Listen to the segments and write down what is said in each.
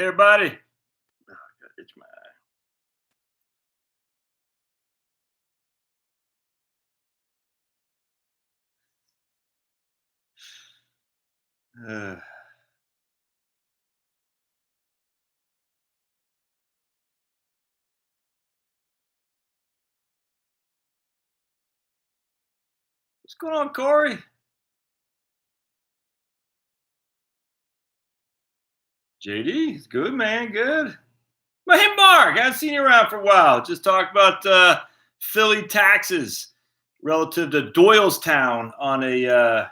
everybody. Oh, I gotta itch my eye. What's going on, Corey? JD, it's good, man. Good. Well, hey, Mark, I haven't seen you around for a while. Just talk about Philly taxes relative to Doylestown on a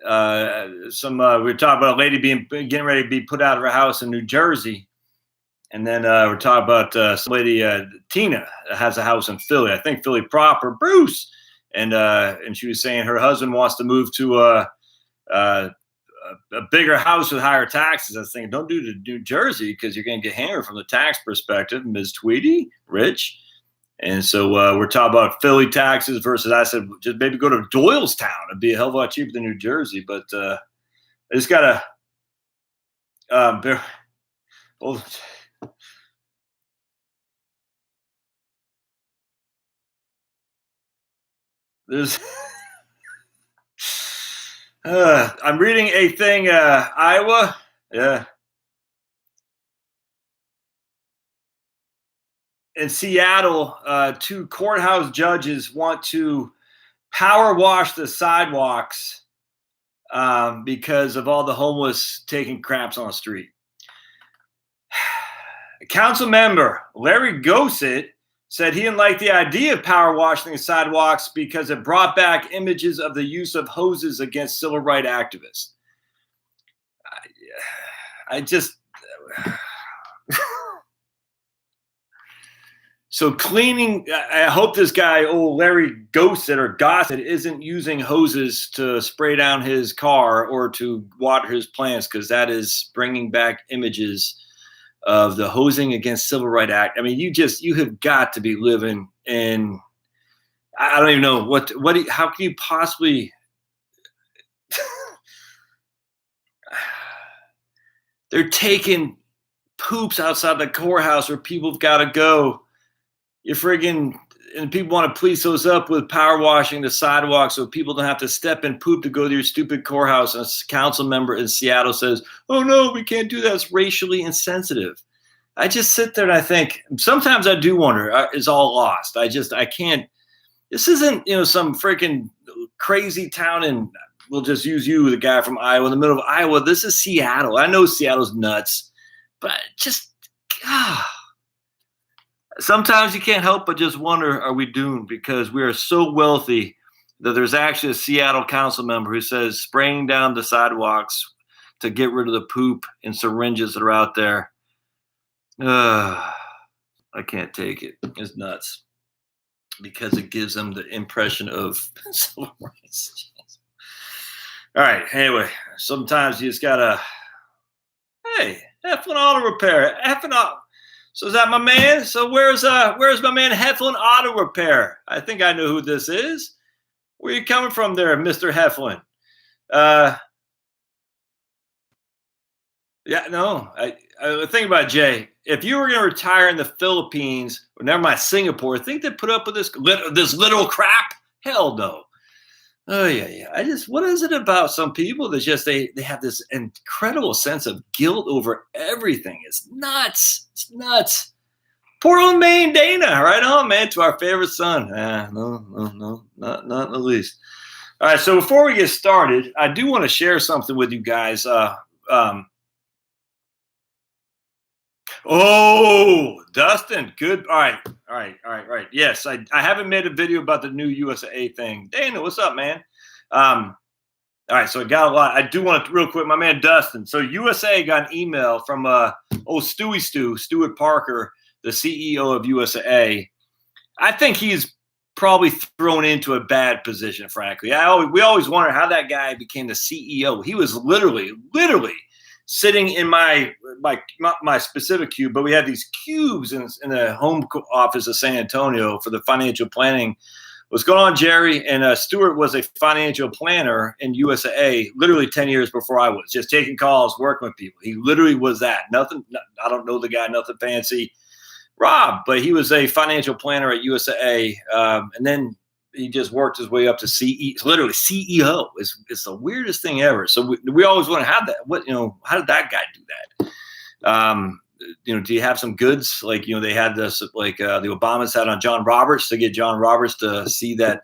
we were talking about a lady getting ready to be put out of her house in New Jersey, and then we're talking about some lady Tina has a house in Philly. I think Philly proper, Bruce, and she was saying her husband wants to move to a bigger house with higher taxes. I was thinking, don't do it to New Jersey because you're going to get hammered from the tax perspective, Ms. Tweedy, Rich. And so we're talking about Philly taxes versus, I said, just maybe go to Doylestown. It'd be a hell of a lot cheaper than New Jersey. But I just got to hold on. There's I'm reading a thing, Iowa. Yeah. In Seattle, 2 courthouse judges want to power wash the sidewalks because of all the homeless taking craps on the street. A council member, Larry Gossett, said he didn't like the idea of power washing the sidewalks because it brought back images of the use of hoses against civil rights activists. I just... So cleaning, I hope this guy, Larry Gossett, isn't using hoses to spray down his car or to water his plants, because that is bringing back images of the hosing against civil rights act. I mean, you have got to be living in, I don't even know how can you possibly, they're taking poops outside the courthouse where people have got to go. You're friggin', and people want to police those up with power washing the sidewalk so people don't have to step in poop to go to your stupid courthouse. And a council member in Seattle says, oh no, we can't do that. It's racially insensitive. I just sit there and I think, sometimes I do wonder, is all lost? I can't, this isn't, some freaking crazy town and we'll just use you, the guy from Iowa, in the middle of Iowa. This is Seattle. I know Seattle's nuts, but sometimes you can't help but just wonder, are we doomed? Because we are so wealthy that there's actually a Seattle council member who says spraying down the sidewalks to get rid of the poop and syringes that are out there. I can't take it. It's nuts. Because it gives them the impression of civil rights. All right. Anyway, sometimes you just gotta, hey, Heflin Auto Repair. So is that my man? So where's my man Heflin Auto Repair? I think I know who this is. Where are you coming from there, Mr. Heflin? Yeah, no. I think about Jay. If you were going to retire in the Philippines, or never mind Singapore, think they'd put up with this little crap? Hell no. Oh yeah. What is it about some people that just they have this incredible sense of guilt over everything? It's nuts. It's nuts. Portland, Maine, Dana, right on, man. To our favorite son. No, not in the least. All right. So before we get started, I do want to share something with you guys. Oh, Dustin, good. All right. Yes, I haven't made a video about the new USAA thing. Dana, what's up, man? All right, so I got a lot. I do want to, real quick, my man Dustin. So USAA got an email from Stuart Parker, the CEO of USAA. I think he's probably thrown into a bad position, frankly. We always wonder how that guy became the CEO. He was literally sitting in my specific cube, but we had these cubes in the home office of San Antonio for the financial planning What's going on, Jerry? And Stuart was a financial planner in USAA literally 10 years before I was, just taking calls, working with people. He literally was that. Nothing, I don't know the guy, nothing fancy, Rob, but he was a financial planner at USAA. And then he just worked his way up to literally CEO. It's the weirdest thing ever. So we always want to have that. How did that guy do that? Do you have some goods? Like, they had this, like the Obamas had on John Roberts to get John Roberts to see that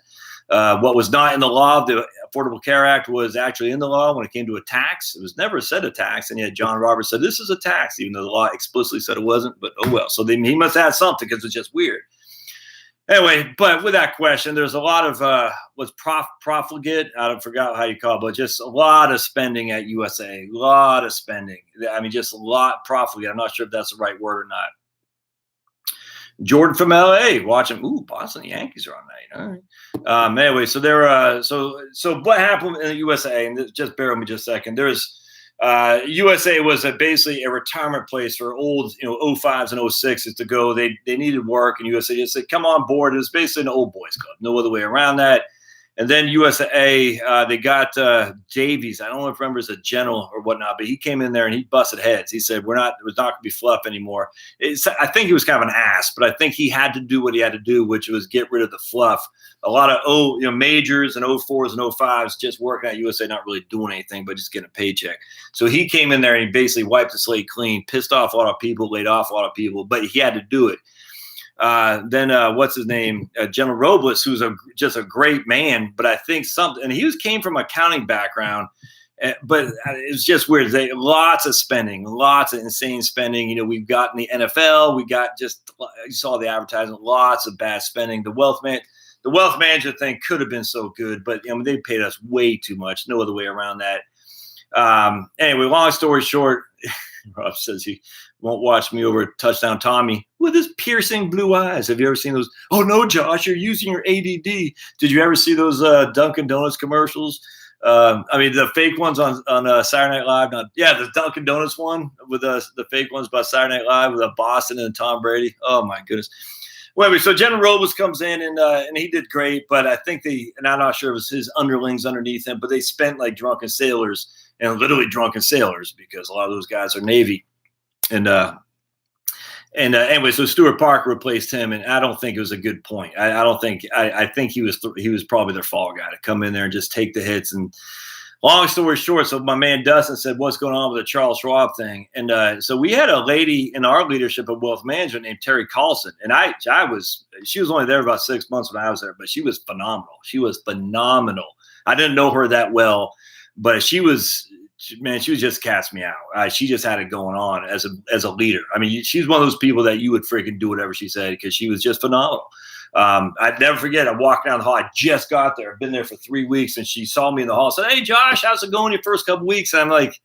what was not in the law, the Affordable Care Act, was actually in the law when it came to a tax. It was never said a tax. And yet John Roberts said, this is a tax, even though the law explicitly said it wasn't. But oh well. So he must have had something because it's just weird. Anyway, but with that question, there's a lot of what's profligate. I forgot how you call it, but just a lot of spending at USA. A lot of spending. I mean, just a lot profligate. I'm not sure if that's the right word or not. Jordan from LA watching. Ooh, Boston Yankees are on night. All right. Anyway, so they're so what happened in the USA? And just bear with me just a second. There's USA was basically a retirement place for old, 05s and 06s to go. They needed work, and USA just said, come on board. It was basically an old boys club. No other way around that. And then USAA, they got Davies. I don't know if remember as a general or whatnot, but he came in there and he busted heads. He said, it was not going to be fluff anymore. I think he was kind of an ass, but I think he had to do what he had to do, which was get rid of the fluff. A lot of majors and 04s and 05s just working at USA, not really doing anything, but just getting a paycheck. So he came in there and he basically wiped the slate clean, pissed off a lot of people, laid off a lot of people, but he had to do it. Then what's his name? General Robles, who's just a great man, but I think and he came from accounting background, but it's just weird. Lots of spending, lots of insane spending. We've got in the NFL, we got you saw the advertising, lots of bad spending. The wealth manager thing could have been so good, but they paid us way too much. No other way around that. Anyway, long story short, Rob says he won't watch me over Touchdown Tommy with his piercing blue eyes. Have you ever seen those? Oh, no, Josh, you're using your ADD. Did you ever see those Dunkin' Donuts commercials? The fake ones on Saturday Night Live. The Dunkin' Donuts one with the fake ones by Saturday Night Live with Boston and Tom Brady. Oh, my goodness. Well, so General Robles comes in and he did great, but I think and I'm not sure it was his underlings underneath him, but they spent like drunken sailors and literally drunken sailors because a lot of those guys are Navy. And anyway, so Stuart Parker replaced him, and I don't think it was a good point. I think he was probably their fall guy to come in there and just take the hits. And long story short, so my man Dustin said, "What's going on with the Charles Schwab thing?" And so we had a lady in our leadership of wealth management named Terry Carlson, and she was only there about 6 months when I was there, but she was phenomenal. She was phenomenal. I didn't know her that well, but she was just cast me out. She just had it going on as a leader. I mean, she's one of those people that you would freaking do whatever she said because she was just phenomenal. I'd never forget. I walked down the hall. I just got there. I've been there for 3 weeks, and she saw me in the hall. Said, "Hey, Josh, how's it going your first couple weeks?" And I'm like,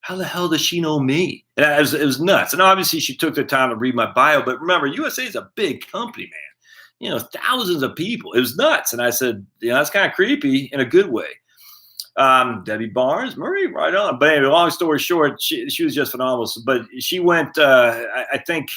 "How the hell does she know me?" And it was nuts. And obviously, she took the time to read my bio. But remember, USA is a big company, man. Thousands of people. It was nuts. And I said, that's kind of creepy in a good way. Debbie Barnes, Murray, right on. But anyway, long story short, she was just phenomenal. But she went, I think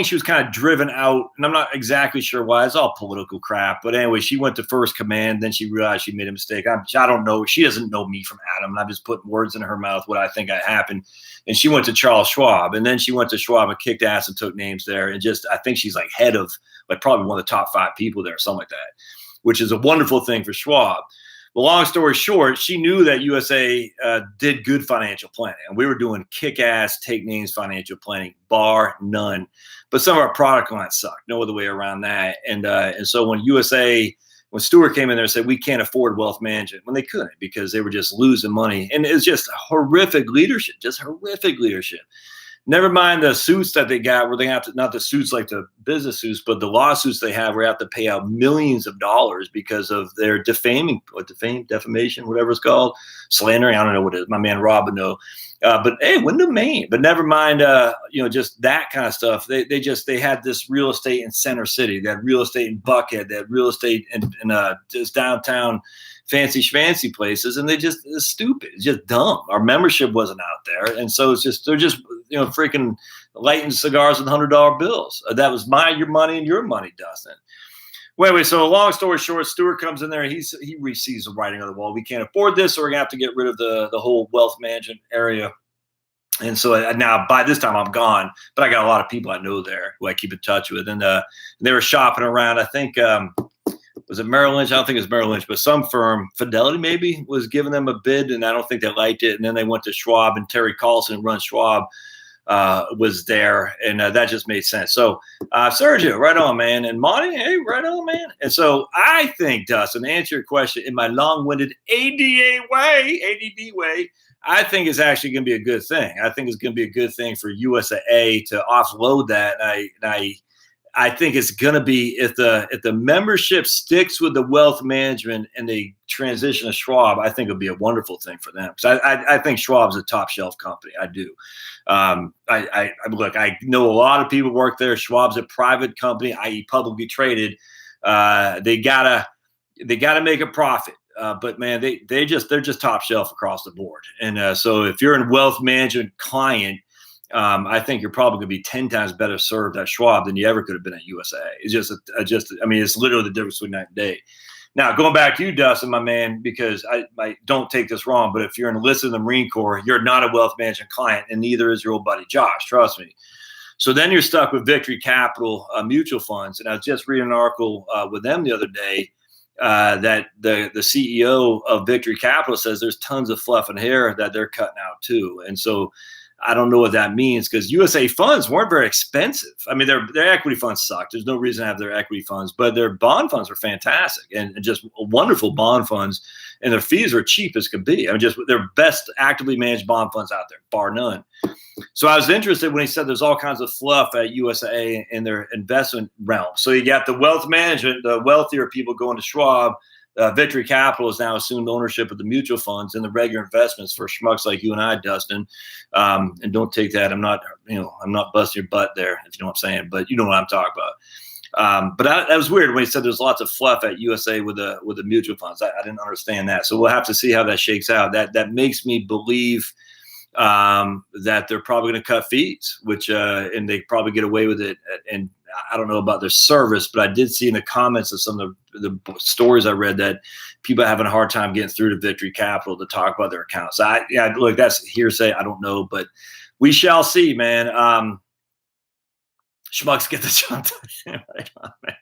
she was kind of driven out, and I'm not exactly sure why. It's all political crap. But anyway, she went to first command. Then she realized she made a mistake. I don't know. She doesn't know me from Adam. And I'm just putting words in her mouth, what I think happened. And she went to Charles Schwab. And then she went to Schwab and kicked ass and took names there. And I think she's like head of probably one of the top 5 people there, something like that, which is a wonderful thing for Schwab. Well, long story short, she knew that USA did good financial planning, and we were doing kick-ass, take-names financial planning, bar none. But some of our product lines sucked. No other way around that. And so when Stuart came in there and said, we can't afford wealth management, when they couldn't because they were just losing money. And it was just horrific leadership. Never mind the suits that they got where they have to, not the suits like the business suits, but the lawsuits they have where they have to pay out millions of dollars because of their defamation, whatever it's called, slandering. I don't know what it is. My man Rob would know. But hey, wouldn't have made. But never mind, just that kind of stuff. They had this real estate in Center City, they had real estate in Buckhead, they had real estate in just downtown fancy schmancy places, and it's stupid. It's just dumb. Our membership wasn't out there, and so they're just freaking lighting cigars with $100 bills. That was your money and your money, Dustin. Wait. So long story short, Stewart comes in there. He sees the writing on the wall. We can't afford this, so we're gonna have to get rid of the whole wealth management area. And so now by this time I'm gone, but I got a lot of people I know there who I keep in touch with. And they were shopping around. I think, was it Merrill Lynch? I don't think it was Merrill Lynch, but some firm, Fidelity maybe, was giving them a bid, and I don't think they liked it. And then they went to Schwab, and Terry Carlson, who runs Schwab, was there, and that just made sense. So Sergio, right on, man. And Monty, hey, right on, man. And so I think, Dustin, to answer your question in my long-winded ADD way, I think it's actually going to be a good thing. I think it's going to be a good thing for USAA to offload that. And I think it's going to be, if the membership sticks with the wealth management and they transition to Schwab, I think it'll be a wonderful thing for them. Because I think Schwab's a top shelf company. I do. Look, I know a lot of people work there. Schwab's a private company, i.e. publicly traded. They gotta make a profit. But man, they're just top shelf across the board. And so if you're a wealth management client, I think you're probably going to be 10 times better served at Schwab than you ever could have been at USAA. It's it's literally the difference between night and day. Now, going back to you, Dustin, my man, because I don't take this wrong, but if you're enlisted in the Marine Corps, you're not a wealth management client, and neither is your old buddy Josh. Trust me. So then you're stuck with Victory Capital mutual funds. And I was just reading an article with them the other day. That the CEO of Victory Capital says there's tons of fluff and hair that they're cutting out too. And so I don't know what that means, because USA funds weren't very expensive. I mean, their equity funds suck. There's no reason to have their equity funds, but their bond funds are fantastic and just wonderful bond funds, and their fees are cheap as could be. I mean, just they're best actively managed bond funds out there, bar none. So I was interested when he said there's all kinds of fluff at USAA in their investment realm. So you got the wealth management, the wealthier people going to Schwab. Victory Capital has now assumed ownership of the mutual funds and the regular investments for schmucks like you and I, Dustin. And don't take that. I'm not busting your butt there, if you know what I'm saying, but you know what I'm talking about. But that was weird when he said there's lots of fluff at USA with the mutual funds. I didn't understand that. So we'll have to see how that shakes out. That makes me believe that they're probably going to cut fees, which and they probably get away with it. And I don't know about their service, but I did see in the comments of some of the stories I read that people are having a hard time getting through to Victory Capital to talk about their accounts. Look, that's hearsay. I don't know, but we shall see, man. Schmucks get the job done. Right on, man.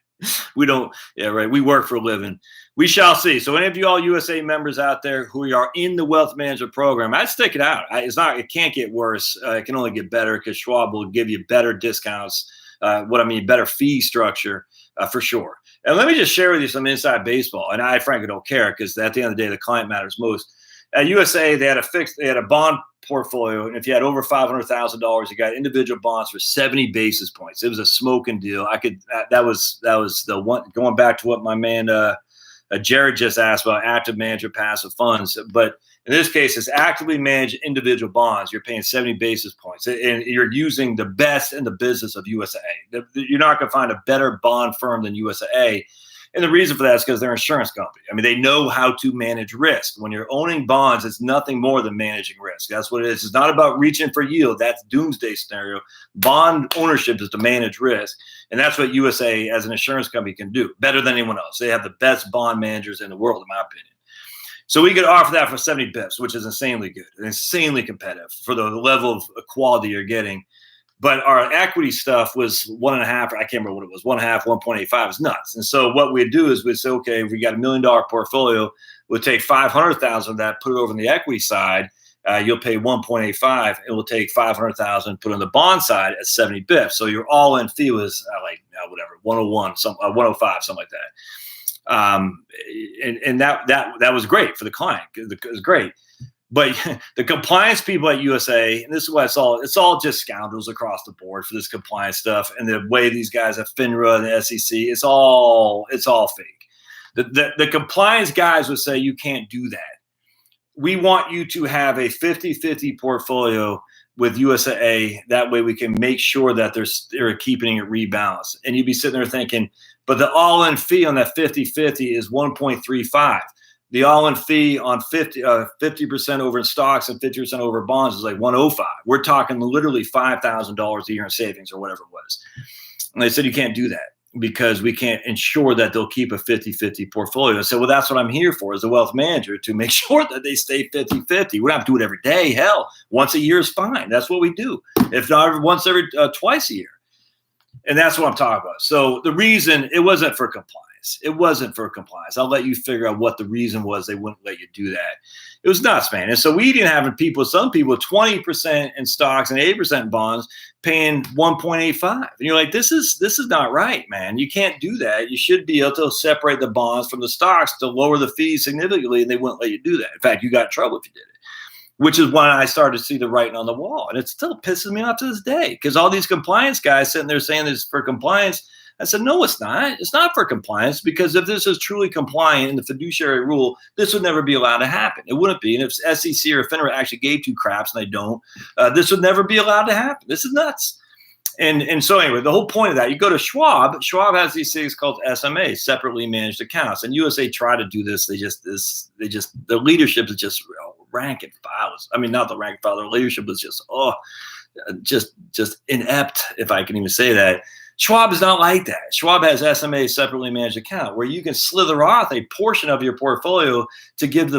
We don't, yeah, right. We work for a living. We shall see. So any of you all USA members out there who are in the wealth management program, I'd stick it out. It can't get worse. It can only get better, because Schwab will give you better discounts. Better fee structure for sure. And let me just share with you some inside baseball. And I frankly don't care, because at the end of the day, the client matters most. At USA, they had a bond portfolio, and if you had over $500,000, you got individual bonds for 70 basis points. It was a smoking deal. That was the one, going back to what my man Jared just asked about active manager passive funds. But in this case, it's actively managed individual bonds. You're paying 70 basis points, and you're using the best in the business of USAA. You're not going to find a better bond firm than USAA. And the reason for that is because they're an insurance company. I mean, they know how to manage risk. When you're owning bonds, it's nothing more than managing risk. That's what it is. It's not about reaching for yield. That's doomsday scenario. Bond ownership is to manage risk. And that's what USA as an insurance company can do better than anyone else. They have the best bond managers in the world, in my opinion. So we could offer that for 70 bips, which is insanely good and insanely competitive for the level of quality you're getting. But our equity stuff was 1.5, I can't remember what it was, 1.5, 1.85 is nuts. And so what we'd do is we'd say, okay, if we got $1 million portfolio, we'll take 500,000 of that, put it over on the equity side. You'll pay 1.85, and we'll take 500,000, put on the bond side at 70 bips. So your all-in fee was 101, 105, something like that. And that was great for the client. It was great. But the compliance people at USA, and this is what it's all just scoundrels across the board for this compliance stuff. And the way these guys have FINRA and the SEC, it's all fake. The compliance guys would say you can't do that. We want you to have a 50-50 portfolio with USAA. That way we can make sure that they're keeping it rebalanced. And you'd be sitting there thinking, but the all-in fee on that 50-50 is 1.35. The all-in fee on 50% over in stocks and 50% over bonds is like 105. We're talking literally $5,000 a year in savings or whatever it was. And they said you can't do that. because we can't ensure that they'll keep a 50-50 portfolio. So, well, that's what I'm here for as a wealth manager, to make sure that they stay 50-50. We don't have to do it every day. Hell, once a year is fine. That's what we do. If not twice a year. And that's what I'm talking about. So the reason, it wasn't for compliance. It wasn't for compliance. I'll let you figure out what the reason was they wouldn't let you do that. It was nuts, man. And so we didn't have some people 20% in stocks and 8% in bonds paying 1.85. And you're like, this is not right, man. You can't do that. You should be able to separate the bonds from the stocks to lower the fees significantly, and they wouldn't let you do that. In fact, you got in trouble if you did it, which is when I started to see the writing on the wall. And it still pisses me off to this day, because all these compliance guys sitting there saying this is for compliance. I said, no, it's not. It's not for compliance, because if this is truly compliant in the fiduciary rule, this would never be allowed to happen. It wouldn't be. And if SEC or FINRA actually gave two craps, and they don't, this would never be allowed to happen. This is nuts. And so anyway, the whole point of that, you go to Schwab. Schwab has these things called SMA, separately managed accounts. And USAA tried to do this. The leadership is just rank and file. I mean, not the rank and file. The leadership is just inept, if I can even say that. Schwab is not like that. Schwab has SMA, separately managed account, where you can slither off a portion of your portfolio to give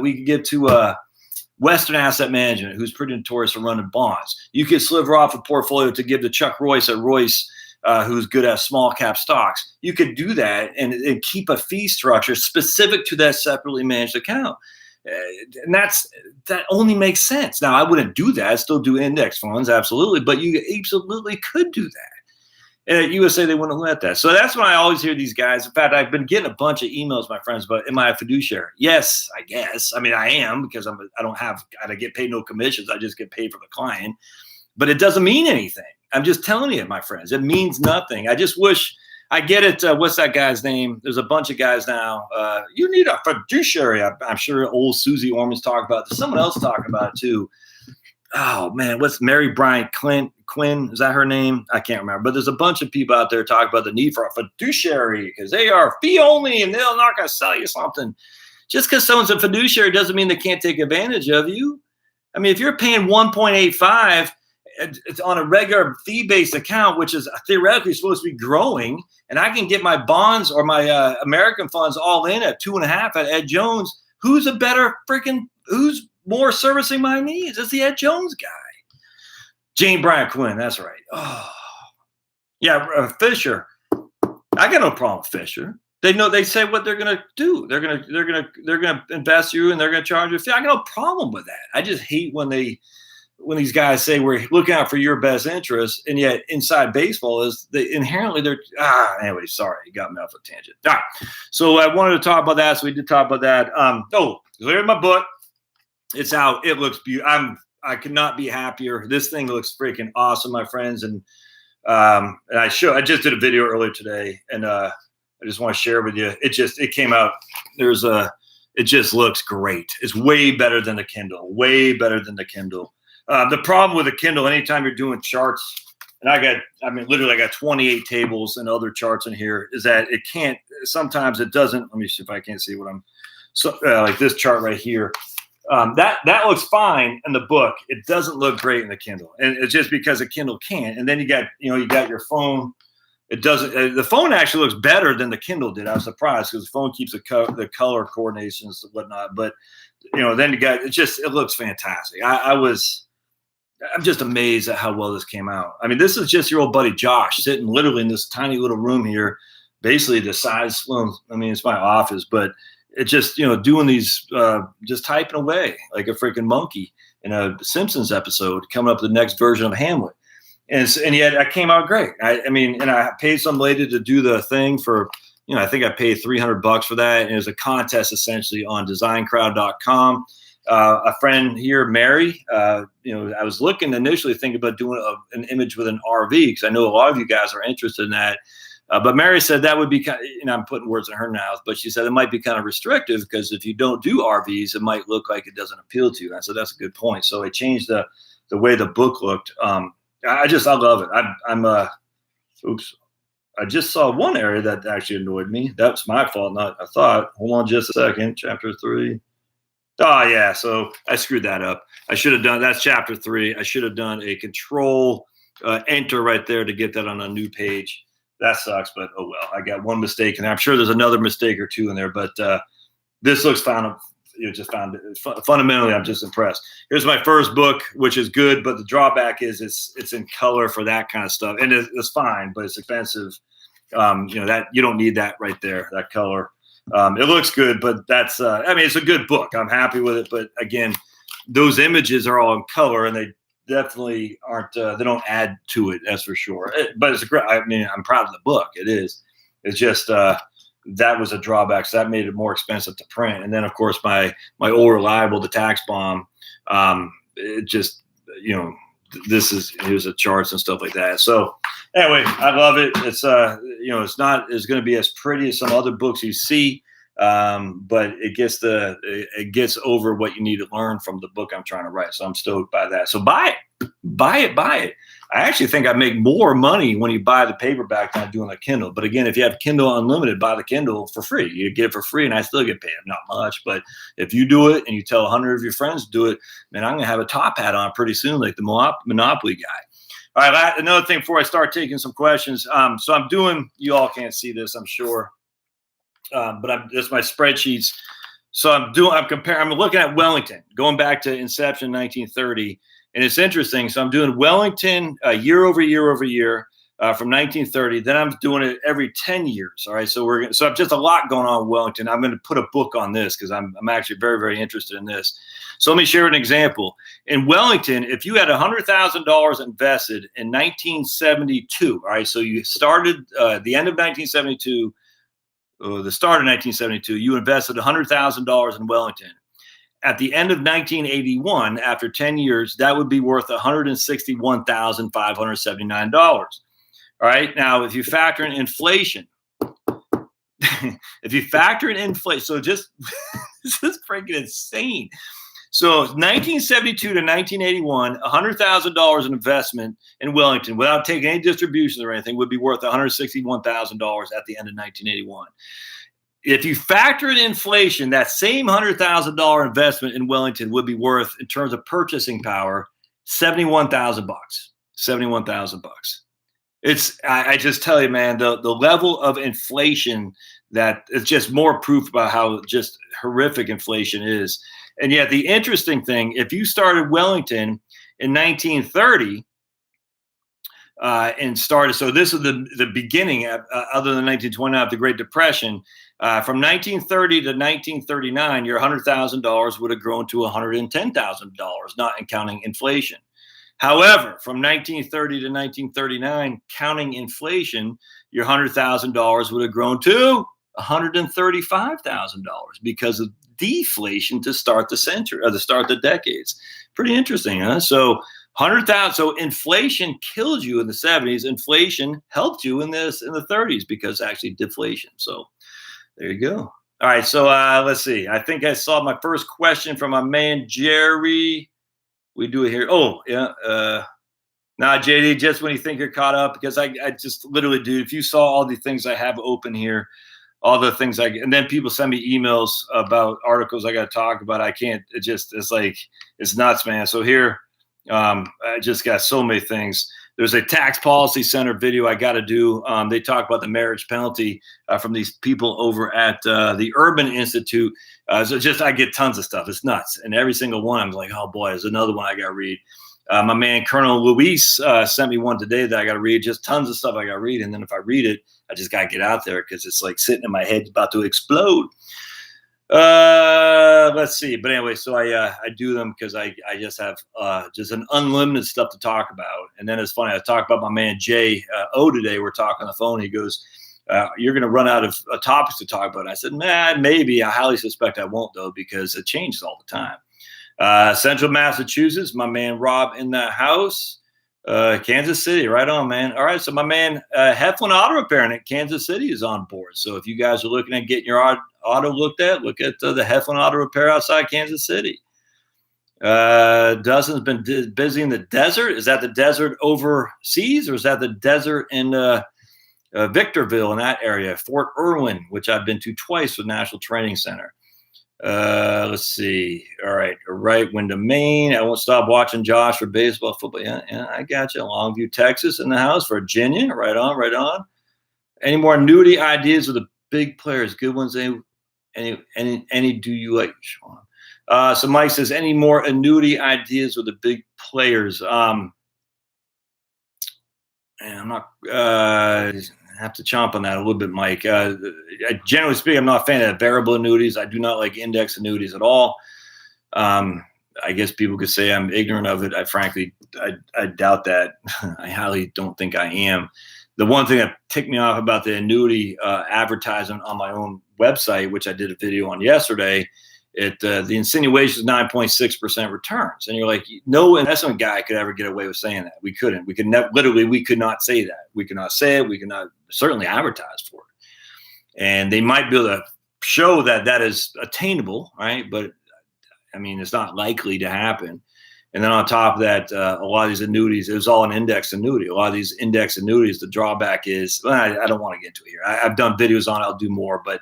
we can give to Western Asset Management, who's pretty notorious for running bonds. You can sliver off a portfolio to give to Chuck Royce at Royce, who's good at small cap stocks. You could do that and keep a fee structure specific to that separately managed account. And that only makes sense. Now, I wouldn't do that. I still do index funds, absolutely, but you absolutely could do that. And at USAA, they wouldn't let that. So that's when I always hear these guys. In fact, I've been getting a bunch of emails, my friends, but am I a fiduciary? Yes, I guess. I mean, I am, because I get paid no commissions. I just get paid for the client. But it doesn't mean anything. I'm just telling you, my friends, it means nothing. I just wish I get it. What's that guy's name? There's a bunch of guys now. You need a fiduciary. I'm sure old Susie Orman's talking about it. There's someone else talking about it too. Oh man, what's Mary Bryant Quinn? Is that her name? I can't remember. But there's a bunch of people out there talking about the need for a fiduciary, because they are fee only and they're not going to sell you something. Just because someone's a fiduciary doesn't mean they can't take advantage of you. I mean, if you're paying 1.85 on a regular fee-based account, which is theoretically supposed to be growing, and I can get my bonds or my American funds all in at 2.5 at Ed Jones, who's more servicing my needs? It's the Ed Jones guy. Jane Bryant Quinn, that's right. Oh, yeah, Fisher. I got no problem with Fisher. They say what they're gonna do. They're gonna invest you, and they're gonna charge you a fee. I got no problem with that. I just hate when these guys say we're looking out for your best interest, and yet inside baseball is inherently they're anyway. Sorry, you got me off a tangent. All right, so I wanted to talk about that. So we did talk about that. Here's my book. It's out. It looks beautiful. I could not be happier. This thing looks freaking awesome, my friends. And I just did a video earlier today, and I just want to share with you. It came out. It just looks great. It's way better than the Kindle. Way better than the Kindle. The problem with the Kindle, anytime you're doing charts, and I got 28 tables and other charts in here, is that sometimes it doesn't. Let me see if I can't see what like this chart right here. That looks fine in the book. It doesn't look great in the Kindle, and it's just because the Kindle can't. And then you got your phone. It doesn't. The phone actually looks better than the Kindle did. I was surprised, because the phone keeps the color coordinations and whatnot. But then you got it looks fantastic. I'm just amazed at how well this came out. I mean, this is just your old buddy Josh sitting literally in this tiny little room here, basically the size. Well, I mean, it's my office, but it's just, doing these, just typing away like a freaking monkey in a Simpsons episode, coming up with the next version of Hamlet. And yet I came out great. And I paid some lady to do the thing for, I think I paid $300 for that. And it was a contest essentially on designcrowd.com. A friend here, Mary, I was initially thinking about doing an image with an RV, because I know a lot of you guys are interested in that. But Mary said that would be I'm putting words in her mouth, but she said it might be kind of restrictive, because if you don't do RVs, it might look like it doesn't appeal to you. I said, that's a good point. So it changed the way the book looked. I love it. I just saw one area that actually annoyed me. That's my fault, not I thought. Hold on just a second. Chapter 3. Oh, yeah. So I screwed that up. That's chapter 3. I should have done a control enter right there to get that on a new page. that sucks, but oh well. I got one mistake, and I'm sure there's another mistake or two in there. But this looks fundamentally, I'm just impressed. Here's my first book, which is good, but the drawback is it's in color for that kind of stuff, and it's fine, but it's expensive. That you don't need that right there, that color. It looks good, but that's it's a good book. I'm happy with it, but again, those images are all in color, and they definitely aren't. They don't add to it, that's for sure. But it's a great. I'm proud of the book. It is. It's just that was a drawback. So that made it more expensive to print. And then, of course, my old reliable, the tax bomb. It just here's the charts and stuff like that. So anyway, I love it. It's it's not as going to be as pretty as some other books you see. But it gets over what you need to learn from the book I'm trying to write. So I'm stoked by that. So buy it. I actually think I make more money when you buy the paperback than I do on the Kindle. But again, if you have Kindle Unlimited, buy the Kindle for free. You get it for free, and I still get paid. Not much, but if you do it and you tell 100 of your friends to do it, man, I'm gonna have a top hat on pretty soon, like the Monopoly guy. All right, another thing before I start taking some questions. So I'm doing. You all can't see this, I'm sure. But that's my spreadsheets. So I'm looking at Wellington, going back to inception 1930, and it's interesting. So I'm doing Wellington year over year from 1930. Then I'm doing it every 10 years. All right. So I've just a lot going on with Wellington. I'm going to put a book on this because I'm actually very, very interested in this. So let me share an example. In Wellington, if you had $100,000 invested in 1972, all right. So you started the end of 1972. The start of 1972, you invested $100,000 in Wellington. At the end of 1981, after 10 years, that would be worth $161,579. All right. Now, if you factor in inflation, so just this is freaking insane. So 1972 to 1981, $100,000 in investment in Wellington without taking any distributions or anything would be worth $161,000 at the end of 1981. If you factor in inflation, that same $100,000 investment in Wellington would be worth, in terms of purchasing power, $71,000. $71,000. I just tell you, man, the level of inflation, that it's just more proof about how just horrific inflation is. And yet the interesting thing, if you started Wellington in 1930 so this is the beginning, other than 1929, the Great Depression, from 1930 to 1939, your $100,000 would have grown to $110,000, not counting inflation. However, from 1930 to 1939, counting inflation, your $100,000 would have grown to $135,000 because of deflation to start the century, or to start the decades. Pretty interesting, huh? So 100,000. So inflation killed you in the 70s. Inflation helped you in the 30s because actually deflation. So there you go. All right. So let's see. I think I saw my first question from my man Jerry. We do it here. Oh yeah. Nah, JD. Just when you think you're caught up, because I just literally, dude. If you saw all the things I have open here. All the things and then people send me emails about articles I got to talk about. I can't, it's like, it's nuts, man. So here, I just got so many things. There's a tax policy center video I got to do. They talk about the marriage penalty from these people over at the Urban Institute. So I get tons of stuff. It's nuts. And every single one, I'm like, oh boy, there's another one I got to read. My man, Colonel Luis, sent me one today that I got to read. Just tons of stuff I got to read. And then if I read it, I just got to get out there because it's like sitting in my head, about to explode. Let's see. But anyway, so I do them because I just have just an unlimited stuff to talk about. And then it's funny. I talked about my man Jay O today. We're talking on the phone. He goes, you're going to run out of topics to talk about. I said, man, maybe. I highly suspect I won't, though, because it changes all the time. Central Massachusetts, my man Rob in the house. Kansas City, right on, man. All right, so my man Heflin Auto Repair in Kansas City is on board. So if you guys are looking at getting your auto looked at, look at the Heflin Auto Repair outside Kansas City. Dustin's been busy in the desert. Is that the desert overseas, or is that the desert in Victorville, in that area? Fort Irwin, which I've been to twice with National Training Center. Let's see. All right. Wyndham, Maine. I won't stop watching Josh for baseball, football. Yeah, I got you. Longview, Texas in the house. Virginia. Right on. Any more annuity ideas with the big players? Good ones. Any do you like, Sean? So Mike says, any more annuity ideas with the big players? And I'm not. I have to chomp on that a little bit, Mike. Generally speaking, I'm not a fan of variable annuities. I do not like index annuities at all. I guess people could say I'm ignorant of it. I doubt that. I highly don't think I am. The one thing that ticked me off about the annuity advertisement on my own website, which I did a video on yesterday, the insinuation is 9.6% returns. And you're like, no investment guy could ever get away with saying that. We couldn't. We could we could not say that. We could not say it. We could not certainly advertise for it. And they might be able to show that that is attainable, right? But I mean, it's not likely to happen. And then on top of that, a lot of these annuities, it was all an index annuity. A lot of these index annuities, the drawback is, well, I don't want to get into it here. I've done videos on it. I'll do more, but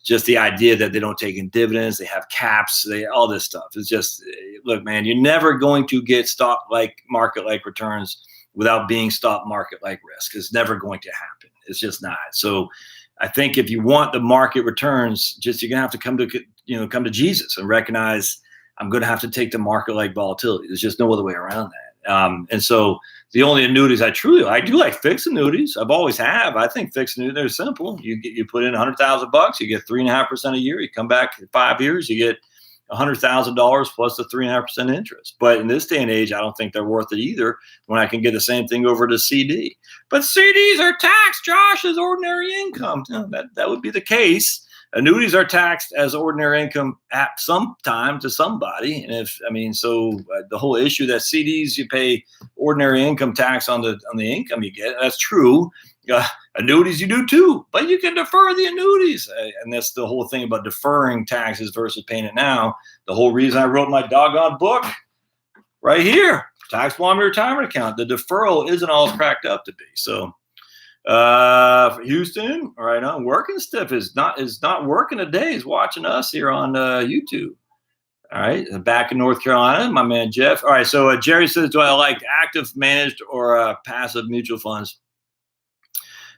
just the idea that they don't take in dividends, they have caps, all this stuff. It's just, look, man, you're never going to get market-like returns without being stock market-like risk. It's never going to happen. It's just not. So I think if you want the market returns, you're going to have to come to Jesus and recognize I'm going to have to take the market-like volatility. There's just no other way around that. And so the only annuities I do like fixed annuities. I've always have. I think fixed annuities, they're simple. You put in $100,000, you get 3.5% a year. You come back in 5 years, you get $100,000 plus the 3.5% interest. But in this day and age, I don't think they're worth it either when I can get the same thing over to CD. But CDs are taxed, Josh, as ordinary income. That would be the case. Annuities are taxed as ordinary income at some time to somebody. And the whole issue that CDs, you pay ordinary income tax on the income you get. That's true. Annuities you do too, but you can defer the annuities. And that's the whole thing about deferring taxes versus paying it now. The whole reason I wrote my doggone book right here, Taxable on My Retirement Account. The deferral isn't all it's cracked up to be. So Houston, all right, I'm working stiff is not working today. He's watching us here on YouTube. All right, back in North Carolina, my man Jeff. All right, so Jerry says, do I like active managed or passive mutual funds?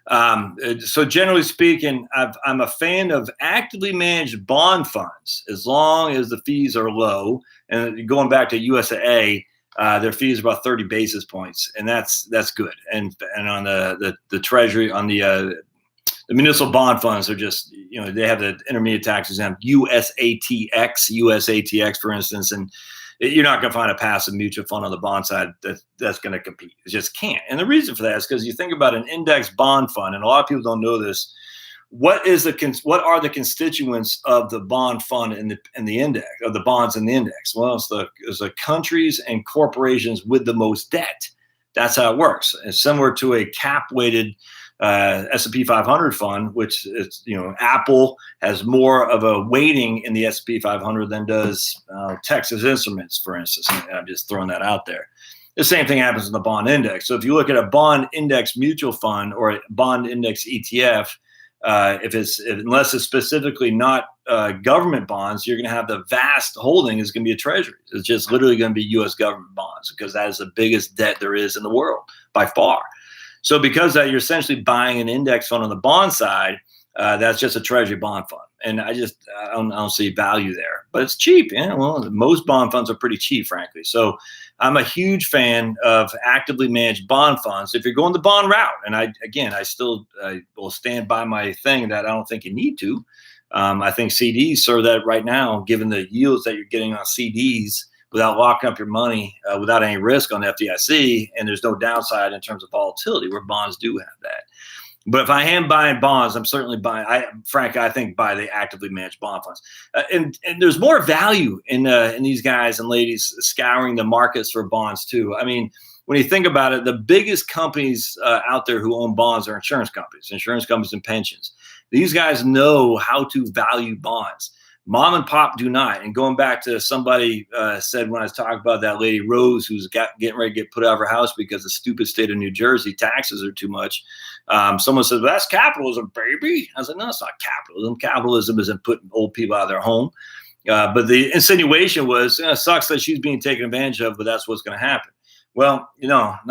So generally speaking, I'm a fan of actively managed bond funds as long as the fees are low. And going back to USAA, their fees are about 30 basis points, and that's good. And on the Treasury, on the municipal bond funds are just, they have the intermediate tax exempt USATX, for instance, and you're not going to find a passive mutual fund on the bond side that's going to compete. It just can't. And the reason for that is because you think about an index bond fund, and a lot of people don't know this. What are the constituents of the bond fund in the index, of the bonds in the index? Well, it's the countries and corporations with the most debt. That's how it works. It's similar to a cap-weighted S&P 500 fund, which is, Apple has more of a weighting in the S&P 500 than does Texas Instruments, for instance. I'm just throwing that out there. The same thing happens in the bond index. So if you look at a bond index mutual fund or a bond index ETF, unless it's specifically not government bonds, you're going to have the vast holding is going to be a treasury. It's just literally going to be U.S. government bonds because that is the biggest debt there is in the world by far. So because that, you're essentially buying an index fund on the bond side. That's just a treasury bond fund, and I don't see value there. But it's cheap. Well, most bond funds are pretty cheap, frankly. So I'm a huge fan of actively managed bond funds. If you're going the bond route, and I will stand by my thing that I don't think you need to. I think CDs serve that right now, given the yields that you're getting on CDs without locking up your money, without any risk on FDIC, and there's no downside in terms of volatility, where bonds do have that. But if I am buying bonds, I'm certainly buying. I think buy the actively managed bond funds, and there's more value in these guys and ladies scouring the markets for bonds too. I mean, when you think about it, the biggest companies out there who own bonds are insurance companies and pensions. These guys know how to value bonds. Mom and pop do not. And going back to somebody said when I was talking about that lady Rose who's getting ready to get put out of her house because the stupid state of New Jersey taxes are too much. Someone said, well, that's capitalism, baby. I said, no, it's not capitalism. Capitalism isn't putting old people out of their home. But the insinuation was, it sucks that she's being taken advantage of, but that's what's going to happen. Well, not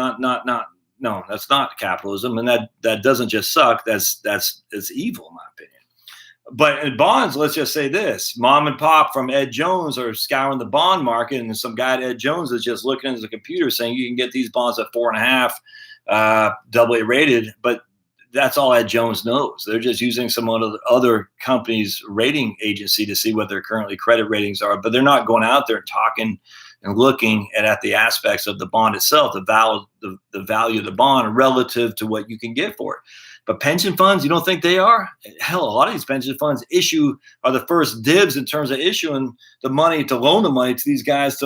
no, that's not capitalism, and that doesn't just suck. It's evil, in my opinion. But in bonds, let's just say this: mom and pop from Ed Jones are scouring the bond market, and some guy at Ed Jones is just looking at the computer saying you can get these bonds at 4.5, AA rated, but that's all Ed Jones knows. They're just using some other company's rating agency to see what their currently credit ratings are, but they're not going out there and talking and looking at the aspects of the bond itself, the value of the bond relative to what you can get for it. But pension funds, you don't think they are? Hell, a lot of these pension funds are the first dibs in terms of issuing the money, to loan the money to these guys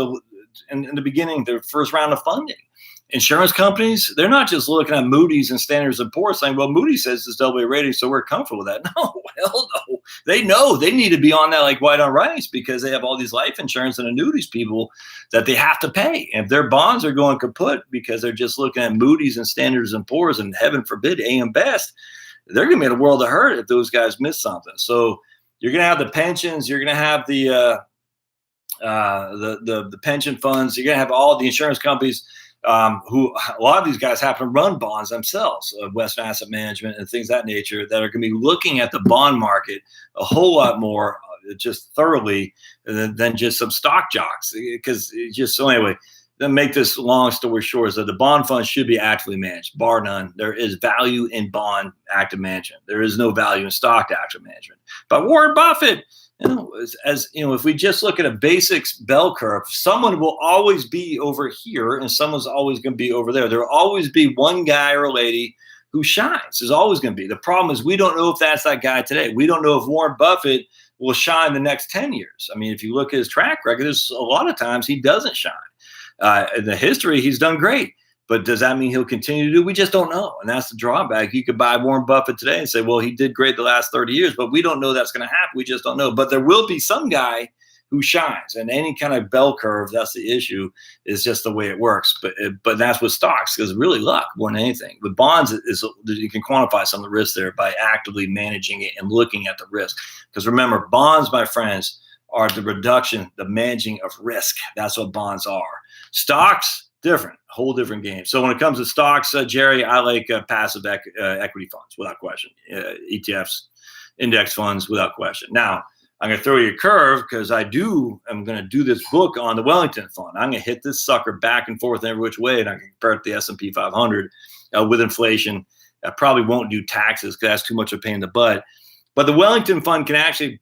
in the beginning, their first round of funding. Insurance companies, they're not just looking at Moody's and Standard & Poor's saying, well, Moody's says it's AA rating, so we're comfortable with that. No, hell no. They know they need to be on that like white on rice, because they have all these life insurance and annuities people that they have to pay. And if their bonds are going kaput because they're just looking at Moody's and Standard & Poor's and heaven forbid AM Best, they're going to be in a world of hurt if those guys miss something. So you're going to have the pensions, you're going to have the pension funds, you're going to have all the insurance companies, who a lot of these guys happen to run bonds themselves, Western Asset Management and things of that nature, that are going to be looking at the bond market a whole lot more just thoroughly than just some stock jocks. Because so anyway, to make this long story short, is that the bond funds should be actively managed, bar none. There is value in bond active management. There is no value in stock active management. But Warren Buffett, as you know, if we just look at a basics bell curve, someone will always be over here and someone's always going to be over there. There will always be one guy or lady who shines. There's always going to be. The problem is we don't know if that's that guy today. We don't know if Warren Buffett will shine the next 10 years. I mean, if you look at his track record, there's a lot of times he doesn't shine. In the history, he's done great. But does that mean he'll continue to do? We just don't know. And that's the drawback. You could buy Warren Buffett today and say, well, he did great the last 30 years, but we don't know that's going to happen. We just don't know. But there will be some guy who shines. And any kind of bell curve, that's the issue, is just the way it works. But that's with stocks, because really luck more than anything. With bonds, you can quantify some of the risk there by actively managing it and looking at the risk. Because remember, bonds, my friends, are the reduction, the managing of risk. That's what bonds are. Stocks, different, whole different game. So when it comes to stocks, Jerry, I like passive equity funds without question. ETFs, index funds without question. Now, I'm going to throw you a curve, because I'm going to do this book on the Wellington Fund. I'm going to hit this sucker back and forth every which way, and I can compare it to the S&P 500 with inflation. I probably won't do taxes because that's too much of a pain in the butt. But the Wellington Fund can actually,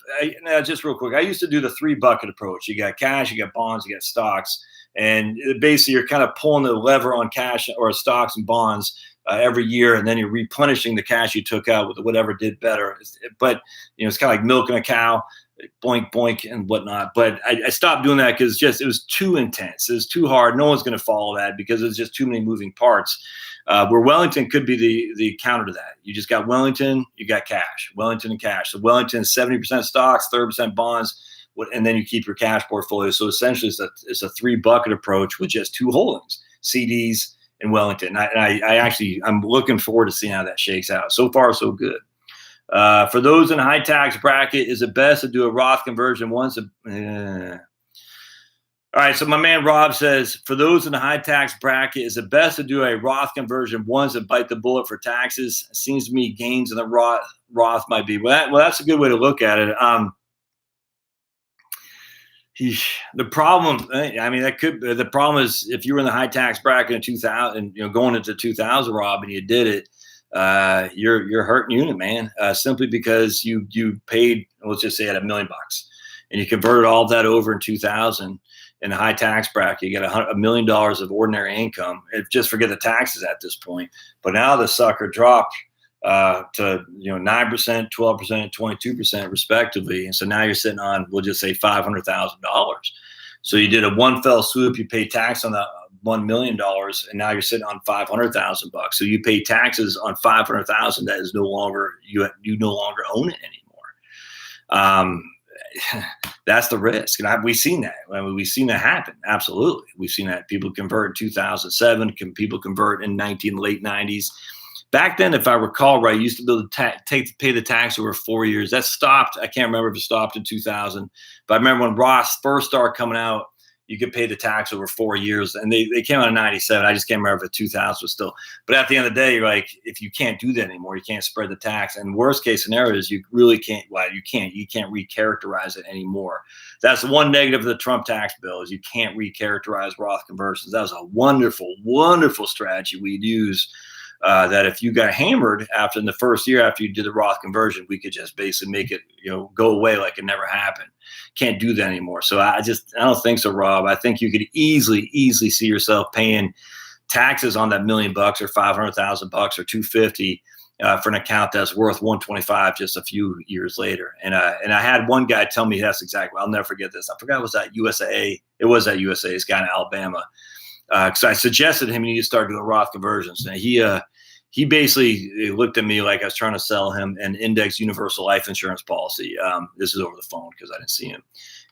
just real quick, I used to do the 3-bucket approach. You got cash, you got bonds, you got stocks. And basically, you're kind of pulling the lever on cash or stocks and bonds every year, and then you're replenishing the cash you took out with whatever did better. But it's kind of like milking a cow, boink, boink, and whatnot. But I stopped doing that because it was too intense. It was too hard. No one's going to follow that because there's just too many moving parts. Where Wellington could be the counter to that. You just got Wellington, you got cash, Wellington and cash. So Wellington is 70% stocks, 30% bonds, and then you keep your cash portfolio. So essentially, it's a 3-bucket approach with just 2 holdings, CDs and Wellington. I'm looking forward to seeing how that shakes out. So far, so good. For those in a high tax bracket, is it best to do a Roth conversion once? All right, so my man Rob says, for those in the high tax bracket, is it best to do a Roth conversion once and bite the bullet for taxes? It seems to me gains in the Roth might be. Well, that's a good way to look at it. The problem, the problem is if you were in the high tax bracket in 2000, going into 2000, Rob, and you did it, you're hurting unit, man. Simply because you paid, let's just say, at $1 million, and you converted all of that over in 2000 in a high tax bracket. You got $1 million of ordinary income. Just forget the taxes at this point. But now the sucker dropped to 9%, 12%, 22% respectively, and so now you're sitting on, we'll just say, $500,000. So you did a one fell swoop. You paid tax on the $1 million, and now you're sitting on $500,000 bucks. So you pay taxes on $500,000 that is no longer you no longer own it anymore. That's the risk, and we've seen that. We've seen that happen. Absolutely, we've seen that. People convert in 2007. People convert in late 90s. Back then, if I recall right, you used to be able to pay the tax over 4 years. That stopped. I can't remember if it stopped in 2000, but I remember when Roth first started coming out you could pay the tax over 4 years. And they came out in 97. I just can't remember if 2000 was still. But at the end of the day, you're like, if you can't do that anymore, you can't spread the tax. And worst case scenario is you really can't. Well, you can't recharacterize it anymore. That's the one negative of the Trump tax bill is you can't recharacterize Roth conversions. That was a wonderful, wonderful strategy we'd use. That if you got hammered after in the first year after you did the Roth conversion, we could just basically make it, go away like it never happened. Can't do that anymore. So I don't think so, Rob. I think you could easily see yourself paying taxes on that $1 million or $500,000 or $250 for an account that's worth $125 just a few years later. And I had one guy tell me that's exactly. I'll never forget this. I forgot it was at USAA. It was at USAA. This guy in Alabama. Because I suggested him he need to start doing Roth conversions, and he basically looked at me like I was trying to sell him an index universal life insurance policy. This is over the phone because I didn't see him.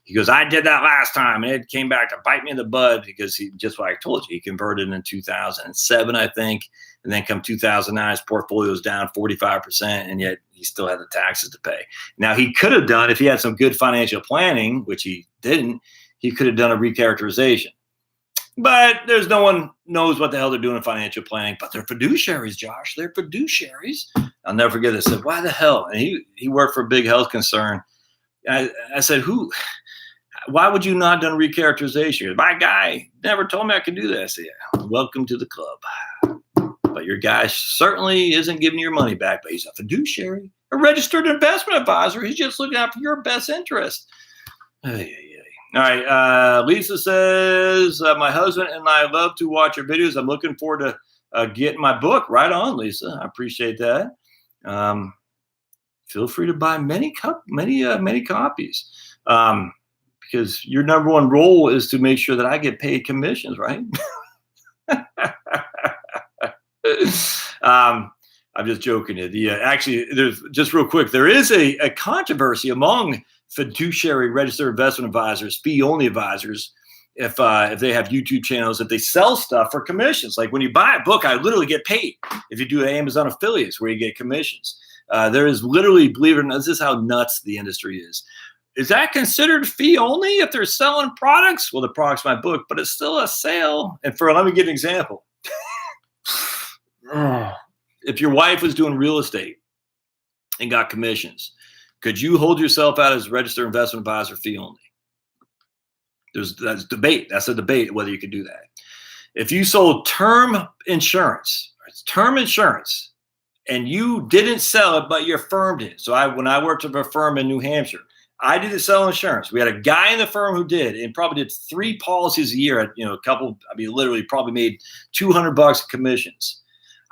He goes, I did that last time, and it came back to bite me in the butt because he, just like I told you, he converted in 2007, I think, and then come 2009, his portfolio was down 45%, and yet he still had the taxes to pay. Now, he could have done, if he had some good financial planning, which he didn't, he could have done a recharacterization. But there's no one knows what the hell they're doing in financial planning, but they're fiduciaries, Josh. They're fiduciaries. I'll never forget this. I said, why the hell? And he worked for a big health concern. I said, why would you not done recharacterization? My guy never told me I could do that. I said, yeah, welcome to the club. But your guy certainly isn't giving you your money back, but he's a fiduciary, a registered investment advisor. He's just looking out for your best interest. All right. Lisa says, my husband and I love to watch your videos. I'm looking forward to getting my book. Right on, Lisa. I appreciate that. Feel free to buy many copies because your number one role is to make sure that I get paid commissions, right? I'm just joking. Actually, there's just real quick. There is a controversy among fiduciary registered investment advisors, fee-only advisors, if they have YouTube channels, if they sell stuff for commissions. Like when you buy a book, I literally get paid. If you do Amazon affiliates where you get commissions. There is literally, believe it or not, this is how nuts the industry is. Is that considered fee-only if they're selling products? Well, the product's my book, but it's still a sale. And let me give an example. If your wife was doing real estate and got commissions, could you hold yourself out as a registered investment advisor fee only? That's debate. That's a debate whether you could do that. If you sold term insurance, and you didn't sell it, but your firm did. So when I worked with a firm in New Hampshire, I didn't sell insurance. We had a guy in the firm who did, and probably did 3 policies a year at, literally probably made $200 commissions.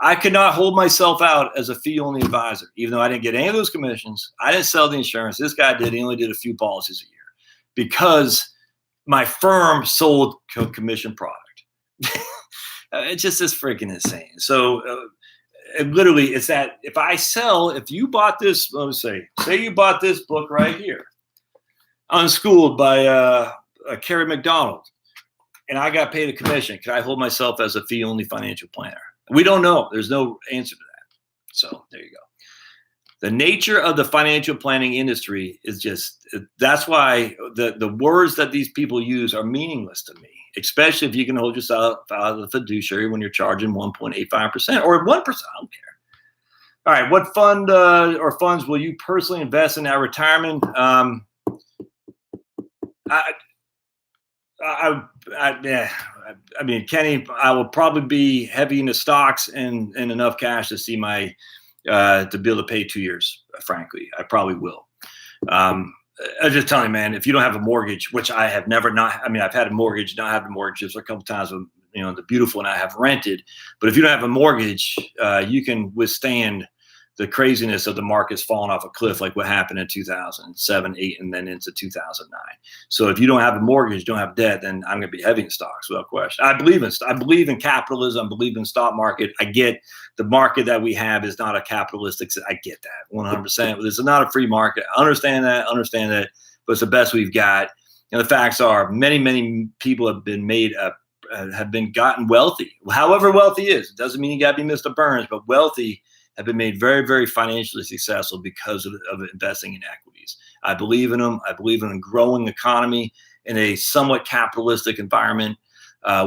I could not hold myself out as a fee-only advisor, even though I didn't get any of those commissions. I didn't sell the insurance. This guy did. He only did a few policies a year because my firm sold commission product. It just is freaking insane. So literally, it's that if you bought this, say you bought this book right here, Unschooled by Carrie McDonald, and I got paid a commission, can I hold myself as a fee-only financial planner? We don't know. There's no answer to that. So there you go. The nature of the financial planning industry is that's why the words that these people use are meaningless to me, especially if you can hold yourself out of the fiduciary when you're charging 1.85% or 1%. I don't care. All right. What fund or funds will you personally invest in at retirement? I mean, Kenny, I will probably be heavy into stocks and enough cash to see to be able to pay 2 years. Frankly, I probably will. I'm just telling you, man, if you don't have a mortgage, which I have never I've had a mortgage, not having mortgages a couple times with, the beautiful, and I have rented. But if you don't have a mortgage, you can withstand the craziness of the markets falling off a cliff, like what happened in 2007, 8, and then into 2009. So if you don't have a mortgage, don't have debt, then I'm going to be heavy in stocks without question. I believe in capitalism. I believe in stock market. I get the market that we have is not a capitalistic. I get that 100%. This is not a free market. I understand that, but it's the best we've got. And the facts are many people have been gotten wealthy. However wealthy is, it doesn't mean you got to be Mr. Burns, but wealthy have been made very, very financially successful because of investing in equities. I believe in them. I believe in a growing economy. in a somewhat capitalistic environment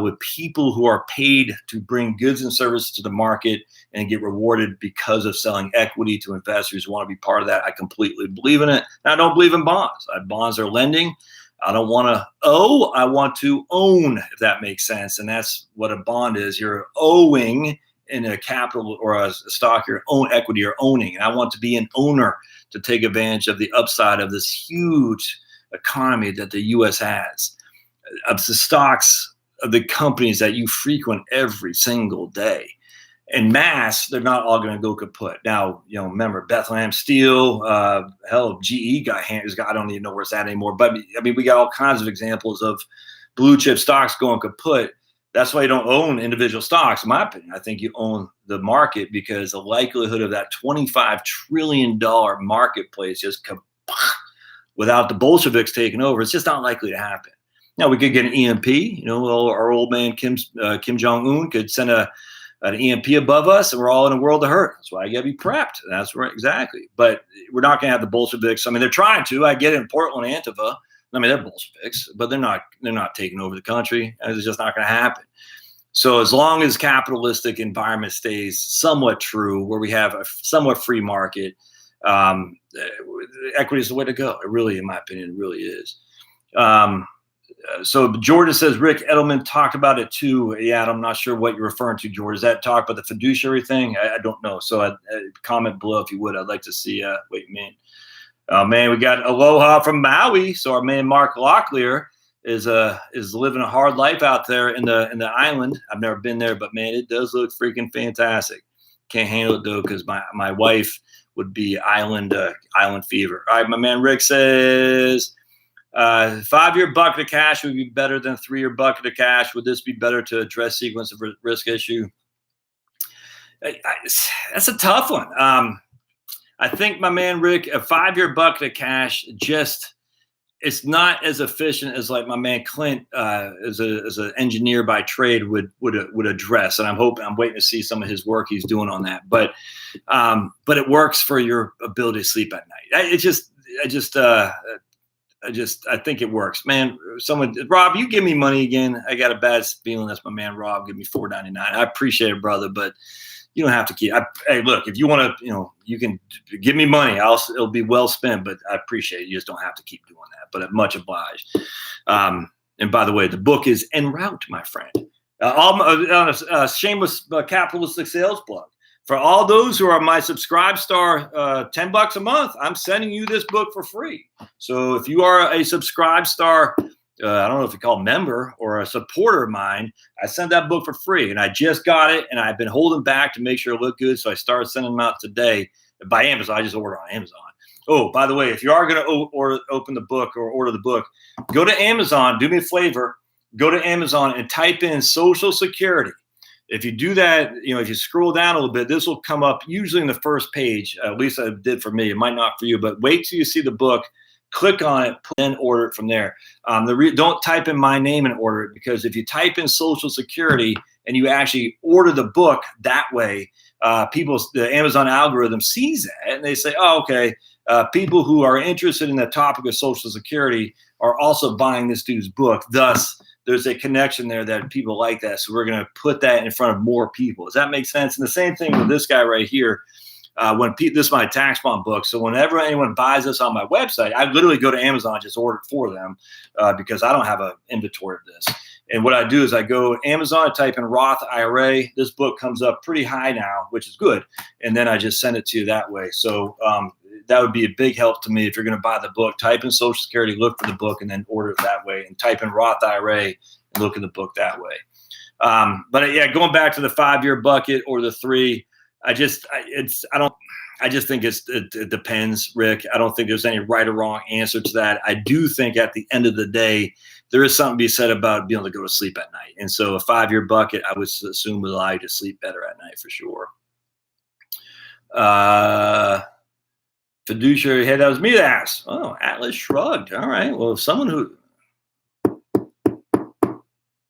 with people who are paid to bring goods and services to the market and get rewarded because of selling equity to investors who want to be part of that. I completely believe in it. And I don't believe in bonds. Bonds are lending. I don't want to owe. I want to own, if that makes sense. And that's what a bond is. You're owing in a capital or a stock, your own equity you're owning. And I want to be an owner to take advantage of the upside of this huge economy that the U.S. has, of the stocks of the companies that you frequent every single day. En masse, they're not all going to go kaput. Now, remember Bethlehem Steel, hell, GE got I don't even know where it's at anymore. But I mean, we got all kinds of examples of blue chip stocks going kaput. That's why you don't own individual stocks, in my opinion. I think you own the market, because the likelihood of that $25 trillion marketplace just without the Bolsheviks taking over, it's just not likely to happen. Now, we could get an EMP. Our old man Kim Jong-un could send an EMP above us, and we're all in a world of hurt. That's why you got to be prepped. That's right, exactly. But we're not going to have the Bolsheviks. I mean, they're trying to. I get it in Portland, Antifa. I mean, they're Bolsheviks, but they're not taking over the country. It's just not going to happen. So as long as capitalistic environment stays somewhat true, where we have a somewhat free market, equity is the way to go. It really, in my opinion, it really is. So Jordan says, Rick Edelman talked about it too. Yeah, I'm not sure what you're referring to, Jordan. Is that talk about the fiduciary thing? I don't know. So comment below if you would. I'd like to see what you mean. Man, we got aloha from Maui. So our man Mark Locklear is living a hard life out there in the island. I've never been there, but man, it does look freaking fantastic. Can't handle it though, because my wife would be island fever. All right, my man Rick says, 5-year bucket of cash would be better than 3-year bucket of cash. Would this be better to address sequence of risk issue? That's a tough one. I think, my man Rick, a 5-year bucket of cash it's not as efficient as like my man Clint, as an engineer by trade, would address. And I'm waiting to see some of his work he's doing on that. But it works for your ability to sleep at night. I think it works, man. Rob, you give me money again. I got a bad feeling that's my man Rob. Give me $4.99. I appreciate it, brother, but you don't have to keep. Hey, look, if you want to, you can give me money. It'll be well spent, but I appreciate it. You just don't have to keep doing that. But I'm much obliged. And by the way, the book is en route, my friend. Shameless capitalistic sales plug. For all those who are my Subscribe Star, $10 a month, I'm sending you this book for free. So if you are a Subscribe Star, I don't know if you call it member or a supporter of mine, I sent that book for free. And I just got it, and I've been holding back to make sure it looked good. So I started sending them out today by Amazon. I just ordered on Amazon. Oh, by the way, if you are going to open the book or order the book, go to Amazon. Do me a favor. Go to Amazon and type in Social Security. If you do that, if you scroll down a little bit, this will come up usually in the first page. At least it did for me. It might not for you, but wait till you see the book. Click on it, then order it from there. Don't type in my name and order it, because if you type in Social Security and you actually order the book that way, the Amazon algorithm sees that and they say, oh, okay, people who are interested in the topic of Social Security are also buying this dude's book. Thus, there's a connection there that people like that. So we're going to put that in front of more people. Does that make sense? And the same thing with this guy right here. This is my tax bond book. So whenever anyone buys this on my website, I literally go to Amazon, just order it for them because I don't have an inventory of this. And what I do is I go to Amazon, I type in Roth IRA. This book comes up pretty high now, which is good. And then I just send it to you that way. So that would be a big help to me if you're going to buy the book. Type in Social Security, look for the book, and then order it that way. And type in Roth IRA and look at the book that way. But yeah, going back to the 5-year bucket or the 3, I just think it depends, Rick. I don't think there's any right or wrong answer to that. I do think at the end of the day, there is something to be said about being able to go to sleep at night. And so a 5-year bucket, I would assume, would allow you to sleep better at night for sure. Fiduciary, hey, that was me that asked. Oh, Atlas shrugged. All right. Well, someone who,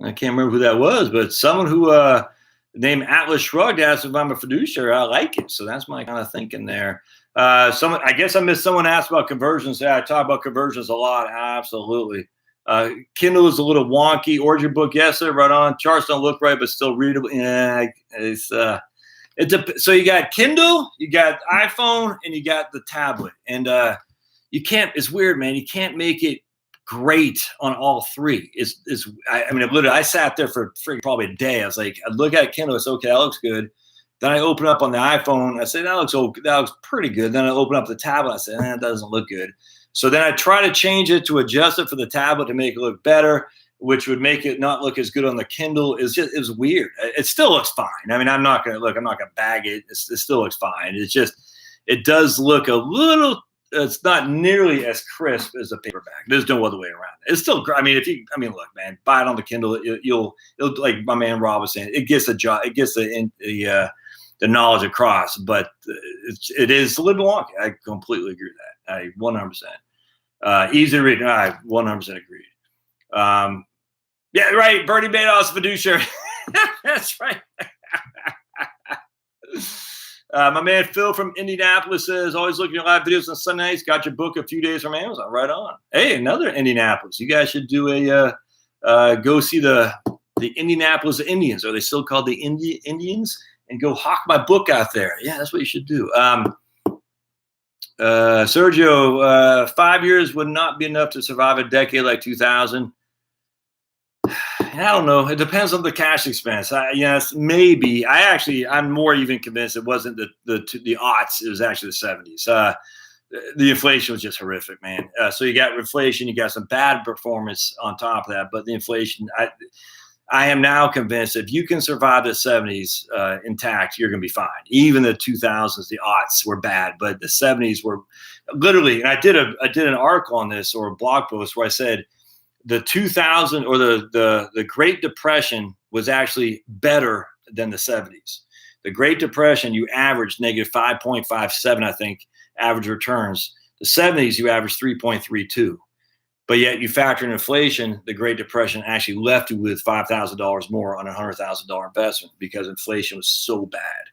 I can't remember who that was, but someone who named Atlas shrugged asked if I'm a fiduciary. I like it. So that's my kind of thinking there. I guess I missed someone asked about conversions. Yeah, I talk about conversions a lot. Absolutely. Kindle is a little wonky. Order book, yes, sir, right on. Charts don't look right, but still readable. Yeah, so you got Kindle, you got iPhone, and you got the tablet. And you can't. It's weird, man. You can't make it great on all three. I mean, literally, I sat there for probably a day. I was like, I look at Kindle, it's okay, that looks good. Then I open up on the iPhone. I say that looks pretty good. Then I open up the tablet. I say, that doesn't look good. So then I try to change it to adjust it for the tablet to make it look better, which would make it not look as good on the Kindle. It's weird. It still looks fine. I mean, I'm not gonna bag it. It still looks fine. It does look a little. It's not nearly as crisp as a paperback. There's no other way around it. It's still. I mean, look, man, buy it on the Kindle. You'll like my man Roth was saying. It gets the job. It gets the knowledge across, but it is a little wonky. I completely agree with that. I 100%. Easy to read. I 100% agreed. Yeah, right. Bernie Madoff's fiduciary. That's right. My man Phil from Indianapolis says, always looking at live videos on Sundays. Got your book a few days from Amazon. Right on. Hey, another Indianapolis. You guys should do go see the Indianapolis Indians. Are they still called the Indians? And go hawk my book out there. Yeah, that's what you should do. Sergio, 5 years would not be enough to survive a decade like 2000. I don't know. It depends on the cash expense. Yes, maybe. I'm more even convinced it wasn't the aughts. It was actually the 70s. The inflation was just horrific, man. So you got inflation. You got some bad performance on top of that. But the inflation, I am now convinced if you can survive the 70s intact, you're going to be fine. Even the 2000s, the aughts were bad, but the 70s were literally. And I did an article on this, or a blog post, where I said the 2000 or the Great Depression was actually better than the 70s. The Great Depression, you averaged negative 5.57, I think, average returns. The 70s, you averaged 3.32. But yet you factor in inflation, the Great Depression actually left you with $5,000 more on a $100,000 investment because inflation was so bad.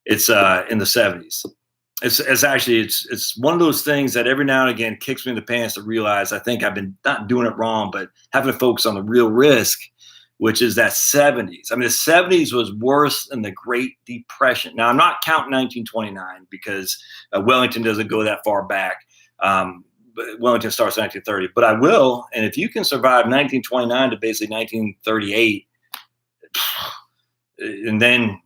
It's in the 70s. It's one of those things that every now and again kicks me in the pants to realize I think I've been not doing it wrong, but having to focus on the real risk, which is that 70s. I mean, the 70s was worse than the Great Depression. Now, I'm not counting 1929 because Wellington doesn't go that far back. Wellington starts in 1930, but I will. And if you can survive 1929 to basically 1938, and then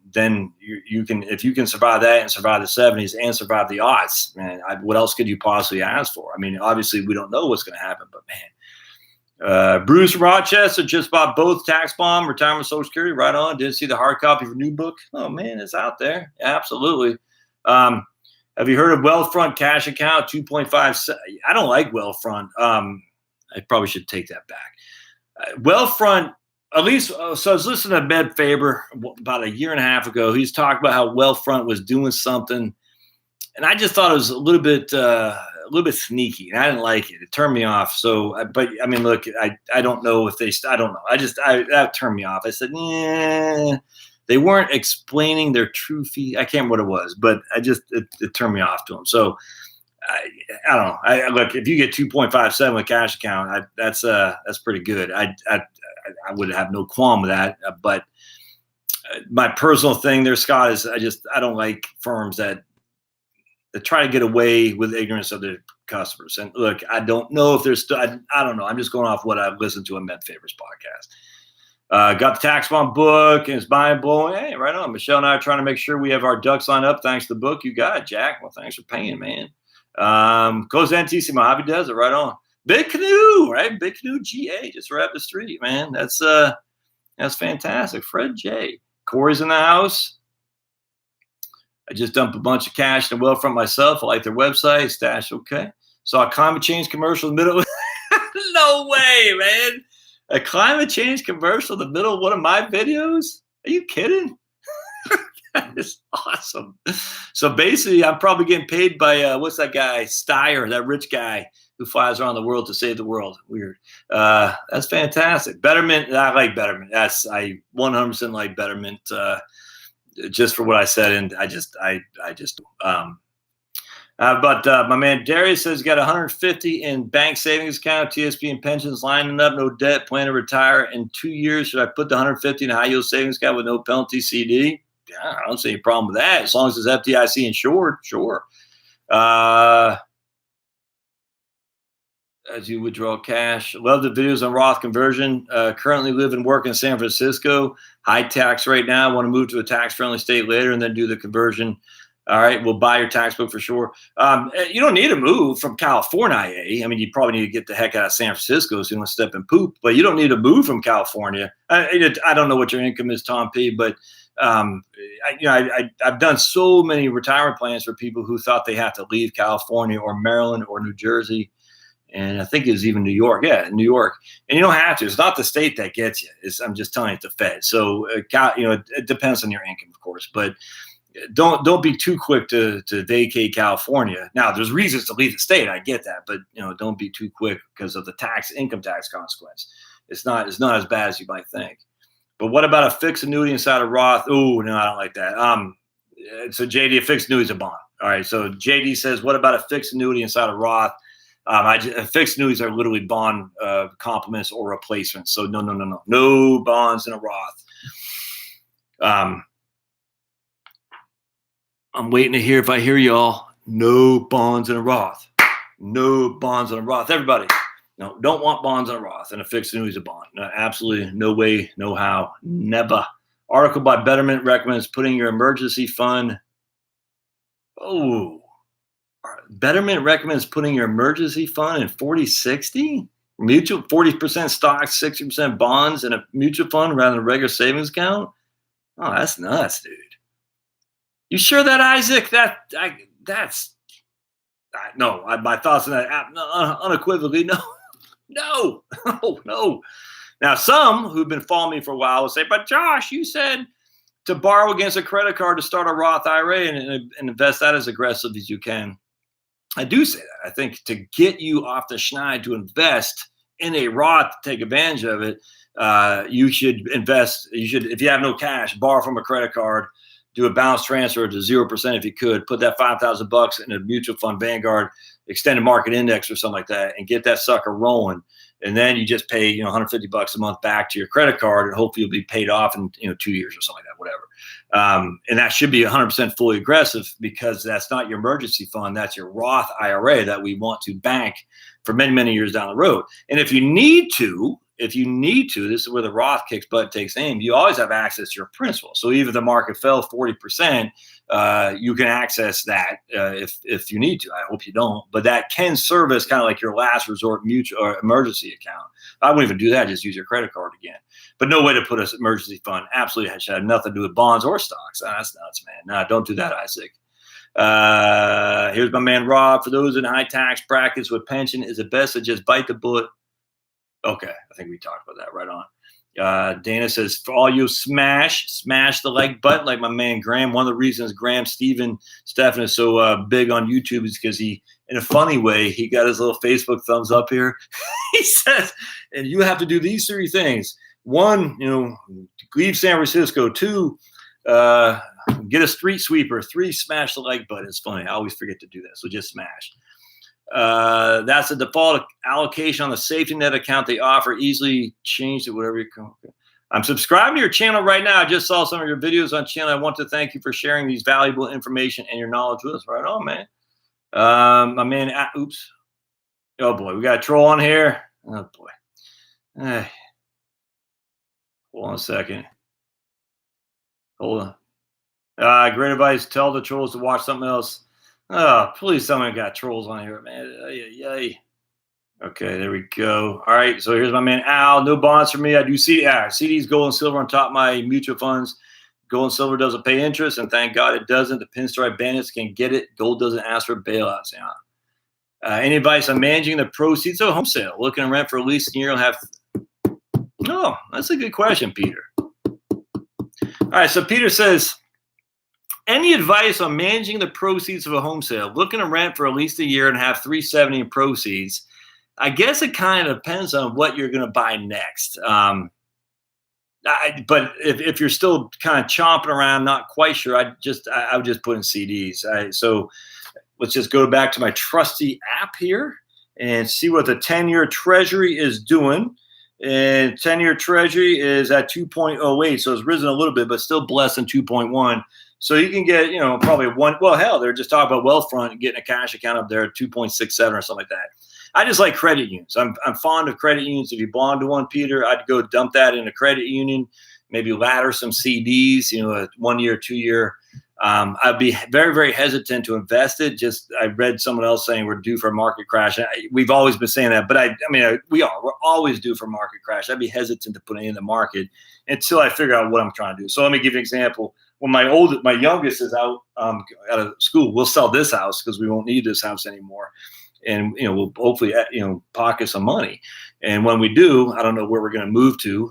you can, if you can survive that and survive the 70s and survive the aughts, man, what else could you possibly ask for? I mean, obviously we don't know what's going to happen, but man, Bruce Rochester just bought both tax bomb, retirement, Social Security. Right on. Didn't see the hard copy of your new book. Oh man, it's out there. Absolutely. Have you heard of Wealthfront Cash Account 2.5? I don't like Wealthfront. I probably should take that back. Wealthfront, at least, so I was listening to Med Faber about a year and a half ago. He's talking about how Wealthfront was doing something, and I just thought it was a little bit sneaky, and I didn't like it. It turned me off. So, but I mean, look, I don't know if I don't know. That turned me off. I said, yeah. They weren't explaining their true fee. I can't remember what it was, but it turned me off to them. So I don't know. Look, if you get 2.57 with cash account, that's pretty good. I would have no qualm with that. But my personal thing there, Scott, is I don't like firms that try to get away with ignorance of their customers. And look, I don't know if there's I don't know. I'm just going off what I've listened to on Med Faber's podcast. Got the tax bond book and it's buying blowing. Hey, right on. Michelle and I are trying to make sure we have our ducks lined up. Thanks to the book. You got it, Jack. Well, thanks for paying, man. Goes NTC Mojave Desert. Right on. Big Canoe, right? Big Canoe GA, just right up the street, man. That's fantastic. Fred J. Corey's in the house. I just dumped a bunch of cash in the Wealthfront myself. I like their website. Stash, okay. Saw a climate change commercial in the middle. No way, man. A climate change commercial in the middle of one of my videos? Are you kidding? That is awesome. So basically, I'm probably getting paid by, what's that guy? Steyer, that rich guy who flies around the world to save the world. Weird. That's fantastic. Betterment, I like Betterment. I 100% like Betterment just for what I said. And But my man Darius says he's got 150 in bank savings account, TSP and pensions, lining up, no debt, plan to retire in 2 years. Should I put the 150 in a high yield savings account with no penalty CD? Yeah, I don't see any problem with that. As long as it's FDIC insured, sure. As you withdraw cash. Love the videos on Roth conversion. Currently live and work in San Francisco. High tax right now. Want to move to a tax-friendly state later and then do the conversion. All right, we'll buy your tax book for sure. You don't need to move from California. I mean, you probably need to get the heck out of San Francisco so you don't step in poop, but you don't need to move from California. I don't know what your income is, Tom P., but I've done so many retirement plans for people who thought they have to leave California or Maryland or New Jersey. And I think it was even New York. Yeah, New York. And you don't have to. It's not the state that gets you. I'm just telling you, it's the Fed. So, it depends on your income, of course. But don't be too quick to vacate California. Now, there's reasons to leave the state. I get that. But, don't be too quick because of the income tax consequence. It's not as bad as you might think. But what about a fixed annuity inside of Roth? Oh, no, I don't like that. So, JD, a fixed annuity is a bond. All right. So, JD says, what about a fixed annuity inside of Roth? Fixed annuities are literally bond complements or replacements. So no bonds in a Roth. I'm waiting to hear if I hear y'all. No bonds in a Roth. No bonds in a Roth. Everybody, no, don't want bonds in a Roth, and a fixed annuity is a bond. No, absolutely no way, no how, never. Article by Betterment recommends putting your emergency fund. Oh. Betterment recommends putting your emergency fund in 40-60 mutual, 40% stocks, 60% bonds, and a mutual fund rather than a regular savings account. Oh, that's nuts, dude. You sure that, Isaac? My thoughts on that unequivocally no. Now, some who've been following me for a while will say, but Josh, you said to borrow against a credit card to start a Roth IRA and invest that as aggressive as you can. I do say that. I think to get you off the schneid to invest in a Roth to take advantage of it, you should invest. You should, if you have no cash, borrow from a credit card, do a balance transfer to 0% if you could. Put that $5,000 in a mutual fund Vanguard extended market index or something like that, and get that sucker rolling. And then you just pay $150 a month back to your credit card, and hopefully you'll be paid off in 2 years or something like that, whatever. And that should be 100% fully aggressive, because that's not your emergency fund. That's your Roth IRA that we want to bank for many, many years down the road. And if you need to, this is where the Roth kicks butt, takes aim. You always have access to your principal. So even if the market fell 40%, you can access that if you need to. I hope you don't, but that can serve as kind of like your last resort mutual or emergency account. I wouldn't even do that. Just use your credit card again. But no way to put an emergency fund. Absolutely should have nothing to do with bonds or stocks. That's nuts, man. No, don't do that, Isaac. Here's my man Rob. For those in high tax brackets with pension, is it best to just bite the bullet? Okay, I think we talked about that right on. Dana says, for all you smash the like button, like my man Graham. One of the reasons Stephen is so big on YouTube is because he, in a funny way, he got his little Facebook thumbs up here. He says, and you have to do these three things. One, leave San Francisco. Two, get a street sweeper. Three, smash the like button. It's funny. I always forget to do that. So just smash. That's the default allocation on the safety net account they offer. Easily change to whatever you can. Okay. I'm subscribing to your channel right now. I just saw some of your videos on channel. I want to thank you for sharing these valuable information and your knowledge with us. Right on, man. My man, oops. Oh boy, we got a troll on here. Oh boy. Hey. Hold on a second. Hold on. Great advice. Tell the trolls to watch something else. Oh, please, someone got trolls on here, man. Yay. Okay, there we go. All right, so here's my man Al. No bonds for me. I do CDs, gold and silver on top of my mutual funds. Gold and silver doesn't pay interest, and thank God it doesn't. The pinstripe bandits can get it. Gold doesn't ask for bailouts. Any advice on managing the proceeds of a home sale? Looking to rent for at least a year. Oh, that's a good question, Peter. All right, so Peter says, any advice on managing the proceeds of a home sale? Looking to rent for at least a year and have $370 in proceeds. I guess it kind of depends on what you're going to buy next. But if you're still kind of chomping around, not quite sure, I would just put in CDs. So let's just go back to my trusty app here and see what the 10-year Treasury is doing. And 10-year Treasury is at 2.08, so it's risen a little bit, but still less than 2.1. So you can get, probably they're just talking about Wealthfront and getting a cash account up there at 2.67 or something like that. I just like credit unions. I'm fond of credit unions. If you belong to one, Peter, I'd go dump that in a credit union, maybe ladder some CDs, a 1 year, 2 year. I'd be very, very hesitant to invest it. I read someone else saying we're due for a market crash. We've always been saying that, but we're always due for a market crash. I'd be hesitant to put it in the market until I figure out what I'm trying to do. So let me give you an example. When my youngest is out of school, we'll sell this house because we won't need this house anymore. And, we'll hopefully, pocket some money. And when we do, I don't know where we're going to move to.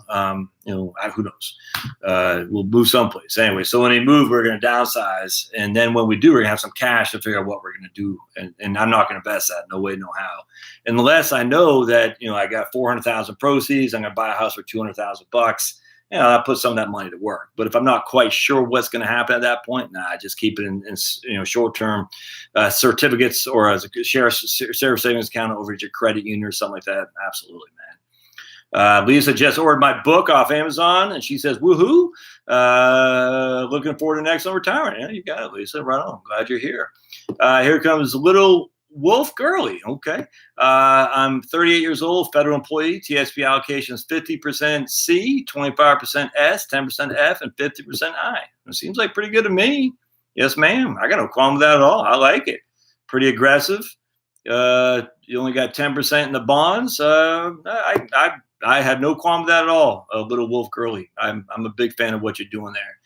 Who knows? We'll move someplace. Anyway, so when we move, we're going to downsize. And then when we do, we're going to have some cash to figure out what we're going to do. And I'm not going to invest that. No way, no how. Unless I know that, I got 400,000 proceeds, I'm going to buy a house for $200,000. I'll put some of that money to work. But if I'm not quite sure what's going to happen at that point, I just keep it in short-term certificates or as a share savings account over at your credit union or something like that. Absolutely, man. Lisa just ordered my book off Amazon, and she says, woohoo, looking forward to next on retirement. Yeah, you got it, Lisa. Right on. Glad you're here. Here comes little Wolf Gurley. Okay. I'm 38 years old, federal employee. TSP allocations 50% C, 25% S, 10% F, and 50% I. It seems like pretty good to me. Yes, ma'am. I got no qualm with that at all. I like it. Pretty aggressive. You only got 10% in the bonds. I have no qualm with that at all. Little Wolf Gurley. I'm a big fan of what you're doing there.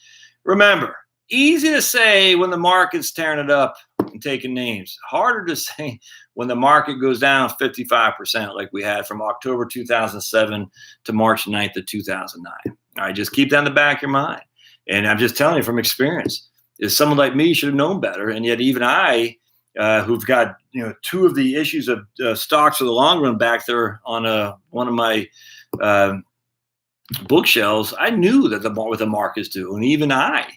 Remember, easy to say when the market's tearing it up and taking names. Harder to say when the market goes down 55% like we had from October 2007 to March 9th of 2009. All right, just keep that in the back of your mind. And I'm just telling you from experience, is someone like me should have known better. And yet even I, who've got two of the issues of stocks for the long run back there on one of my bookshelves, I knew that what the markets do. And even I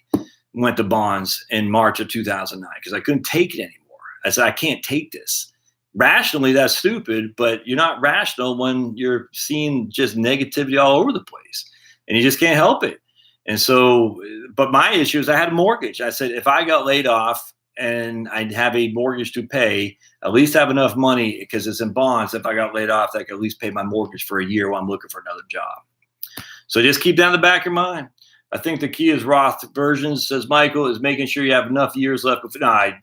went to bonds in March of 2009 because I couldn't take it anymore. I said, I can't take this. Rationally, that's stupid, but you're not rational when you're seeing just negativity all over the place and you just can't help it. And so, but my issue is I had a mortgage. I said, if I got laid off and I'd have a mortgage to pay, at least have enough money because it's in bonds. If I got laid off, I could at least pay my mortgage for a year while I'm looking for another job. So just keep that in the back of your mind. I think the key is Roth versions, says Michael, is making sure you have enough years left. I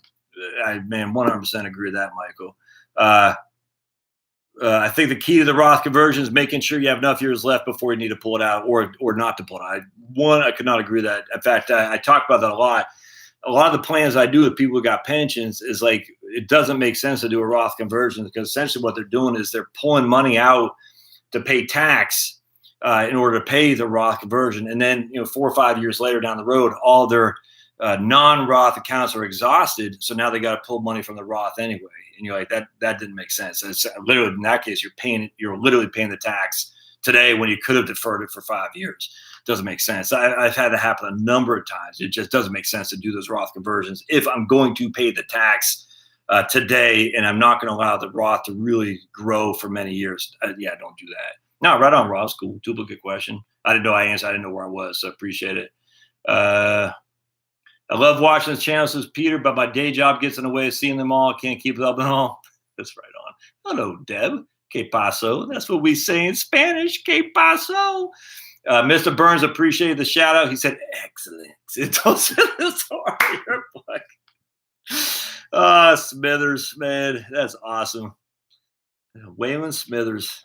100% agree with that, Michael. I think the key to the Roth conversion is making sure you have enough years left before you need to pull it out or not to pull it out. I could not agree with that. In fact, I talk about that a lot. A lot of the plans I do with people who got pensions is like, it doesn't make sense to do a Roth conversion because essentially what they're doing is they're pulling money out to pay tax in order to pay the Roth conversion. And then, 4 or 5 years later down the road, all their non-Roth accounts are exhausted. So now they got to pull money from the Roth anyway. And you're like, that didn't make sense. And it's literally, in that case, you're literally paying the tax today when you could have deferred it for 5 years. Doesn't make sense. I've had that happen a number of times. It just doesn't make sense to do those Roth conversions. If I'm going to pay the tax today and I'm not going to allow the Roth to really grow for many years, don't do that. No, right on, Ross. Cool. Duplicate question. I didn't know I answered. I didn't know where I was, so I appreciate it. I love watching this channel, says Peter, but my day job gets in the way of seeing them all. I can't keep it up and all. That's right on. Hello, Deb. Que paso? That's what we say in Spanish. Que paso? Mr. Burns appreciated the shout out. He said, excellent. It doesn't Smithers, man. That's awesome. Waylon Smithers.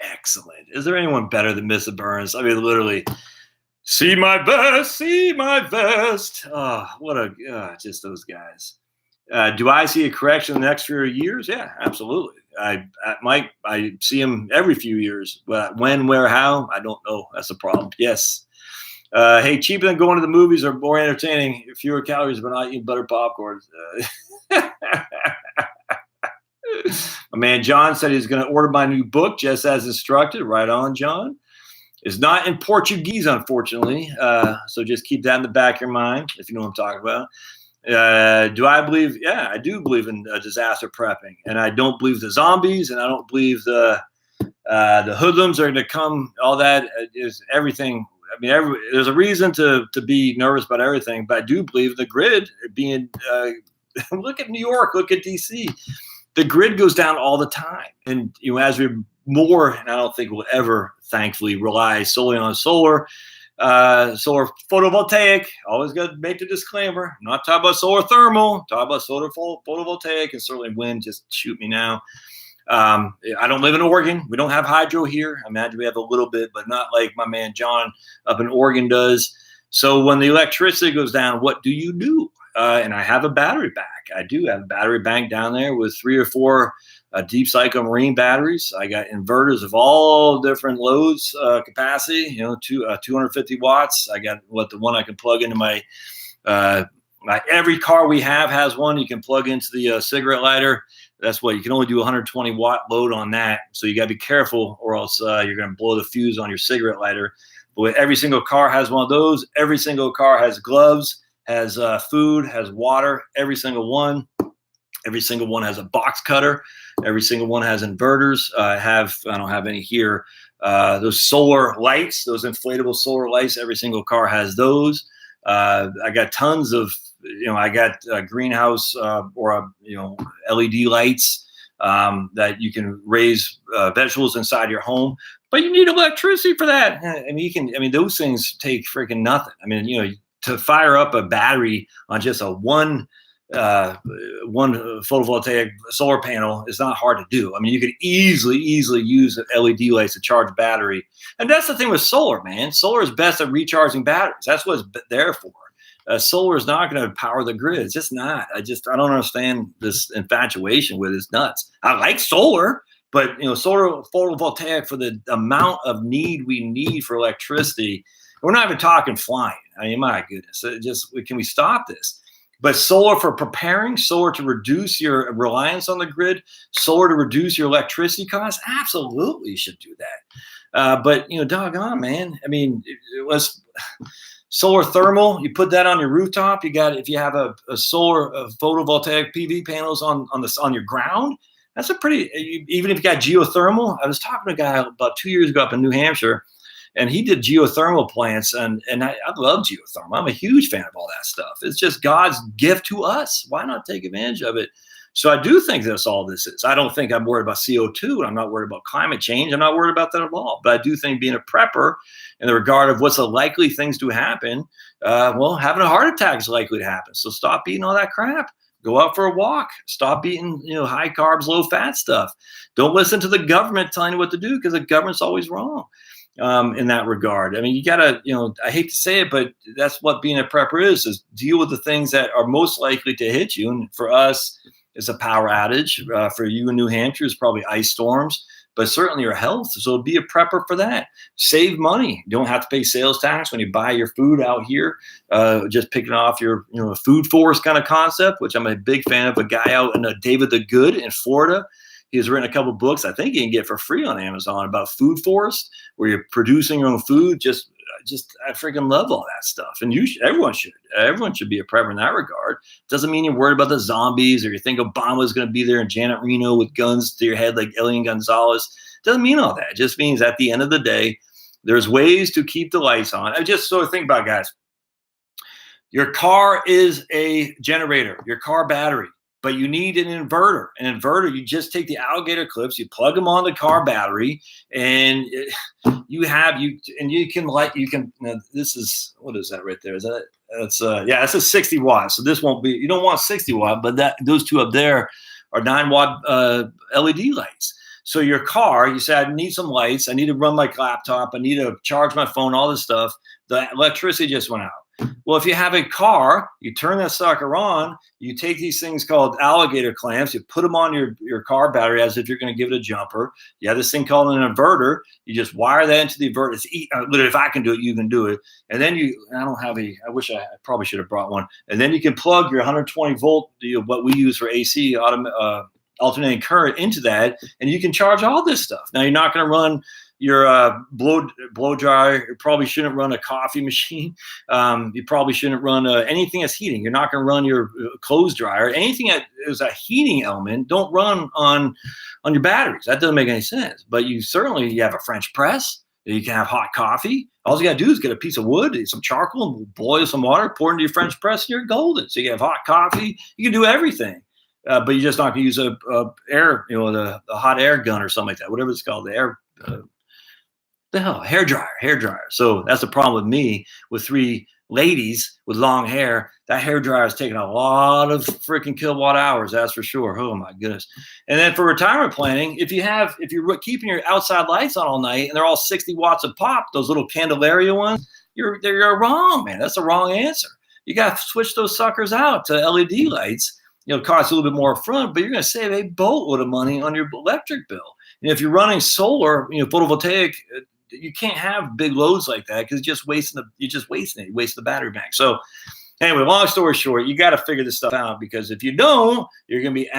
Excellent. Is there anyone better than Mr. Burns? I mean, literally, see my vest. Oh, just those guys. Do I see a correction in the next few years? Yeah, absolutely. I see him every few years. But when, where, how, I don't know. That's the problem. Yes. Hey, cheaper than going to the movies or more entertaining, fewer calories, but not eating butter popcorn. My man John said he's going to order my new book just as instructed. Right on, John. It's not in Portuguese, unfortunately. So just keep that in the back of your mind if you know what I'm talking about. Do I believe? Yeah, I do believe in disaster prepping, and I don't believe the zombies, and I don't believe the hoodlums are going to come. All that is everything. I mean, there's a reason to be nervous about everything, but I do believe the grid being. Look at New York. Look at DC. The grid goes down all the time, and as we more, and I don't think we'll ever, thankfully, rely solely on solar photovoltaic. Always got to make the disclaimer. I'm not talking about solar thermal. Talking about solar photovoltaic, and certainly wind. Just shoot me now. I don't live in Oregon. We don't have hydro here. I imagine we have a little bit, but not like my man John up in Oregon does. So when the electricity goes down, what do you do? And I have a battery bank. I do have a battery bank down there with 3 or 4 deep cycle marine batteries. I got inverters of all different loads, capacity, 250 watts. I got the one I can plug into my every car we have has one. You can plug into the cigarette lighter. That's what you can only do 120 watt load on that. So you got to be careful, or else you're going to blow the fuse on your cigarette lighter. But every single car has one of those. Every single car has gloves, has food, has water. Every single one. Every single one has a box cutter. Every single one has inverters. I don't have any here. Those solar lights, those inflatable solar lights. Every single car has those. I got tons of. I got a greenhouse or LED lights that you can raise vegetables inside your home, but you need electricity for that. Those things take freaking nothing. To fire up a battery on just a one photovoltaic solar panel is not hard to do. You could easily use LED lights to charge a battery. And that's the thing with solar, man. Solar is best at recharging batteries. That's what it's there for. Solar is not going to power the grid. It's just not. I don't understand this infatuation with it. It's nuts. I like solar, but solar photovoltaic for the amount of need we need for electricity. We're not even talking flying. My goodness. Can we stop this? But solar for preparing, solar to reduce your reliance on the grid, solar to reduce your electricity costs, absolutely should do that. But doggone, man. Solar thermal, you put that on your rooftop. If you have a solar photovoltaic PV panels on your ground, that's a pretty. Even if you got geothermal, I was talking to a guy about 2 years ago up in New Hampshire, and he did geothermal plants, and I love geothermal. I'm a huge fan of all that stuff. It's just God's gift to us. Why not take advantage of it? So I do think that's all this is. I don't think I'm worried about CO2. I'm not worried about climate change. I'm not worried about that at all. But I do think being a prepper in the regard of what's the likely things to happen, having a heart attack is likely to happen. So stop eating all that crap. Go out for a walk. Stop eating, high carbs, low fat stuff. Don't listen to the government telling you what to do, because the government's always wrong in that regard. You gotta, I hate to say it, but that's what being a prepper is deal with the things that are most likely to hit you. And for us, it's a power outage. For you in New Hampshire, it's probably ice storms, but certainly your health. So be a prepper for that. Save money. You don't have to pay sales tax when you buy your food out here. Just picking off your food forest kind of concept, which I'm a big fan of. A guy out in David the Good in Florida. He has written a couple of books I think you can get for free on Amazon about food forest, where you're producing your own food. I freaking love all that stuff. And everyone should be a prepper in that regard. Doesn't mean you're worried about the zombies, or you think Obama's going to be there in Janet Reno with guns to your head like Elian Gonzalez. Doesn't mean all that. It just means at the end of the day, there's ways to keep the lights on. I just sort of think about, guys, your car is a generator, your car battery. But you need an inverter. An inverter, you just take the alligator clips, you plug them on the car battery, and this is, what is that right there? Is that, that's a 60 watt. So this won't be, you don't want 60 watt, but those two up there are 9 watt LED lights. So your car, you say, I need some lights, I need to run my laptop, I need to charge my phone, all this stuff. The electricity just went out. Well, if you have a car, you turn that sucker on, you take these things called alligator clamps, you put them on your car battery as if you're going to give it a jumper. You have this thing called an inverter. You just wire that into the inverter. Literally, if I can do it, you can do it. And then I wish I probably should have brought one. And then you can plug your 120 volt, what we use for AC, alternating current into that, and you can charge all this stuff. Now, you're not going to run your blow dryer. You probably shouldn't run a coffee machine. You probably shouldn't run anything that's heating. You're not going to run your clothes dryer. Anything that is a heating element, don't run on your batteries. That doesn't make any sense. But you have a French press. You can have hot coffee. All you got to do is get a piece of wood, some charcoal, boil some water, pour it into your French press, and you're golden. So you can have hot coffee. You can do everything. But you're just not going to use a air, the hot air gun or something like that, whatever it's called, hair dryer. So that's the problem with me with 3 ladies with long hair. That hair dryer is taking a lot of freaking kilowatt hours. That's for sure. Oh my goodness. And then for retirement planning, if you're keeping your outside lights on all night and they're all 60 watts a pop, those little Candelaria ones, you're wrong, man. That's the wrong answer. You got to switch those suckers out to LED lights. It costs a little bit more upfront, but you're going to save a boatload of money on your electric bill. And if you're running solar, photovoltaic, you can't have big loads like that because you're just wasting it. You waste the battery bank. So anyway, long story short, you got to figure this stuff out, because if you don't, you're going to be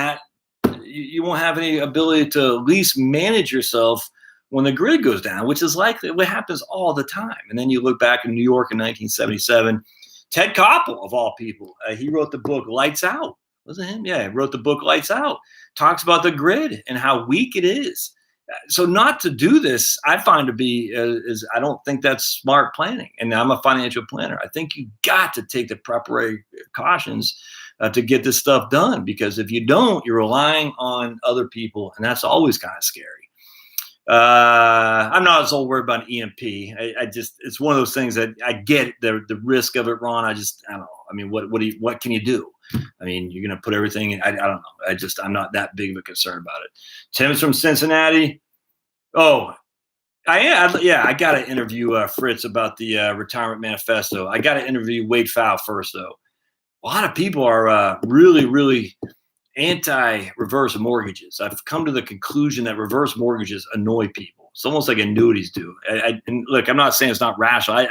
you won't have any ability to at least manage yourself when the grid goes down, which is likely what happens all the time. And then you look back in New York in 1977, Ted Koppel, of all people, he wrote the book Lights Out. Was it him? Yeah, he wrote the book Lights Out. Talks about the grid and how weak it is. So not to do this, I find to be I don't think that's smart planning. And I'm a financial planner. I think you got to take the preparatory cautions to get this stuff done, because if you don't, you're relying on other people, and that's always kind of scary. I'm not so worried about an EMP. It's one of those things that I get the risk of it, Ron. I don't know. I mean, what can you do? I mean, you're going to put everything in. I don't know. I'm not that big of a concern about it. Tim's from Cincinnati. Oh, I got to interview Fritz about the retirement manifesto. I got to interview Wade Pfau first, though. A lot of people are really, really anti-reverse mortgages. I've come to the conclusion that reverse mortgages annoy people. It's almost like annuities do. And look, I'm not saying it's not rational. I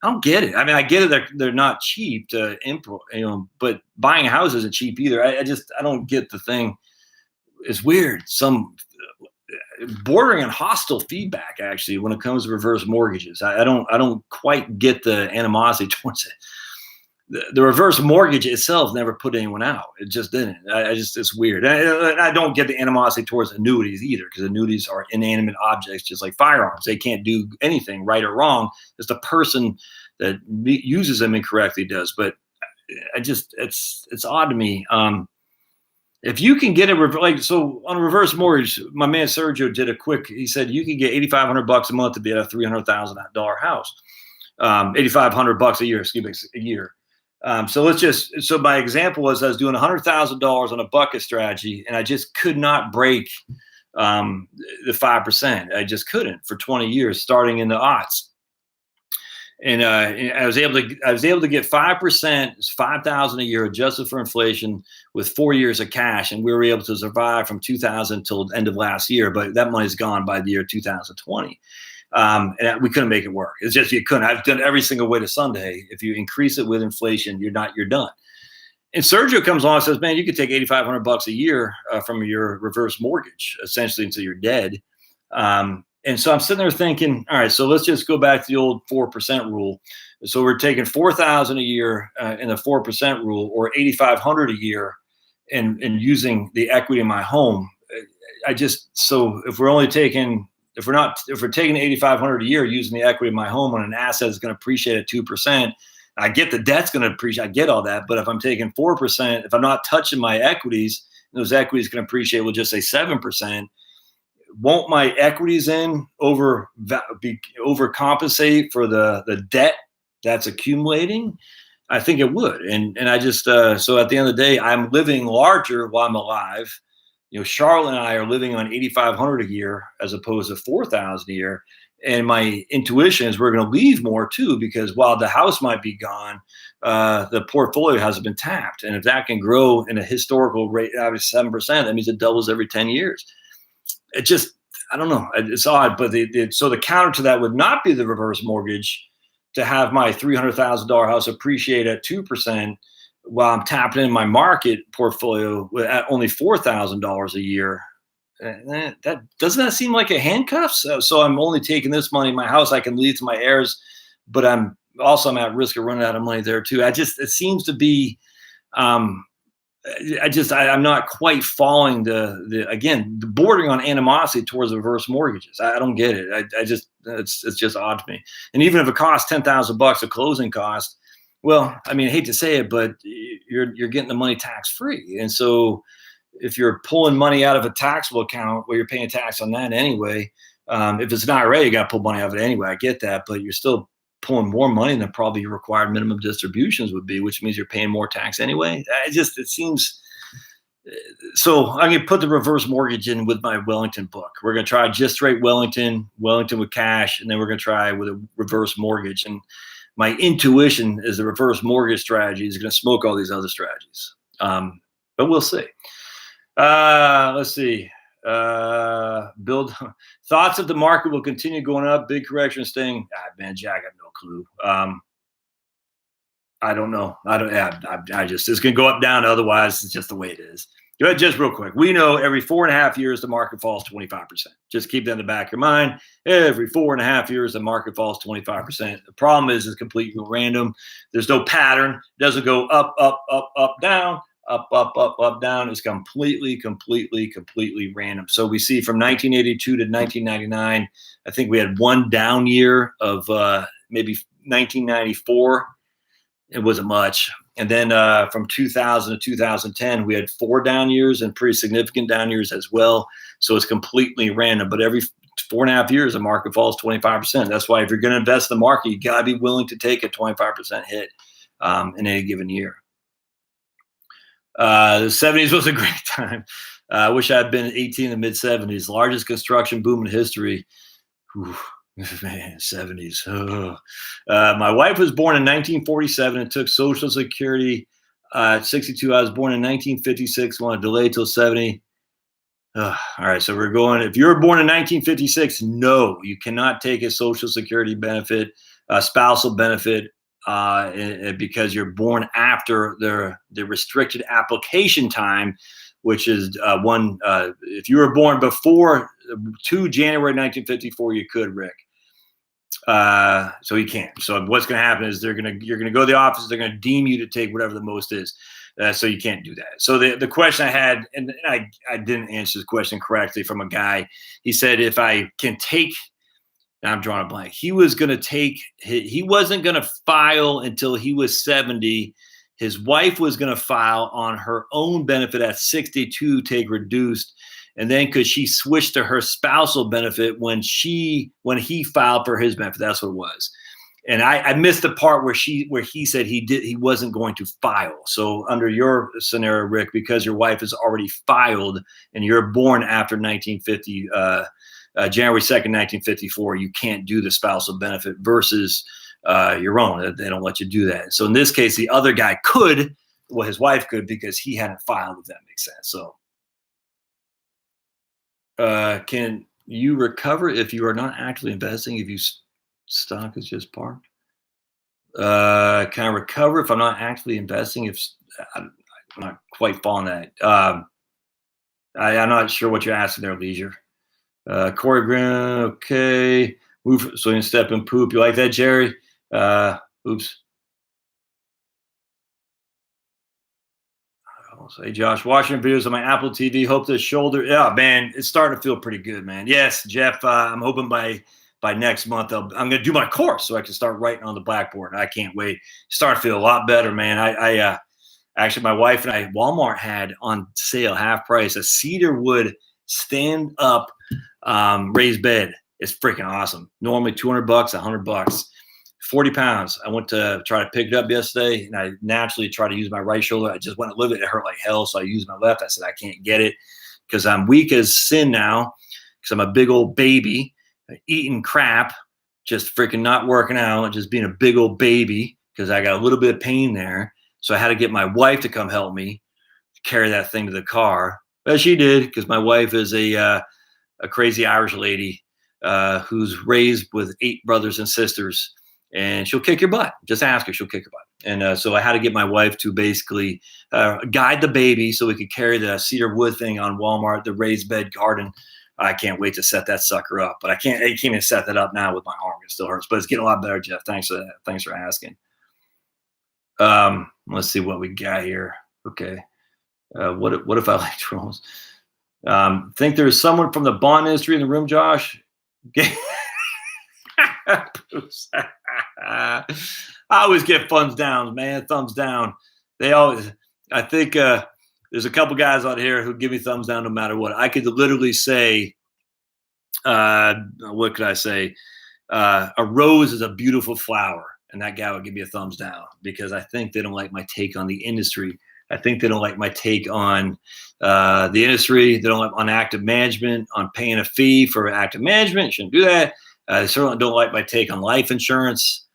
don't get it. I mean, I get it. They're not cheap to import, but buying a house isn't cheap either. I don't get the thing. It's weird. Some bordering on hostile feedback, actually, when it comes to reverse mortgages. I don't quite get the animosity towards it. The reverse mortgage itself never put anyone out. It just didn't. It's weird. I don't get the animosity towards annuities either, because annuities are inanimate objects, just like firearms. They can't do anything right or wrong. It's the person that uses them incorrectly does. But it's odd to me. If you can get so on a reverse mortgage, my man Sergio did he said you can get $8,500 a month to be at a $300,000 house. $8,500 a year, a year. So my example was I was doing $100,000 on a bucket strategy, and I just could not break the 5%. I just couldn't for 20 years, starting in the aughts. And I was able to get 5%, it's $5,000 a year adjusted for inflation with 4 years of cash, and we were able to survive from 2000 until the end of last year. But that money's gone by the year 2020. And we couldn't make it work. It's just you couldn't. I've done every single way to Sunday. If you increase it with inflation, you're done. And Sergio comes along and says, "Man, you could take $8,500 a year from your reverse mortgage, essentially until you're dead." And so I'm sitting there thinking, all right, so let's just go back to the old 4% rule. So we're taking $4,000 a year in the 4% rule, or $8,500 a year, and using the equity in my home. So if we're taking $8,500 a year using the equity of my home on an asset that's going to appreciate at 2%, I get the debt's going to appreciate. I get all that. But if I'm taking 4%, if I'm not touching my equities, those equities can appreciate, we'll just say 7%. Won't my equities overcompensate for the debt that's accumulating? I think it would. And I just, so at the end of the day, I'm living larger while I'm alive. Charlotte and I are living on $8,500 a year as opposed to $4,000 a year. And my intuition is we're going to leave more too, because while the house might be gone, the portfolio hasn't been tapped. And if that can grow in a historical rate, obviously 7%, that means it doubles every 10 years. It just, I don't know. It's odd. But so the counter to that would not be the reverse mortgage, to have my $300,000 house appreciate at 2%. While I'm tapping in my market portfolio at only $4,000 a year, that doesn't that seem like a handcuff? So I'm only taking this money in my house. I can leave to my heirs, but I'm at risk of running out of money there too. It seems to be, I'm not quite following the bordering on animosity towards reverse mortgages. I don't get it. It's just odd to me. And even if it costs $10,000 a closing cost, well, I mean, I hate to say it, but you're getting the money tax free. And so if you're pulling money out of a taxable account, well, you're paying tax on that anyway. If it's an IRA, you got to pull money out of it anyway. I get that, but you're still pulling more money than probably your required minimum distributions would be, which means you're paying more tax anyway. It seems. So I'm going to put the reverse mortgage in with my Wellington book. We're going to try just straight Wellington with cash, and then we're going to try with a reverse mortgage. And my intuition is the reverse mortgage strategy is going to smoke all these other strategies. But we'll see. Let's see. Build thoughts that the market will continue going up, big correction staying. Man, Jack, I have no clue. I don't know. It's going to go up, down. Otherwise, it's just the way it is. Just real quick. We know every 4.5 years, the market falls 25%. Just keep that in the back of your mind. Every 4.5 years, the market falls 25%. The problem is it's completely random. There's no pattern. It doesn't go up, up, up, up, down. Up, up, up, up, down. Is completely random. So we see from 1982 to 1999, I think we had one down year of maybe 1994. It wasn't much. And then from 2000 to 2010, we had 4 down years and pretty significant down years as well. So it's completely random. But every 4.5 years, the market falls 25%. That's why if you're going to invest in the market, you got to be willing to take a 25% hit in any given year. The 70s was a great time. I wish I had been 18 in the mid 70s. Largest construction boom in history. Whew, man, 70s. Oh. My wife was born in 1947 and took Social Security at 62. I was born in 1956. Want to delay till 70. All right, so we're going. If you were born in 1956, no, you cannot take a Social Security benefit, a spousal benefit, because you're born after the restricted application time, which is if you were born before 2 January 1954, you could, Rick. So you can't. So what's going to happen is you're going to go to the office. They're going to deem you to take whatever the most is. So you can't do that. So the question I had, and I didn't answer the question correctly from a guy. He said, if I can take, I'm drawing a blank. He wasn't going to file until he was 70. His wife was going to file on her own benefit at 62, take reduced. And then could she switch to her spousal benefit when he filed for his benefit? That's what it was. And I missed the part where he said he wasn't going to file. So under your scenario, Rick, because your wife has already filed and you're born after 1950, January 2nd, 1954, you can't do the spousal benefit versus your own. They don't let you do that. So in this case, the other guy could, well, his wife could because he hadn't filed, if that makes sense. So can you recover if you are not actively investing, if you stock is just parked? Can I recover if I'm not actively investing? If I'm not quite following that. I'm not sure what you're asking there, Leisure. Corey Graham, okay. Move so you can step and poop. You like that, Jerry? Oops. Hey, Josh, watching videos on my Apple TV. Hope this shoulder. Yeah, man, it's starting to feel pretty good, man. Yes, Jeff. I'm hoping by next month I'm going to do my course so I can start writing on the blackboard. I can't wait. Start to feel a lot better, man. I actually, my wife and I, Walmart had on sale half price a cedar wood stand up raised bed. It's freaking awesome. Normally $200, $100, 40 pounds. I went to try to pick it up yesterday, and I naturally try to use my right shoulder. I just went to live it. It hurt like hell, so I used my left. I said, I can't get it because I'm weak as sin now because I'm a big old baby eating crap, just freaking not working out and just being a big old baby because I got a little bit of pain there. So I had to get my wife to come help me carry that thing to the car. But she did because my wife is a crazy Irish lady who's raised with 8 brothers and sisters. and she'll kick your butt. Just ask her, she'll kick your butt. And so I had to get my wife to basically guide the baby so we could carry the cedar wood thing on Walmart, the raised bed garden. I can't wait to set that sucker up, but I can't even set that up now with my arm. It still hurts, but it's getting a lot better, Jeff. Thanks for that. Thanks for asking. Let's see what we got here. Okay. What if I like trolls? Think there's someone from the bond industry in the room, Josh? I always get thumbs down, man. Thumbs down. I think there's a couple guys out here who give me thumbs down no matter what. I could literally say, what could I say? A rose is a beautiful flower. And that guy would give me a thumbs down because I think they don't like my take on the industry. I think they don't like my take on the industry. They don't like on active management, on paying a fee for active management. You shouldn't do that. They certainly don't like my take on life insurance,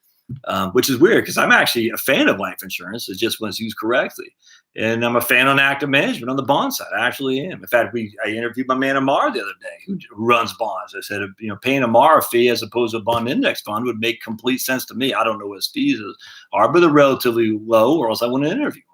which is weird because I'm actually a fan of life insurance. It's just when it's used correctly. And I'm a fan on active management on the bond side. I actually am. In fact, I interviewed my man Amar the other day who runs bonds. I said, paying Amar a fee as opposed to a bond index fund would make complete sense to me. I don't know what his fees are, but they're relatively low, or else I wouldn't interview him.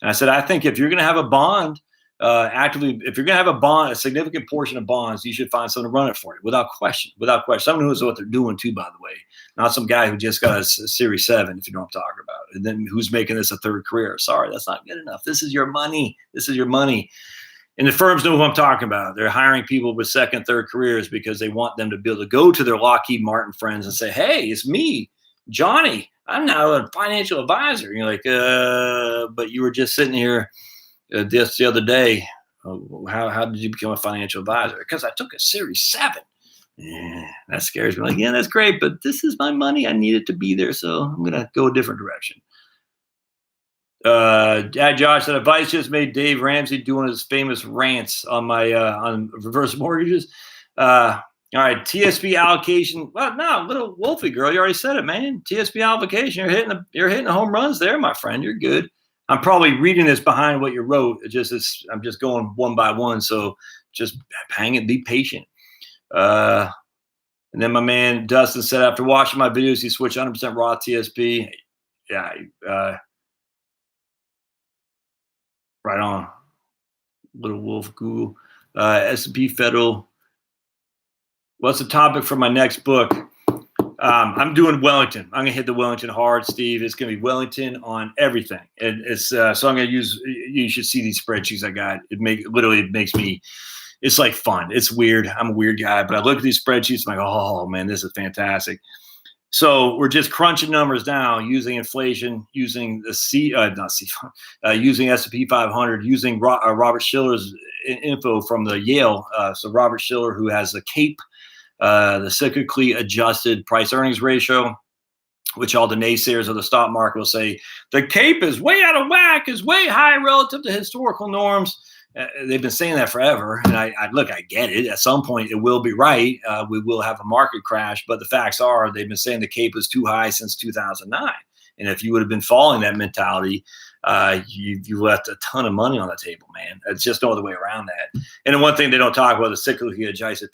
And I said, I think if you're going to have a bond, if you're going to have a significant portion of bonds, you should find someone to run it for you without question. Someone who knows what they're doing too, by the way, not some guy who just got a Series 7, if you know what I'm talking about, and then who's making this a third career. Sorry, that's not good enough. This is your money. And the firms know who I'm talking about. They're hiring people with second, third careers because they want them to be able to go to their Lockheed Martin friends and say, hey, it's me, Johnny. I'm now a financial advisor. And you're like, but you were just sitting here just the other day. How did you become a financial advisor? Because I took a Series 7. Yeah, that scares me. Like, yeah, that's great, but this is my money. I need it to be there, so I'm going to go a different direction. Josh, that advice just made Dave Ramsey doing his famous rants on my on reverse mortgages. All right, TSP allocation. Well, no, little Wolfie girl, you already said it, man. TSP allocation. You're hitting the home runs there, my friend. You're good. I'm probably reading this behind what you wrote. I'm just going one by one. So just hang it, be patient. And then my man Dustin said, after watching my videos, he switched 100% Roth TSP. Yeah, right on. Little Wolf Google. S&P Federal. What's the topic for my next book? I'm doing Wellington. I'm gonna hit the Wellington hard, Steve. It's gonna be Wellington on everything. And it's so I'm gonna use. You should see these spreadsheets I got. It makes me. It's like fun. It's weird. I'm a weird guy, but I look at these spreadsheets. I'm like, oh man, this is fantastic. So we're just crunching numbers down using inflation, using the using S&P 500, using Robert Shiller's info from the Yale. So Robert Shiller, who has the CAPE, the cyclically adjusted price earnings ratio, which all the naysayers of the stock market will say the CAPE is way out of whack, is way high relative to historical norms. They've been saying that forever, and I get it. At some point, it will be right. We will have a market crash, but the facts are they've been saying the CAPE is too high since 2009. And if you would have been following that mentality, you left a ton of money on the table, man. It's just no other way around that. And the one thing they don't talk about, the cyclically adjusted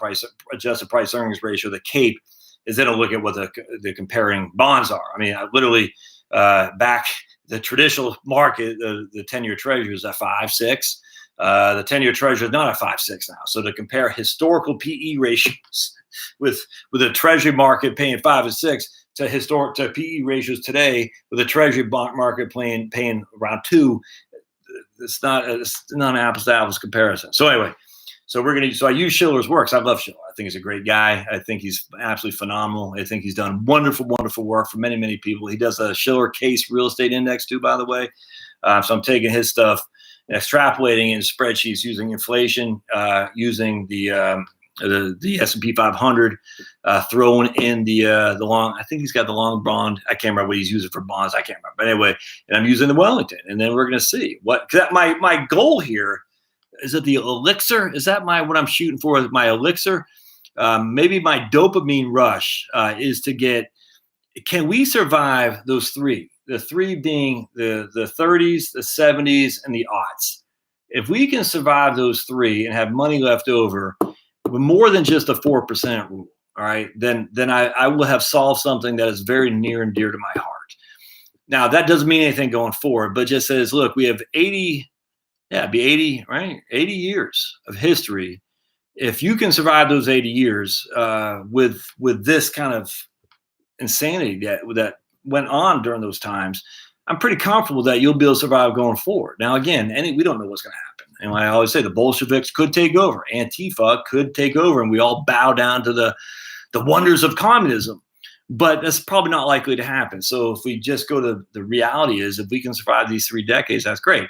price earnings ratio, the CAPE, is they don't look at what the comparing bonds are. I mean, I literally back the traditional market, the 10-year treasury is at 5.6. The 10-year treasury is not at 5.6 now. So to compare historical PE ratios with a treasury market paying 5 and 6 to PE ratios today with a treasury market paying around 2, it's not an apples to apples comparison. So anyway, so I use Shiller's works. I love Shiller. I think he's a great guy. I think he's absolutely phenomenal. I think he's done wonderful work for many, many people. He does a Shiller Case Real Estate Index too, by the way. So I'm taking his stuff, extrapolating in spreadsheets using inflation, using the S&P 500, throwing in the long. I think he's got the long bond. I can't remember what he's using for bonds. I can't remember. But anyway, and I'm using the Wellington, and then we're going to see what. Cause my goal here is it the elixir. Is that what I'm shooting for? Is my elixir? Maybe my dopamine rush is to get. Can we survive those three? The three being the 30s, the 70s, and the aughts. If we can survive those three and have money left over, more than just a 4% rule. all right, then I will have solved something that is very near and dear to my heart. Now, that doesn't mean anything going forward, but just says, look, we have 80, yeah, it'd be 80, right? 80 years of history. If you can survive those 80 years with this kind of insanity that went on during those times, I'm pretty comfortable that you'll be able to survive going forward. Now, again, we don't know what's going to happen. And I always say the Bolsheviks could take over, Antifa could take over, and we all bow down to the wonders of communism. But that's probably not likely to happen. So if we just go to the reality is, if we can survive these 3 decades, that's great.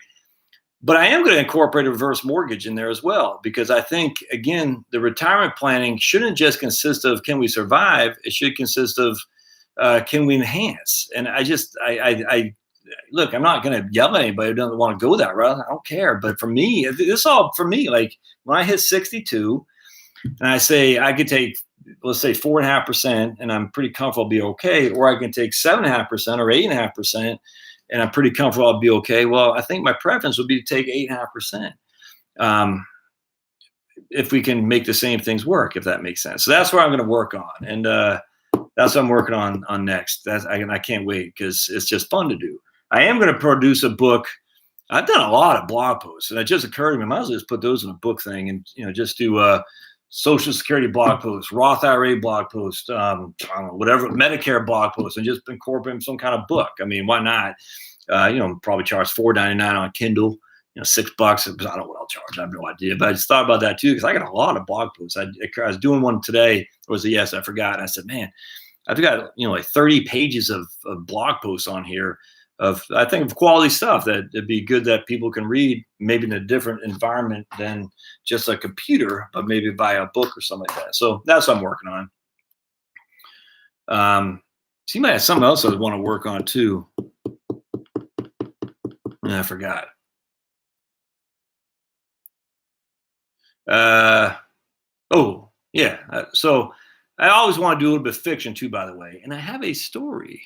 But I am going to incorporate a reverse mortgage in there as well, because I think, again, the retirement planning shouldn't just consist of can we survive? It should consist of can we enhance? And I look, I'm not going to yell at anybody who doesn't want to go that route. I don't care. But for me, this all for me, like when I hit 62 and I say I could take, let's say 4.5%, and I'm pretty comfortable I'll be okay, or I can take 7.5% or 8.5%, and I'm pretty comfortable I'll be okay. Well, I think my preference would be to take 8.5%. If we can make the same things work, if that makes sense. So that's what I'm going to work on. And that's what I'm working on next. I can't wait because it's just fun to do. I am going to produce a book. I've done a lot of blog posts, and it just occurred to me, I might as well just put those in a book thing and, just do Social Security blog posts, Roth IRA blog posts, I don't know, whatever, Medicare blog posts, and just incorporate some kind of book. I mean, why not? Probably charge $4.99 on Kindle, $6. I don't know what I'll charge. I have no idea. But I just thought about that too, because I got a lot of blog posts. I was doing one today. Or was it yes? I forgot. And I said, man, I've got like 30 pages of blog posts on here of, I think, of quality stuff that it'd be good that people can read, maybe in a different environment than just a computer, but maybe via a book or something like that. So that's what I'm working on. So you might have something else I want to work on too. I forgot. Oh, yeah. So I always want to do a little bit of fiction too, by the way. And I have a story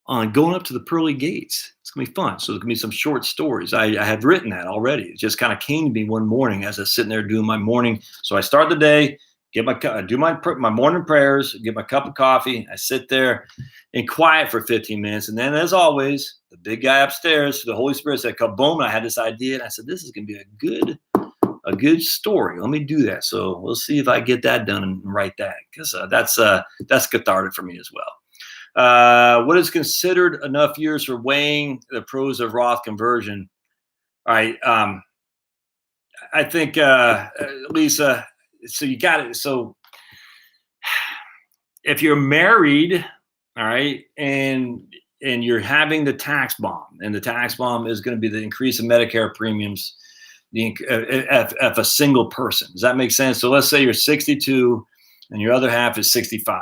on going up to the pearly gates. It's going to be fun. So there's going to be some short stories. I had written that already. It just kind of came to me one morning as I was sitting there doing my morning. So I start the day, do my morning prayers, get my cup of coffee. I sit there and quiet for 15 minutes. And then, as always, the big guy upstairs, the Holy Spirit said, kaboom. And I had this idea. And I said, this is going to be a good story. Let me do that. So we'll see if I get that done and write that, because that's cathartic for me as well. What is considered enough years for weighing the pros of Roth conversion? All right. I think, Lisa, so you got it. So if you're married, all right, and you're having the tax bomb, and the tax bomb is going to be the increase in Medicare premiums of a single person. Does that make sense? So let's say you're 62 and your other half is 65.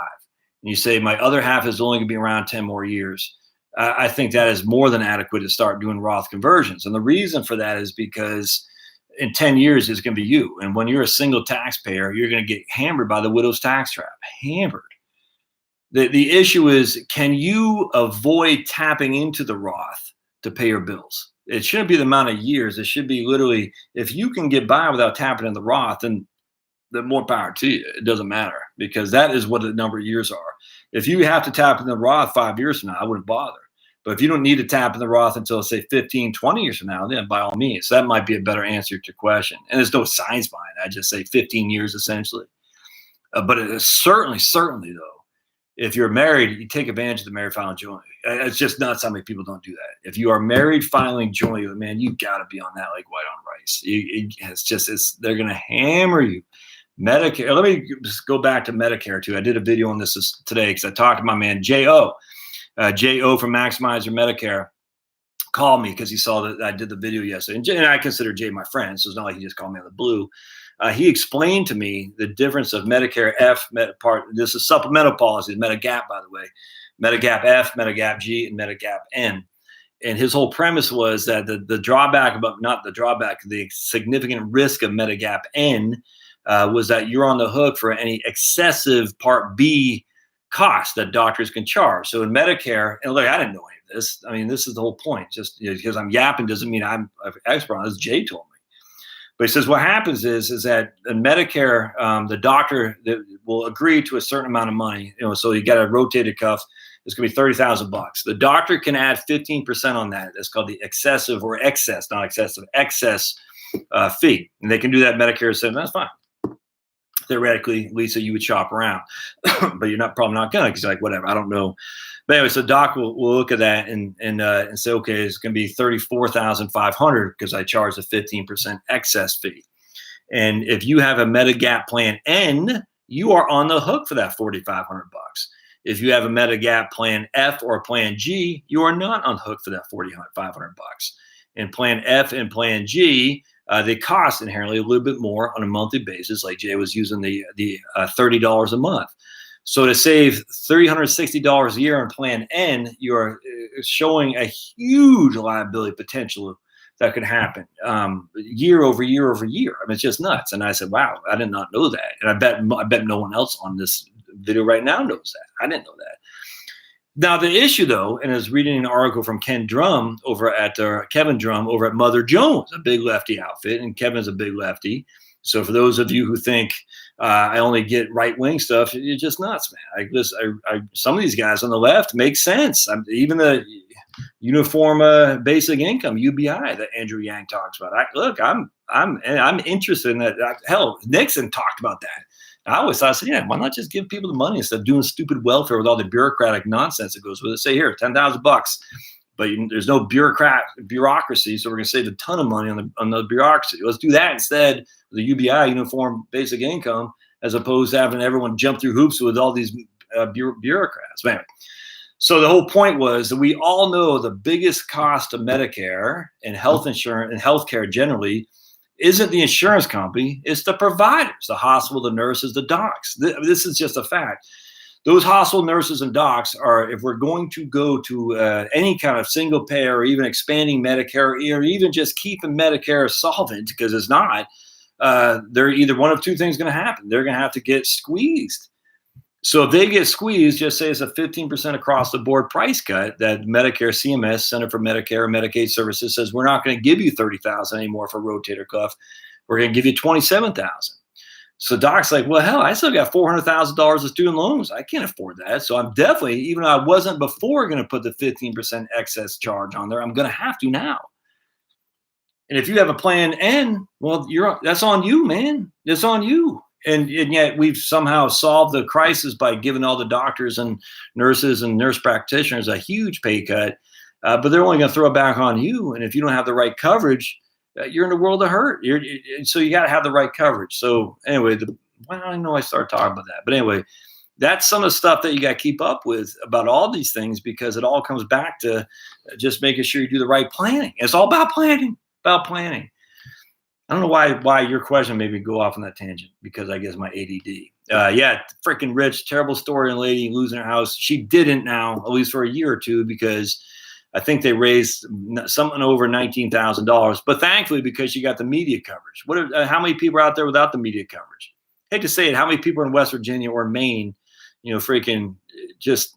And you say, my other half is only going to be around 10 more years. I think that is more than adequate to start doing Roth conversions. And the reason for that is because in 10 years, it's going to be you. And when you're a single taxpayer, you're going to get hammered by the widow's tax trap. Hammered. The issue is, can you avoid tapping into the Roth to pay your bills? It shouldn't be the amount of years. It should be literally, if you can get by without tapping in the Roth, then more power to you. It doesn't matter, because that is what the number of years are. If you have to tap in the Roth 5 years from now, I wouldn't bother. But if you don't need to tap in the Roth until, say, 15, 20 years from now, then by all means. That might be a better answer to your question. And there's no science behind it. I just say 15 years essentially. But it is certainly, though, if you're married, you take advantage of the married filing jointly. It's just nuts how many people don't do that. If you are married filing jointly, man, you got to be on that like white on rice. They're going to hammer you. Medicare. Let me just go back to Medicare too. I did a video on this today because I talked to my man J.O. J.O. from Maximize Your Medicare called me because he saw that I did the video yesterday. And I consider Jay my friend, so it's not like he just called me out of the blue. He explained to me the difference of Medicare F part. This is supplemental policies, Medigap, by the way, Medigap F, Medigap G, and Medigap N. And his whole premise was that the drawback, but not the drawback, the significant risk of Medigap N was that you're on the hook for any excessive Part B costs that doctors can charge. So in Medicare, and look, I didn't know any of this. I mean, this is the whole point. Just because I'm yapping doesn't mean I'm an expert on this. Jay told me. But he says what happens is that in Medicare, the doctor that will agree to a certain amount of money. So you got a rotated cuff. It's going to be $30,000. The doctor can add 15% on that. That's called the excessive or excess, not excessive, excess fee. And they can do that. Medicare said that's fine. Theoretically, Lisa, you would shop around, but you're probably not gonna, because you're like, whatever, I don't know. But anyway, so doc will look at that and say, okay, it's going to be $34,500 because I charge a 15% excess fee. And if you have a Medigap Plan N, you are on the hook for that $4,500. If you have a Medigap Plan F or Plan G, you are not on hook for that $4,500. In Plan F and Plan G, they cost inherently a little bit more on a monthly basis. Like Jay was using the $30 a month. So to save $360 a year on Plan N, you're showing a huge liability potential that could happen year over year over year. I mean, it's just nuts. And I said, wow, I did not know that. And I bet no one else on this video right now knows that. I didn't know that. Now, the issue, though, and I was reading an article from Kevin Drum over at Mother Jones, a big lefty outfit, and Kevin's a big lefty. So for those of you who think I only get right-wing stuff, you're just nuts, man. Some of these guys on the left make sense. Even the uniform basic income (UBI) that Andrew Yang talks about. I'm interested in that. Hell, Nixon talked about that. I always thought, yeah, why not just give people the money instead of doing stupid welfare with all the bureaucratic nonsense that goes with it? Say here, $10,000, but there's no bureaucracy, so we're going to save a ton of money on the bureaucracy. Let's do that instead of the UBI, uniform basic income, as opposed to having everyone jump through hoops with all these bureaucrats. Man. So the whole point was that we all know the biggest cost of Medicare and health insurance and healthcare generally isn't the insurance company, it's the providers, the hospital, the nurses, the docs. This is just a fact. Those hospital nurses and docs are, if we're going to go to any kind of single payer or even expanding Medicare or even just keeping Medicare solvent, because it's not, they're either one of two things going to happen. They're going to have to get squeezed. So if they get squeezed, just say it's a 15% across the board price cut that Medicare, CMS, Center for Medicare and Medicaid Services says, we're not going to give you $30,000 anymore for rotator cuff. We're going to give you $27,000. So doc's like, well, hell, I still got $400,000 of student loans. I can't afford that. So I'm definitely, even though I wasn't before going to put the 15% excess charge on there, I'm going to have to now. And if you have a Plan N, well, that's on you, man. That's on you. And yet we've somehow solved the crisis by giving all the doctors and nurses and nurse practitioners a huge pay cut, but they're only going to throw it back on you. And if you don't have the right coverage, you're in the world of hurt. So you got to have the right coverage. So anyway, I know I started talking about that, but anyway, that's some of the stuff that you got to keep up with about all these things, because it all comes back to just making sure you do the right planning. It's all about planning. I don't know why your question made me go off on that tangent, because I guess my ADD. Yeah, freaking rich, terrible story on a lady losing her house. She didn't now, at least for a year or two, because I think they raised something over $19,000. But thankfully, because she got the media coverage. How many people are out there without the media coverage? I hate to say it, how many people in West Virginia or Maine, freaking just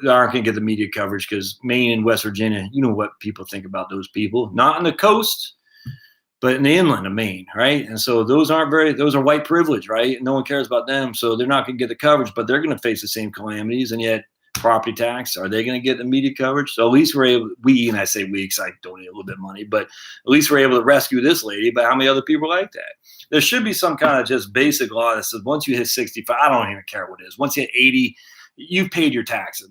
aren't going to get the media coverage? Because Maine and West Virginia, you know what people think about those people. Not on the coast, but in the inland of Maine, right? And so those are white privilege, right? No one cares about them, so they're not going to get the coverage, but they're going to face the same calamities. And yet, property tax, are they going to get the media coverage? So at least and I say we because I donate a little bit of money, but at least we're able to rescue this lady. But how many other people are like that? There should be some kind of just basic law that says once you hit 65, I don't even care what it is. Once you hit 80, you've paid your taxes.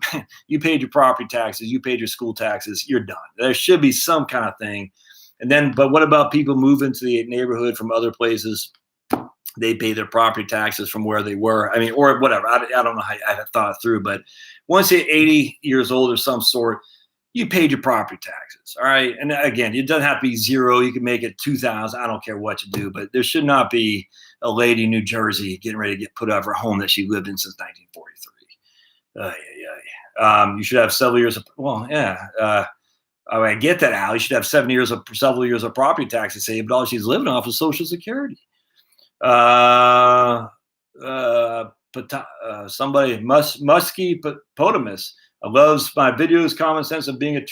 You paid your property taxes. You paid your school taxes. You're done. There should be some kind of thing. And then, but what about people moving to the neighborhood from other places? They pay their property taxes from where they were. I mean, or whatever. I don't know how I haven't thought it through, but once you're 80 years old or some sort, you paid your property taxes. All right. And again, it doesn't have to be zero. You can make it 2,000. I don't care what you do, but there should not be a lady in New Jersey getting ready to get put out of her home that she lived in since 1943. You should have several years of, I get that, Al. You should have several years of property taxes saved, but all she's living off is Social Security. Somebody, Musky Potamus, loves my videos, common sense of being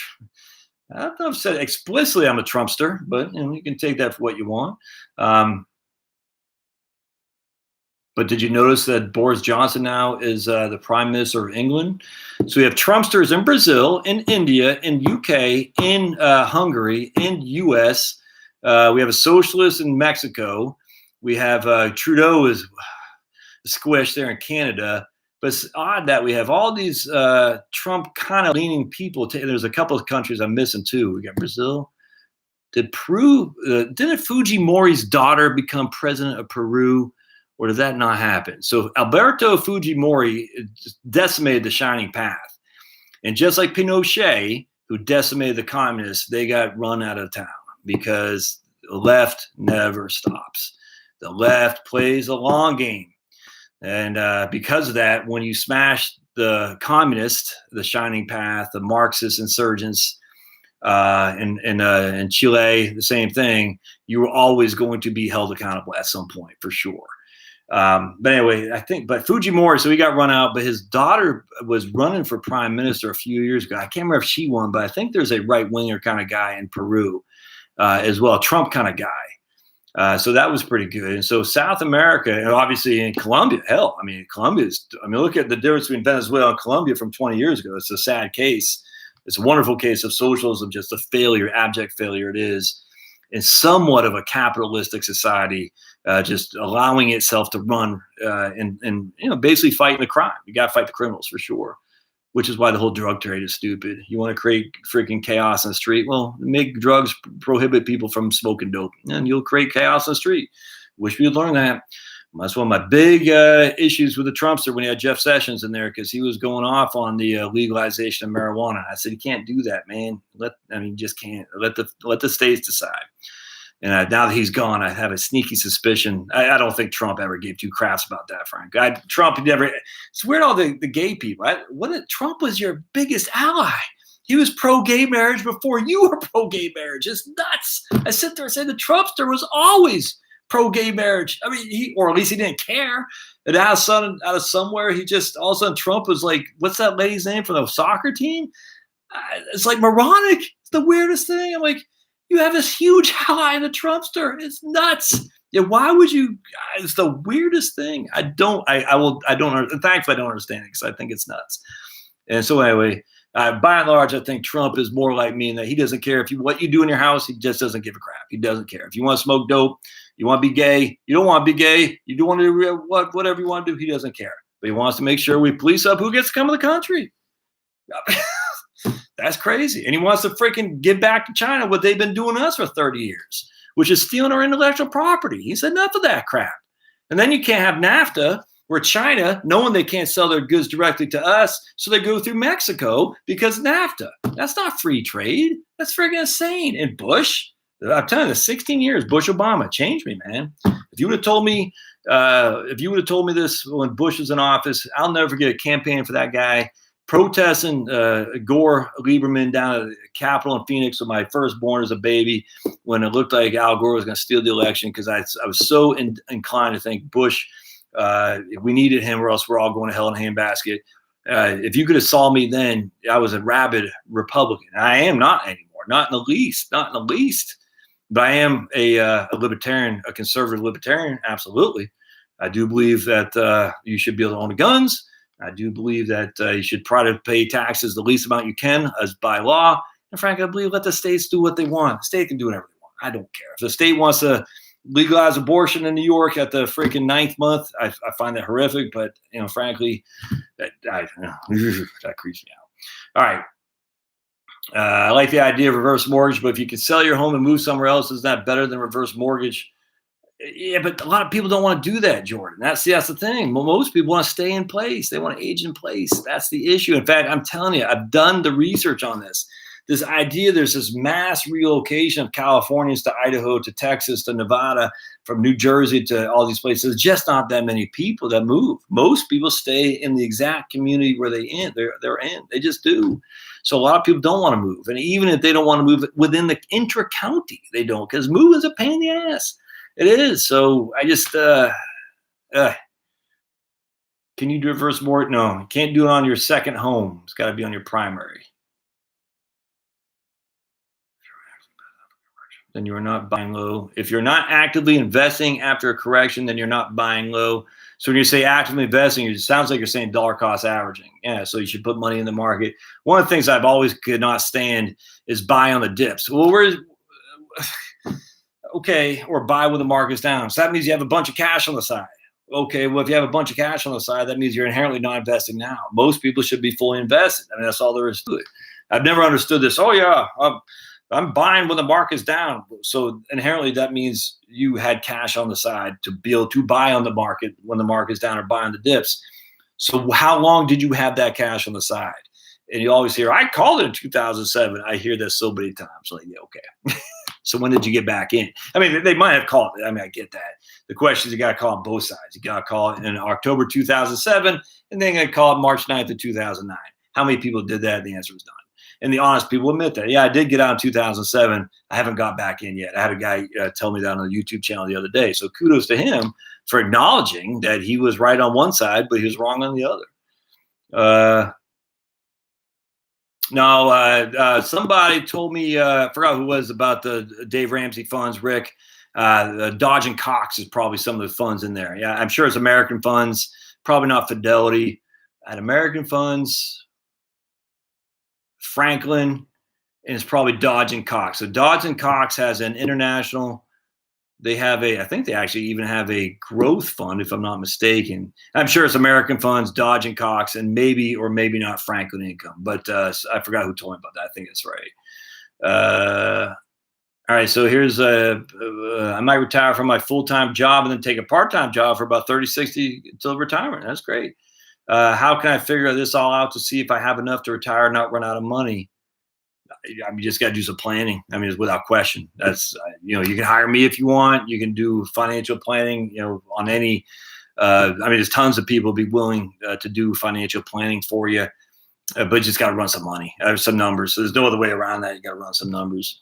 I don't know if I said explicitly I'm a Trumpster, but you can take that for what you want. Um, but did you notice that Boris Johnson now is the Prime Minister of England? So we have Trumpsters in Brazil, in India, in UK, in Hungary, in US. We have a socialist in Mexico. We have Trudeau is squished there in Canada. But it's odd that we have all these Trump kind of leaning people. There's a couple of countries I'm missing too. We got Brazil. Didn't Fujimori's daughter become president of Peru, or did that not happen? So Alberto Fujimori decimated the Shining Path. And just like Pinochet, who decimated the communists, they got run out of town because the left never stops. The left plays a long game. And because of that, when you smash the communists, the Shining Path, the Marxist insurgents, in Chile, the same thing, you were always going to be held accountable at some point, for sure. But anyway, but Fujimori, so he got run out, but his daughter was running for prime minister a few years ago. I can't remember if she won, but I think there's a right-winger kind of guy in Peru as well, Trump kind of guy. So that was pretty good. And so South America, and obviously in Colombia, look at the difference between Venezuela and Colombia from 20 years ago. It's a sad case. It's a wonderful case of socialism, just a failure, abject failure it is, in somewhat of a capitalistic society, just allowing itself to run and basically fighting the crime. You got to fight the criminals for sure, which is why the whole drug trade is stupid. You want to create freaking chaos in the street? Well, make drugs prohibit people from smoking dope, and you'll create chaos in the street. Wish we'd learned that. That's one of my big issues with the Trumpster when he had Jeff Sessions in there, because he was going off on the legalization of marijuana. I said, you can't do that, man. Just can't. Let the states decide. And now that he's gone, I have a sneaky suspicion. I don't think Trump ever gave two craps about that, Frank. Trump never. It's weird, all the gay people. Trump was your biggest ally. He was pro-gay marriage before you were pro-gay marriage. It's nuts. I sit there and say the Trumpster was always pro-gay marriage. Or at least he didn't care. And out of somewhere, he just all of a sudden Trump was like, what's that lady's name from the soccer team? It's like moronic. It's the weirdest thing. I'm like, you have this huge ally in the Trumpster. It's nuts. Yeah, why would you? It's the weirdest thing. Thankfully, I don't understand it because I think it's nuts. And so anyway, by and large, I think Trump is more like me in that he doesn't care what you do in your house. He just doesn't give a crap. He doesn't care. If you want to smoke dope, you want to be gay, you don't want to be gay, you do want to do whatever you want to do, he doesn't care. But he wants to make sure we police up who gets to come to the country. That's crazy. And he wants to freaking give back to China what they've been doing to us for 30 years, which is stealing our intellectual property. He said enough of that crap. And then you can't have NAFTA, where China, knowing they can't sell their goods directly to us, so they go through Mexico because NAFTA. That's not free trade. That's freaking insane. And Bush, I'm telling you, 16 years, Bush Obama changed me, man. If you would have told me this when Bush was in office, I'll never forget a campaign for that guy protesting Gore Lieberman down at the Capitol in Phoenix with my firstborn as a baby, when it looked like Al Gore was going to steal the election, because I was so inclined to think Bush, we needed him or else we're all going to hell in a handbasket. If you could have saw me then, I was a rabid Republican. I am not anymore, not in the least. But I am a libertarian, a conservative libertarian, absolutely. I do believe that you should be able to own guns. I do believe that you should try to pay taxes the least amount you can as by law. And frankly, I believe let the states do what they want. The state can do whatever they want. I don't care. If the state wants to legalize abortion in New York at the freaking 9th month, I find that horrific. But, frankly, that creeps me out. All right. I like the idea of reverse mortgage, but if you can sell your home and move somewhere else, isn't that better than reverse mortgage? Yeah, but a lot of people don't want to do that, Jordan. That's the thing. Most people want to stay in place. They want to age in place. That's the issue. In fact, I'm telling you, I've done the research on this. This idea, there's this mass relocation of Californians to Idaho, to Texas, to Nevada, from New Jersey to all these places. There's just not that many people that move. Most people stay in the exact community where they're in. They just do. So a lot of people don't want to move. And even if they don't want to move within the intra-county, they don't, because moving is a pain in the ass. It is. So I just, can you do reverse mortgage? No, you can't do it on your second home. It's got to be on your primary. then you are not buying low. If you're not actively investing after a correction, then you're not buying low. So when you say actively investing, it sounds like you're saying dollar cost averaging. Yeah, so you should put money in the market. One of the things I've always could not stand is buy on the dips. Well, okay, or buy when the market's down. So that means you have a bunch of cash on the side. Okay, well, if you have a bunch of cash on the side, that means you're inherently not investing now. Most people should be fully invested. I mean, that's all there is to it. I've never understood this. Oh, yeah, I'm buying when the market's down. So inherently, that means you had cash on the side to be able to buy on the market when the market's down or buy on the dips. So how long did you have that cash on the side? And you always hear, I called it in 2007. I hear this so many times. Like, yeah, okay. So when did you get back in? I mean, they might have called it. I mean, I get that. The question is, you got to call on both sides. You got to call it in October 2007, and then you got to call it March 9th of 2009. How many people did that? The answer was none. And the honest people admit that. Yeah, I did get out in 2007. I haven't got back in yet. I had a guy tell me that on the YouTube channel the other day. So kudos to him for acknowledging that he was right on one side, but he was wrong on the other. Somebody told me, I forgot who it was, about the Dave Ramsey funds, Rick. Dodge and Cox is probably some of the funds in there. Yeah, I'm sure it's American funds, probably not Fidelity. At American funds, Franklin, and it's probably Dodge and Cox. So Dodge and Cox has an international. They have I think they actually even have a growth fund, if I'm not mistaken. I'm sure it's American funds, Dodge and Cox, and maybe or maybe not Franklin Income. But I forgot who told me about that. I think that's right. All right, so here's I might retire from my full-time job and then take a part-time job for about 30, 60 until retirement. That's great. How can I figure this all out to see if I have enough to retire and not run out of money? I mean, you just got to do some planning. I mean, it's without question. That's, you can hire me if you want. You can do financial planning, on any, I mean, there's tons of people be willing to do financial planning for you, but you just got to run some money. There's some numbers. So there's no other way around that. You got to run some numbers.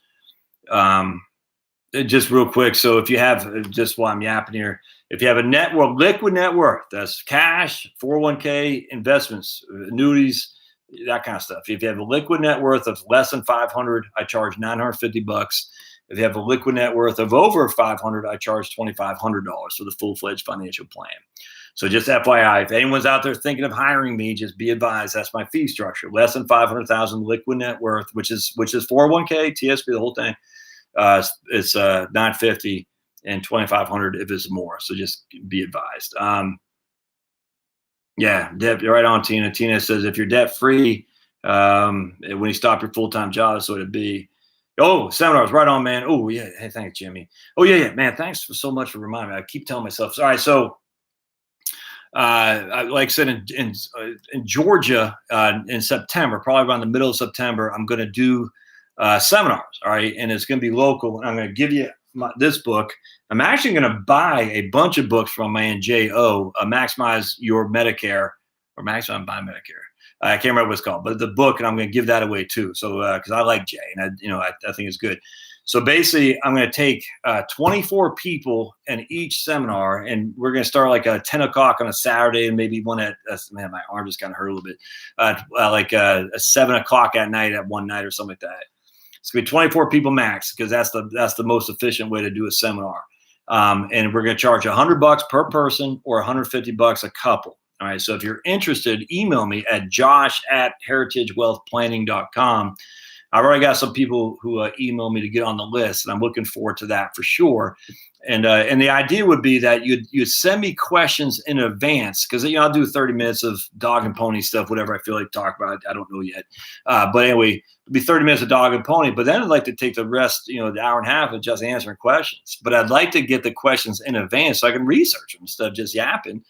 Just real quick. So if you have, just while I'm yapping here, if you have a liquid net worth, that's cash, 401k, investments, annuities, that kind of stuff. If you have a liquid net worth of less than 500, I charge $950. If you have a liquid net worth of over 500, I charge $2,500 for the full-fledged financial plan. So just FYI, if anyone's out there thinking of hiring me, just be advised that's my fee structure. Less than 500,000 liquid net worth, which is 401k, TSP, the whole thing. It's $950 and $2,500 if it's more. So just be advised. Yeah, debt, you're right on, Tina. Tina says if you're debt free, when you stop your full-time job, that's what it'd be. Oh, seminars, right on, man. Oh, yeah. Hey, thanks, Jimmy. Oh, yeah, man. Thanks so much for reminding me. I keep telling myself. All right, so like I said, in Georgia in September, probably around the middle of September, I'm going to do seminars. All right, and it's going to be local. And I'm going to give you this book. I'm actually going to buy a bunch of books from my man J.O. Maximize Your Medicare, or Maximize My Medicare. I can't remember what it's called, but the book, and I'm going to give that away too. So because I like Jay, and I think it's good. So basically, I'm going to take 24 people in each seminar, and we're going to start like at 10 o'clock on a Saturday, and maybe one at man, my arm just kind of hurt a little bit. Like a 7 o'clock at night at one night or something like that. It's going to be 24 people max, because that's the most efficient way to do a seminar. And we're going to charge $100 per person or $150 a couple. All right. So if you're interested, email me at josh@heritagewealthplanning.com. I've already got some people who email me to get on the list, and I'm looking forward to that for sure. And the idea would be that you'd send me questions in advance, because I'll do 30 minutes of dog and pony stuff, whatever I feel like talk about. I don't know yet, but anyway, it'll be 30 minutes of dog and pony. But then I'd like to take the rest, the hour and a half of just answering questions. But I'd like to get the questions in advance so I can research them instead of just yapping,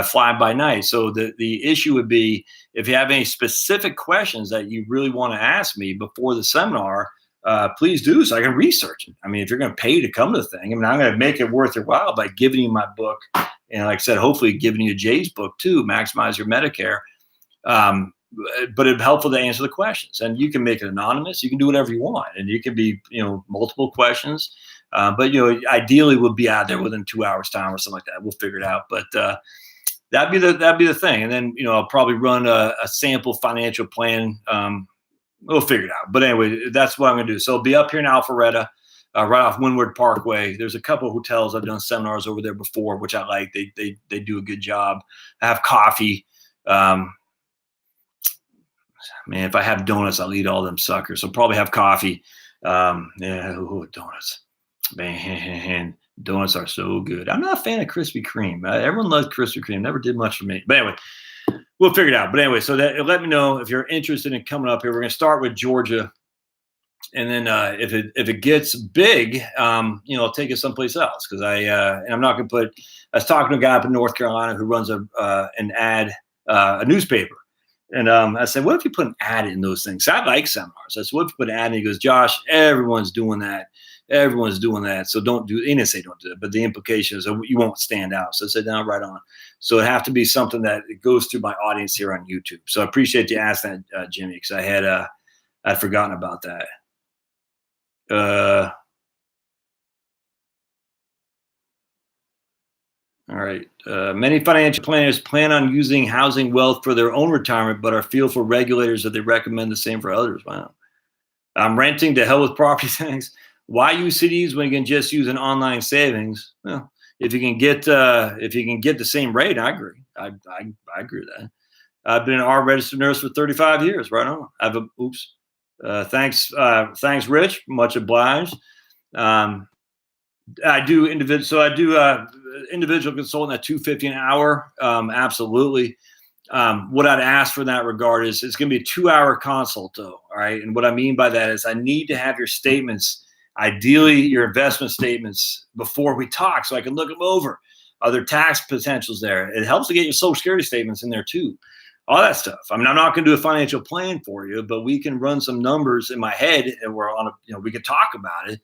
flying by night. So the issue would be, if you have any specific questions that you really want to ask me before the seminar, please do, so I can research it. I mean, if you're going to pay to come to the thing, I'm going to make it worth your while by giving you my book. And like I said, hopefully giving you Jay's book too, Maximize Your Medicare. But it'd be helpful to answer the questions, and you can make it anonymous. You can do whatever you want, and you can be, multiple questions. But ideally would be out there within 2 hours time or something like that. We'll figure it out. But that'd be the thing. And then, I'll probably run a sample financial plan. We'll figure it out. But anyway, that's what I'm going to do. So I'll be up here in Alpharetta. right off Windward Parkway. There's a couple of hotels I've done seminars over there before, which I like. They do a good job. I have coffee. Man, if I have donuts, I'll eat all them suckers. So probably have coffee. Donuts. Man, donuts are so good. I'm not a fan of Krispy Kreme. Everyone loves Krispy Kreme. Never did much for me. But anyway, we'll figure it out. But anyway, so let me know if you're interested in coming up here. We're going to start with Georgia. And then if it gets big, I'll take it someplace else. Because I'm not going to put. I was talking to a guy up in North Carolina who runs a newspaper. And I said, what if you put an ad in those things? So I like seminars. I said, what if you put an ad in? He goes, Josh, everyone's doing that. Everyone's doing that. So don't do it. He didn't say don't do it, but the implication is you won't stand out. So I said, no, right on. So it have to be something that goes through my audience here on YouTube. So I appreciate you asking that, Jimmy, because I'd forgotten about that. All right. Many financial planners plan on using housing wealth for their own retirement, but are feel for regulators that they recommend the same for others. Wow. I'm renting to hell with property tax. Why use CDs when you can just use an online savings? Well, if you can get the same rate, I agree. I agree with that. I've been an R registered nurse for 35 years. Right on. Thanks, Rich. Much obliged. I do individual consultant at $250 an hour. Absolutely. What I'd ask for in that regard is it's going to be a 2-hour consult, though. All right. And what I mean by that is I need to have your statements, ideally your investment statements, before we talk, so I can look them over. Are there tax potentials there? It helps to get your Social Security statements in there too. All that stuff. I mean, I'm not going to do a financial plan for you, but we can run some numbers in my head, and we could talk about it.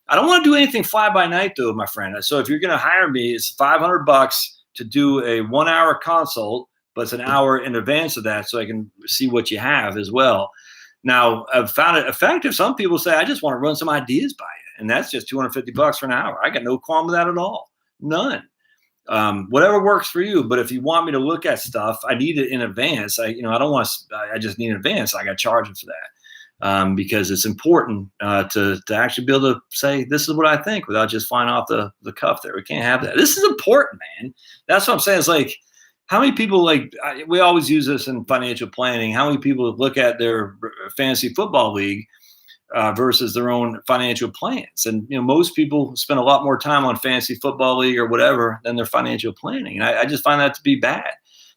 I don't want to do anything fly by night, though, my friend. So if you're going to hire me, it's $500 to do a 1-hour consult, but it's an hour in advance of that, so I can see what you have as well. Now, I've found it effective. Some people say, I just want to run some ideas by you, and that's just $250 for an hour. I got no qualm with that at all. None. Whatever works for you. But if you want me to look at stuff, I need it in advance. I just need an advance. I got to charge them for that. Because it's important to actually be able to say, this is what I think, without just flying off the cuff there. We can't have that. This is important, man. That's what I'm saying. It's like, how many people, we always use this in financial planning, how many people look at their fantasy football league versus their own financial plans? And, most people spend a lot more time on fantasy football league or whatever than their financial planning. And I just find that to be bad.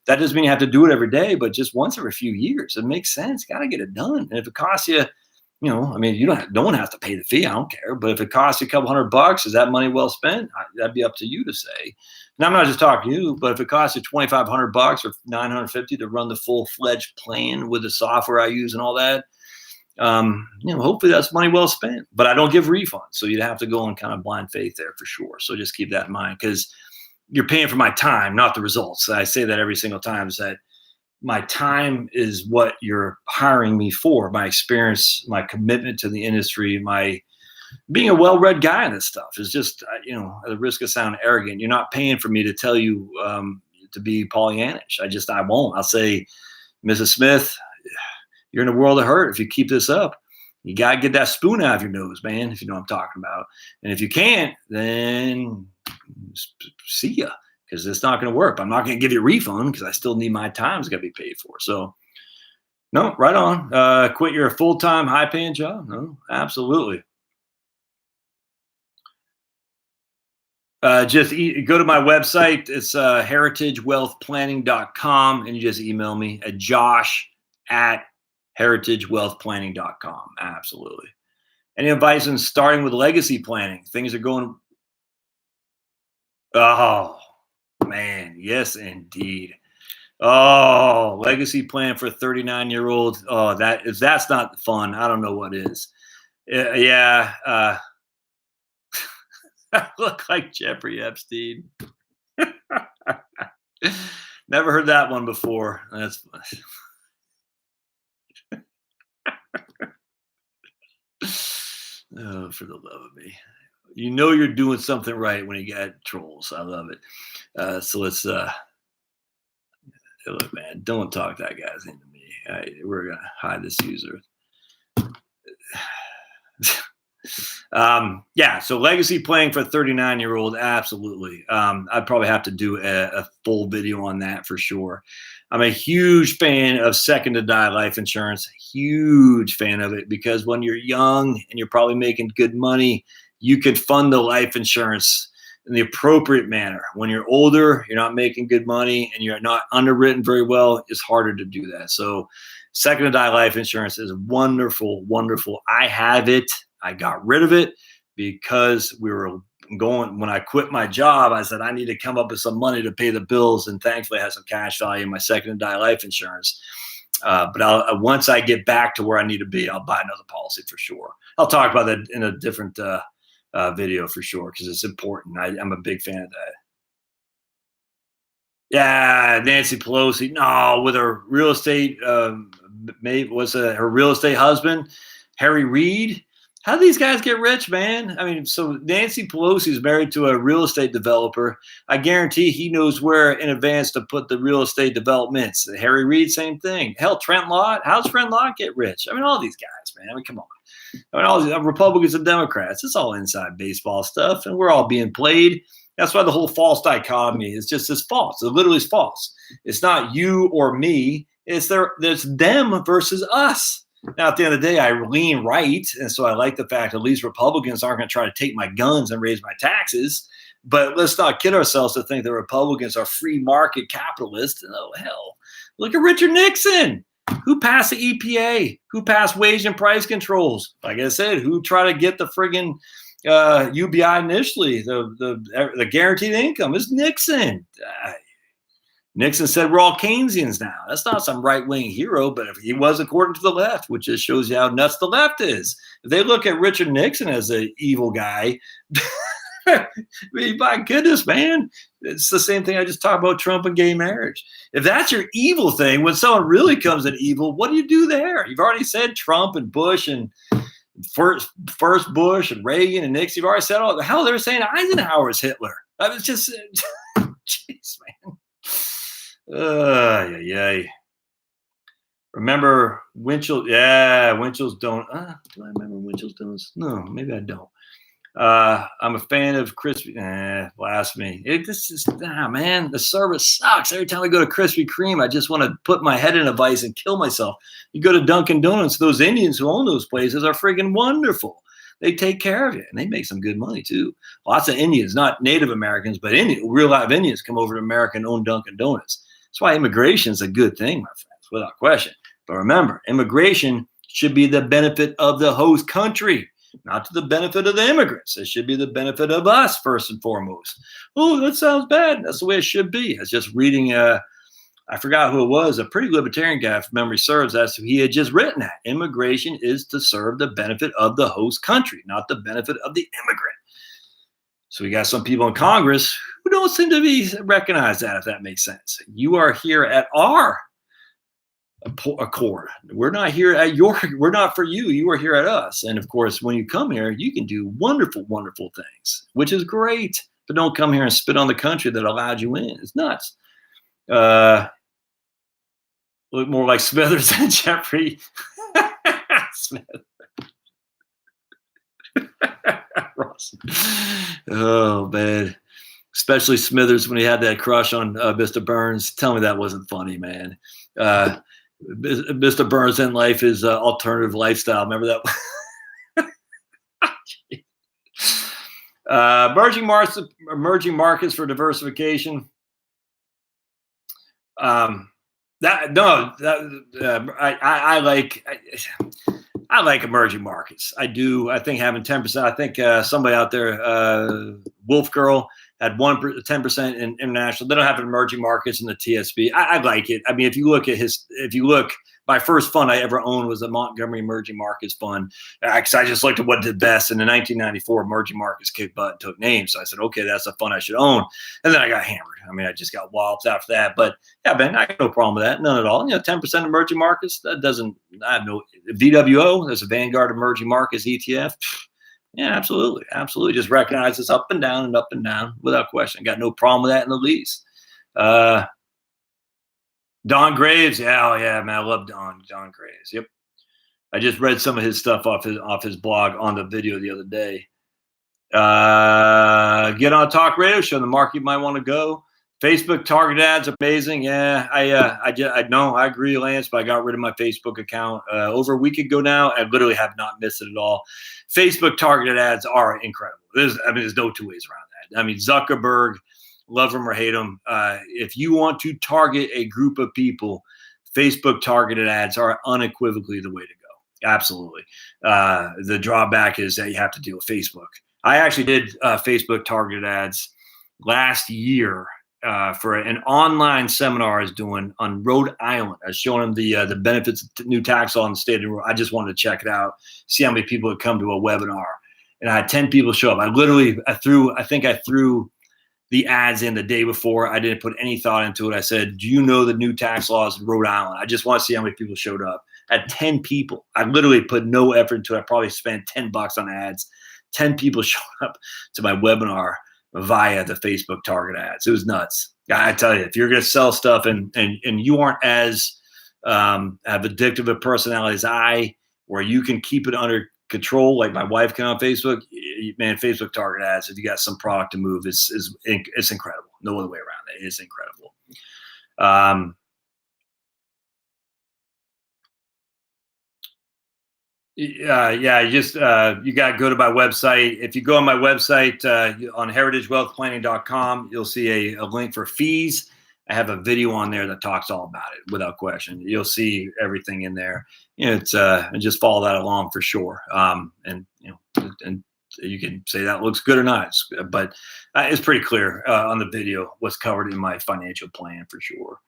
That doesn't mean you have to do it every day, but just once every few years. It makes sense. Got to get it done. And if it costs you, no one has to pay the fee. I don't care. But if it costs you a couple $100, is that money well spent? That'd be up to you to say. And I'm not just talking to you, but if it costs you $2,500 or $950 to run the full-fledged plan with the software I use and all that, hopefully that's money well spent. But I don't give refunds, so you'd have to go on kind of blind faith there for sure. So just keep that in mind, because you're paying for my time, not the results. I say that every single time, is that my time is what you're hiring me for, my experience, my commitment to the industry, my being a well-read guy in this stuff is just, at the risk of sounding arrogant, you're not paying for me to tell you to be Pollyannish. I won't. I'll say, Mrs. Smith, you're in a world of hurt if you keep this up. You got to get that spoon out of your nose, man, if you know what I'm talking about. And if you can't, then see ya, because it's not going to work. I'm not going to give you a refund because I still need my time. It's got to be paid for. So, no, right on. Quit your full-time, high-paying job? No, absolutely. Go to my website. It's heritagewealthplanning.com, and you just email me at josh@heritagewealthplanning.com. Absolutely. Any advice on starting with legacy planning? Things are going. Oh, man. Yes, indeed. Oh, legacy plan for a 39-year-old. Oh, that's not fun. I don't know what is. Yeah. I look like Jeffrey Epstein. Never heard that one before. That's oh, for the love of me. You're doing something right when you got trolls. I love it. So let's look, man, don't talk that guy's into me. We're gonna hide this user. Yeah, so legacy planning for a 39-year-old, absolutely. I'd probably have to do a full video on that for sure. I'm a huge fan of second to die life insurance, huge fan of it, because when you're young and you're probably making good money, you could fund the life insurance in the appropriate manner. When you're older, you're not making good money and you're not underwritten very well, it's harder to do that. So second to die life insurance is wonderful, wonderful. I have it. I got rid of it because we were going, when I quit my job, I said, I need to come up with some money to pay the bills. And thankfully I have some cash value in my second to die life insurance. But once I get back to where I need to be, I'll buy another policy for sure. I'll talk about that in a different video for sure, because it's important. I'm a big fan of that. Yeah, Nancy Pelosi. No, with her real estate, maybe was her real estate husband, Harry Reid. How do these guys get rich, man? I mean, so Nancy Pelosi is married to a real estate developer. I guarantee he knows where in advance to put the real estate developments. Harry Reid, same thing. Hell, Trent Lott. How's Trent Lott get rich? I mean, all these guys, man. I mean, come on. I mean, all these Republicans and Democrats. It's all inside baseball stuff, and we're all being played. That's why the whole false dichotomy is just as false. It literally is false. It's not you or me. It's them versus us. Now, at the end of the day, I lean right, and so I like the fact at least Republicans aren't going to try to take my guns and raise my taxes. But let's not kid ourselves to think that Republicans are free market capitalists. Oh, hell. Look at Richard Nixon. Who passed the EPA? Who passed wage and price controls? Like I said, who tried to get the friggin' UBI initially? The guaranteed income is Nixon. Nixon said we're all Keynesians now. That's not some right-wing hero, but if he was according to the left, which just shows you how nuts the left is. If they look at Richard Nixon as an evil guy, I mean, my goodness, man, it's the same thing I just talked about Trump and gay marriage. If that's your evil thing, when someone really comes at evil, what do you do there? You've already said Trump and Bush and first Bush and Reagan and Nixon. You've already said all the hell. They were saying Eisenhower's Hitler. I was just, jeez, man. Yeah. Remember Winchell? Yeah, Winchell's don't. Do I remember Winchell's donuts? No, maybe I don't. I'm a fan of crispy. Blasphemy. Man, the service sucks. Every time I go to Krispy Kreme, I just want to put my head in a vice and kill myself. You go to Dunkin' Donuts, those Indians who own those places are friggin' wonderful. They take care of you, and they make some good money too. Lots of Indians, not Native Americans, but real live Indians come over to America and own Dunkin' Donuts. That's why immigration is a good thing, my friends, without question. But remember, immigration should be the benefit of the host country, not to the benefit of the immigrants. It should be the benefit of us first and foremost. Oh, that sounds bad. That's the way it should be. I was just reading, I forgot who it was, a pretty libertarian guy, if memory serves, as he had just written that. Immigration is to serve the benefit of the host country, not the benefit of the immigrant. So we got some people in Congress who don't seem to be recognize that, if that makes sense. You are here at our accord. We're not here at we're not for you. You are here at us. And of course, when you come here, you can do wonderful, wonderful things, which is great. But don't come here and spit on the country that allowed you in. It's nuts. Look more like Smithers than Jeffrey Smith. Oh, man. Especially Smithers when he had that crush on Mr. Burns. Tell me that wasn't funny, man. Mr. Burns in life is alternative lifestyle. Remember that? Emerging markets for diversification. I like emerging markets. I do. I think having 10%. I think somebody out there, Wolf Girl, had 10% in international. They don't have emerging markets in the TSB. I like it. I mean, if you look, my first fund I ever owned was the Montgomery Emerging Markets Fund, because I just looked at what did best. And in 1994, emerging markets kicked butt and took names. So I said, okay, that's a fund I should own. And then I got hammered. I mean, I just got walloped after that. But yeah, man, I got no problem with that. None at all. 10% emerging markets. That doesn't. I have no VWO. There's a Vanguard Emerging Markets ETF. Yeah, absolutely. Absolutely. Just recognize it's up and down without question. Got no problem with that in the least. Don Graves. Yeah, oh yeah, man. I love Don Graves. Yep. I just read some of his stuff off his blog on the video the other day. Get on a talk radio show. The market might want to go. Facebook target ads are amazing. Yeah, I know. I agree, Lance, but I got rid of my Facebook account over a week ago now. I literally have not missed it at all. Facebook targeted ads are incredible. There's no two ways around that. I mean, Zuckerberg, love him or hate him. If you want to target a group of people, Facebook targeted ads are unequivocally the way to go. Absolutely. The drawback is that you have to deal with Facebook. I actually did Facebook targeted ads last year for an online seminar I was doing on Rhode Island. I was showing them the benefits of the new tax law in the state of Rhode Island. I just wanted to check it out, see how many people had come to a webinar. And I had 10 people show up. I threw the ads in the day before. I didn't put any thought into it. I said, do you know the new tax laws in Rhode Island? I just want to see how many people showed up. At 10 people. I literally put no effort into it. I probably spent $10 on ads. 10 people showed up to my webinar via the Facebook target ads. It was nuts. I tell you, if you're going to sell stuff and you aren't as have addictive a personality as I, where you can keep it under control, like my wife can on Facebook, man, Facebook target ads, if you got some product to move, it's incredible. No other way around it. It's incredible. You got to go to my website. If you go on my website on heritagewealthplanning.com, you'll see a link for fees. I have a video on there that talks all about it without question. You'll see everything in there. And just follow that along for sure. And you can say that looks good or not, but it's pretty clear on the video what's covered in my financial plan for sure.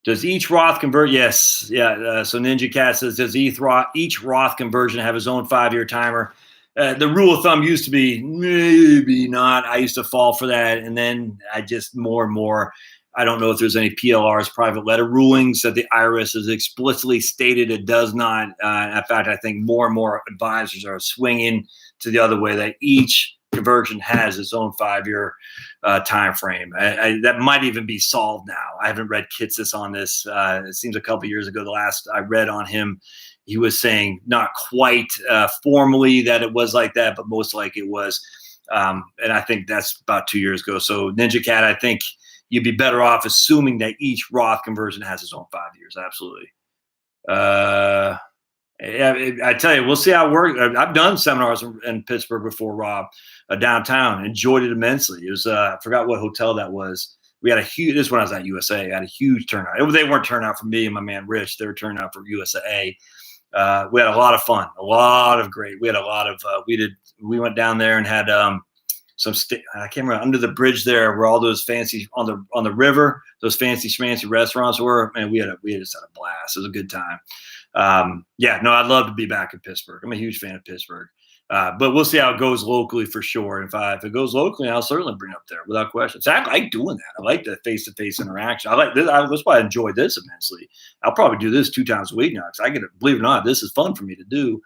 Does each Roth convert? Yes. Yeah. So Ninja Cat says, does each Roth conversion have his own 5-year timer? The rule of thumb used to be maybe not. I used to fall for that. And then I just more and more, I don't know if there's any PLRs, private letter rulings that the IRS has explicitly stated it does not. In fact, I think more and more advisors are swinging to the other way, that each conversion has its own 5-year time frame. That might even be solved now. I haven't read Kitsis on this. It seems a couple of years ago, the last I read on him, he was saying not quite formally that it was like that, but most likely it was. And I think that's about 2 years ago. So Ninja Cat, I think you'd be better off assuming that each Roth conversion has its own 5 years. Absolutely. I tell you, we'll see how it works. I've done seminars in Pittsburgh before, Rob, downtown. Enjoyed it immensely. It was I forgot what hotel that was. We had a huge. This is when I was at USAA. I had a huge turnout. They weren't turnout for me and my man Rich. They were turnout for USAA. We had a lot of fun. A lot of great. We had a lot of. We went down there and had some. I can't remember, under the bridge there where all those fancy on the river. Those fancy schmancy restaurants were. Man, we just had a blast. It was a good time. I'd love to be back in Pittsburgh. I'm a huge fan of Pittsburgh, but we'll see how it goes locally for sure. If it goes locally, I'll certainly bring it up there without question. So I like doing that. I like the face-to-face interaction. I like this. That's why I enjoy this immensely. I'll probably do this 2 times a week now, because I get it. Believe it or not, this is fun for me to do.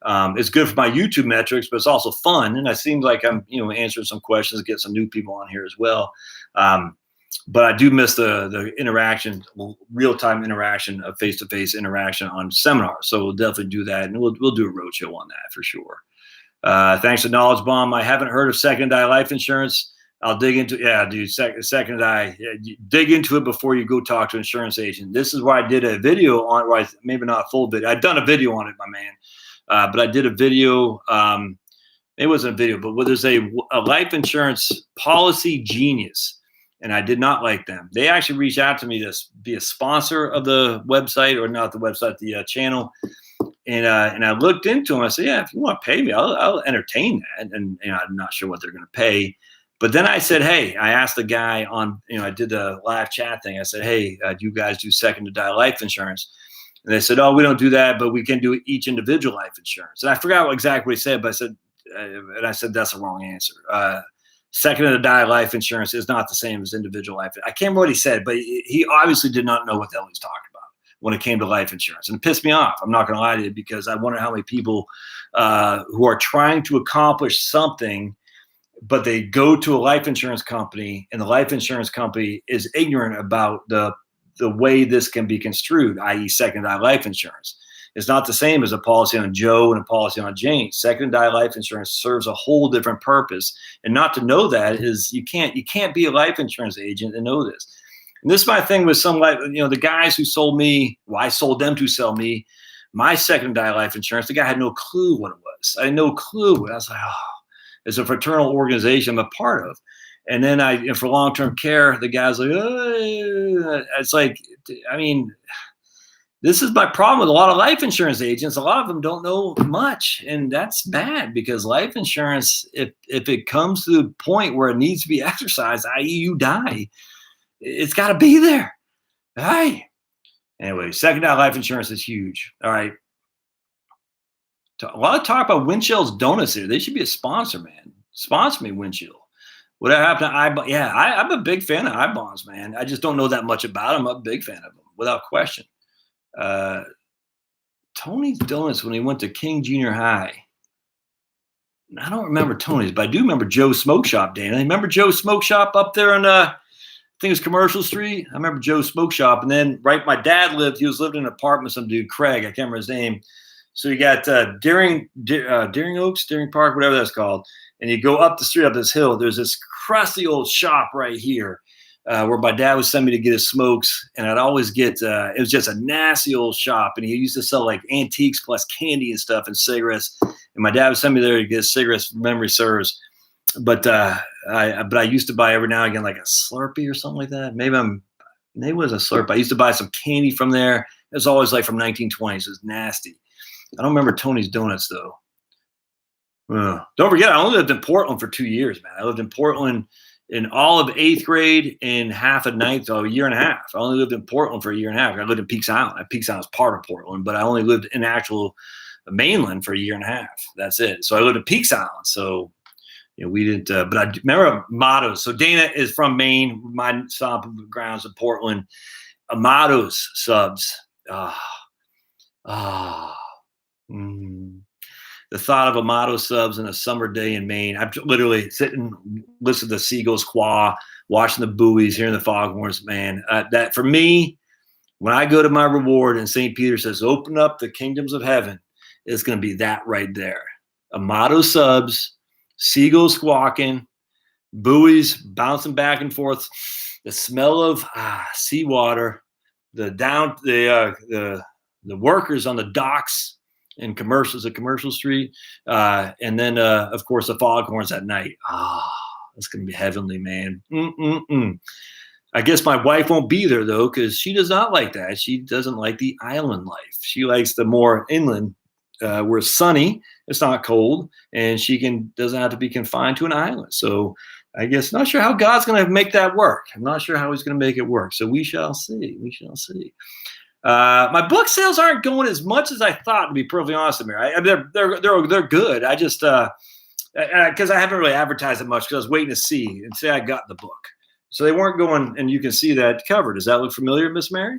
It's good for my YouTube metrics, but it's also fun. And it seems like I'm, answering some questions, get some new people on here as well. But I do miss the interaction, real-time interaction of face-to-face interaction on seminars. So we'll definitely do that, and we'll do a roadshow on that for sure. Thanks to Knowledge Bomb. I haven't heard of second die life insurance. I'll dig into second die. Dig into it before you go talk to an insurance agent. This is where I did a video on it. Maybe not a full video. I'd done a video on it, my man. But I did a video. It wasn't a video, but there's a life insurance policy genius. And I did not like them. They actually reached out to me to be a sponsor of the website, or not the website, the channel. And I looked into them. I said, yeah, if you want to pay me, I'll entertain that. And I'm not sure what they're going to pay. But then I said, hey, I asked the guy on, I did the live chat thing. I said, hey, do you guys do second to die life insurance? And they said, oh, we don't do that, but we can do each individual life insurance. And I forgot exactly what he said, but I said, that's the wrong answer. Second to die life insurance is not the same as individual life. I can't remember what he said, but he obviously did not know what the hell he was talking about when it came to life insurance. And it pissed me off. I'm not going to lie to you, because I wonder how many people who are trying to accomplish something, but they go to a life insurance company, and the life insurance company is ignorant about the the way this can be construed, i.e. second die life insurance. It's not the same as a policy on Joe and a policy on Jane. Second die life insurance serves a whole different purpose. And not to know that is you can't be a life insurance agent and know this. And this is my thing with some the guys who sold me, well, I sold them to sell me my second die life insurance. The guy had no clue what it was. I had no clue. I was like, oh, it's a fraternal organization I'm a part of. And then for long-term care, the guy's like, oh. It's like, I mean, this is my problem with a lot of life insurance agents. A lot of them don't know much, and that's bad because life insurance, if it comes to the point where it needs to be exercised, i.e. you die, it's got to be there. All right. Anyway, second die life insurance is huge. All right. A lot of talk about Windchill's Donuts here. They should be a sponsor, man. Sponsor me, Windchill. What happened to iBonds? Yeah, I'm a big fan of iBonds, man. I just don't know that much about them. I'm a big fan of them, without question. Tony's Donuts when he went to King Junior High. I don't remember Tony's, but I do remember Joe's Smoke Shop, Dana. Remember Joe's Smoke Shop up there on I think it's Commercial Street? I remember Joe's Smoke Shop. And then my dad lived in an apartment with some dude, Craig, I can't remember his name. So you got Deering Park, whatever that's called. And you go up the street, up this hill, there's this crusty old shop right here. Where my dad would send me to get his smokes, and I'd always get, it was just a nasty old shop, and he used to sell like antiques plus candy and stuff and cigarettes, and my dad would send me there to get cigarettes, memory serves, but I used to buy every now and again like a Slurpee or something like that. Maybe it was a Slurpee. I used to buy some candy from there. It was always like from 1920s. It was nasty. I don't remember Tony's Donuts though. Don't forget, I only lived in Portland for 2 years, man. I lived in Portland in all of 8th grade and half of 9th, so a year and a half. I only lived in Portland for a year and a half. I lived in Peaks Island. Peaks Island is part of Portland, but I only lived in actual mainland for a year and a half. That's it. So I lived in Peaks Island. So we didn't. But I remember Amado's. So Dana is from Maine. My stomping grounds in Portland. Amado's subs. The thought of Amato subs on a summer day in Maine. I'm literally sitting, listening to the seagulls quaw, watching the buoys, hearing the foghorns, man. That for me, when I go to my reward and St. Peter says, open up the kingdoms of heaven, it's going to be that right there. Amato subs, seagulls squawking, buoys bouncing back and forth, the smell of seawater, the workers on the docks, and commercials at Commercial Street. And then, of course, the foghorns at night. It's going to be heavenly, man. I guess my wife won't be there, though, because she does not like that. She doesn't like the island life. She likes the more inland, where it's sunny, it's not cold, and she doesn't have to be confined to an island. So I guess not sure how God's going to make that work. I'm not sure how he's going to make it work. So we shall see. We shall see. My book sales aren't going as much as I thought, to be perfectly honest with you. They're good. I just because I haven't really advertised it much because I was waiting to see and say I got the book. So they weren't going, and you can see that cover. Does that look familiar, Miss Mary?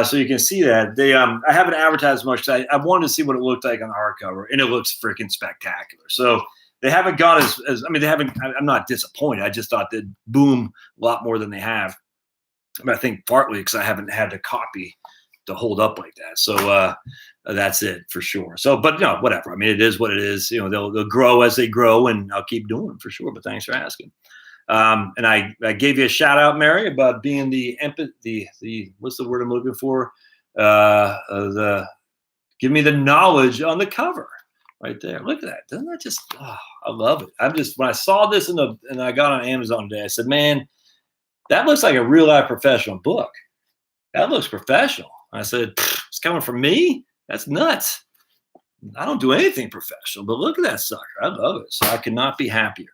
So you can see that they. I haven't advertised much because I wanted to see what it looked like on the hardcover, and it looks freaking spectacular. So they haven't gone as I mean, they haven't. I'm not disappointed. I just thought they'd boom a lot more than they have. I think partly because I haven't had to copy to hold up like that. So that's it for sure. So, but no, whatever. I mean, it is what it is. They'll grow as they grow, and I'll keep doing it for sure. But thanks for asking. And I gave you a shout out, Mary, about being the what's the word I'm looking for? Give me the knowledge on the cover right there. Look at that. Doesn't that just, I love it. When I saw this and I got on Amazon today, I said, man, that looks like a real life professional book. That looks professional. I said, it's coming from me? That's nuts. I don't do anything professional, but look at that sucker. I love it. So I could not be happier.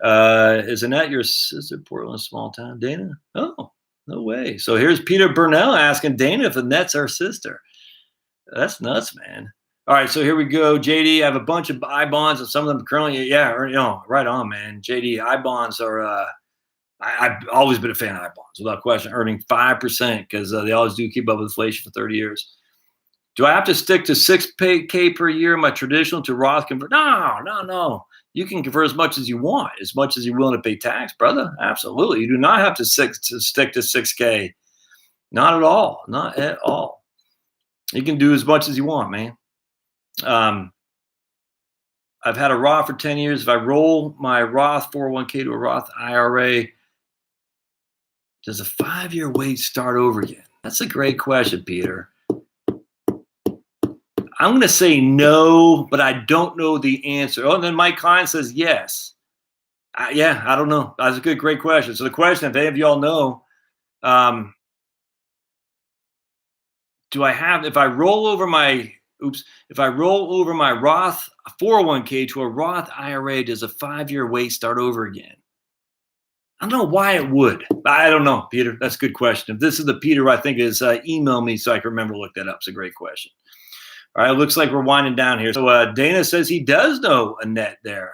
Is Annette your sister, Portland small town, Dana? Oh, no way. So here's Peter Burnell asking Dana if Annette's our sister. That's nuts, man. All right, so here we go. JD, I have a bunch of I-bonds, and some of them currently, right on, man. JD, I-bonds are I've always been a fan of I-bonds, without question, earning 5% because they always do keep up with inflation for 30 years. Do I have to stick to $6K per year in my traditional to Roth convert? No. You can convert as much as you want, as much as you're willing to pay tax, brother. Absolutely. You do not have to stick to 6K. Not at all. Not at all. You can do as much as you want, man. Um, I've had a Roth for 10 years. If I roll my Roth 401k to a Roth IRA, does a 5-year wait start over again? That's a great question, Peter. I'm going to say no, but I don't know the answer. Oh, and then Mike Klein says yes. Yeah, I don't know. That's a great question. So the question, if any of y'all know, do I have, if I roll over my Roth 401k to a Roth IRA, does a 5-year wait start over again? I don't know why it would. I don't know, Peter. That's a good question. If this is the Peter I think is, email me so I can remember to look that up. It's a great question. All right, looks like we're winding down here. So Dana says he does know Annette there.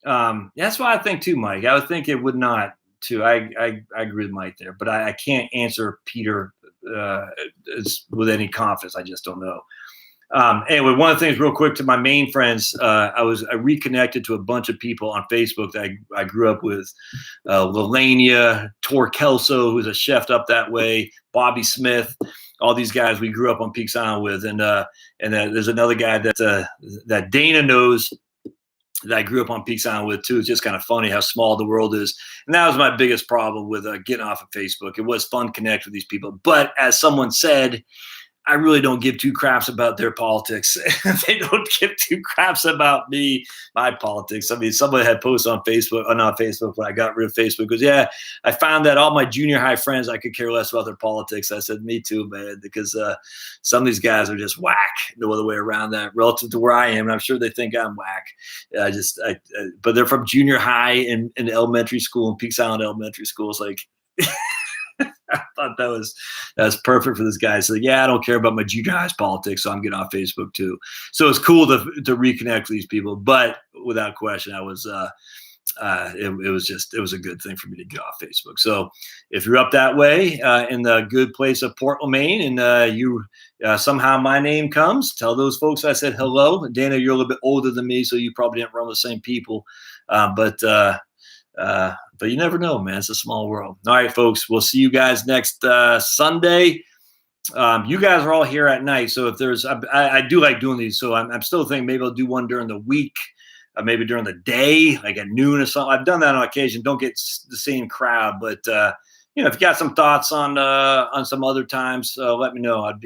That's what I think too, Mike. I would think it would not too. I agree with Mike there, but I can't answer Peter with any confidence. I just don't know. Anyway, one of the things real quick to my main friends, I reconnected to a bunch of people on Facebook that I grew up with. Lelania, Tor Kelso, who's a chef up that way, Bobby Smith, all these guys we grew up on Peaks Island with. And there's another guy that Dana knows that I grew up on Peaks Island with too. It's just kind of funny how small the world is. And that was my biggest problem with getting off of Facebook. It was fun to connect with these people. But as someone said, I really don't give two craps about their politics. They don't give two craps about my politics. I mean, somebody had posted on Facebook, or not Facebook, when I got rid of Facebook, because yeah, I found that all my junior high friends, I could care less about their politics. I said, me too, man, because some of these guys are just whack. No other way around that relative to where I am. And I'm sure they think I'm whack. But they're from junior high and elementary school and Peaks Island Elementary School. It's like, I thought that was perfect for this guy. So yeah, I don't care about my junior high's politics, so I'm getting off Facebook too. So it's cool to reconnect with these people, but without question, I was it was a good thing for me to get off Facebook. So if you're up that way in the good place of Portland, Maine, and you somehow my name comes, tell those folks I said hello. Dana, you're a little bit older than me, so you probably didn't run with the same people, but you never know, man. It's a small world. All right, folks, we'll see you guys next Sunday. You guys are all here at night, so if there's, I do like doing these, so I'm still thinking maybe I'll do one during the week, maybe during the day, like at noon or something. I've done that on occasion. Don't get the same crowd, but if you got some thoughts on some other times, let me know. I'd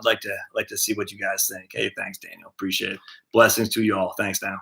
like to see what you guys think. Hey, thanks, Daniel. Appreciate it. Blessings to you all. Thanks now.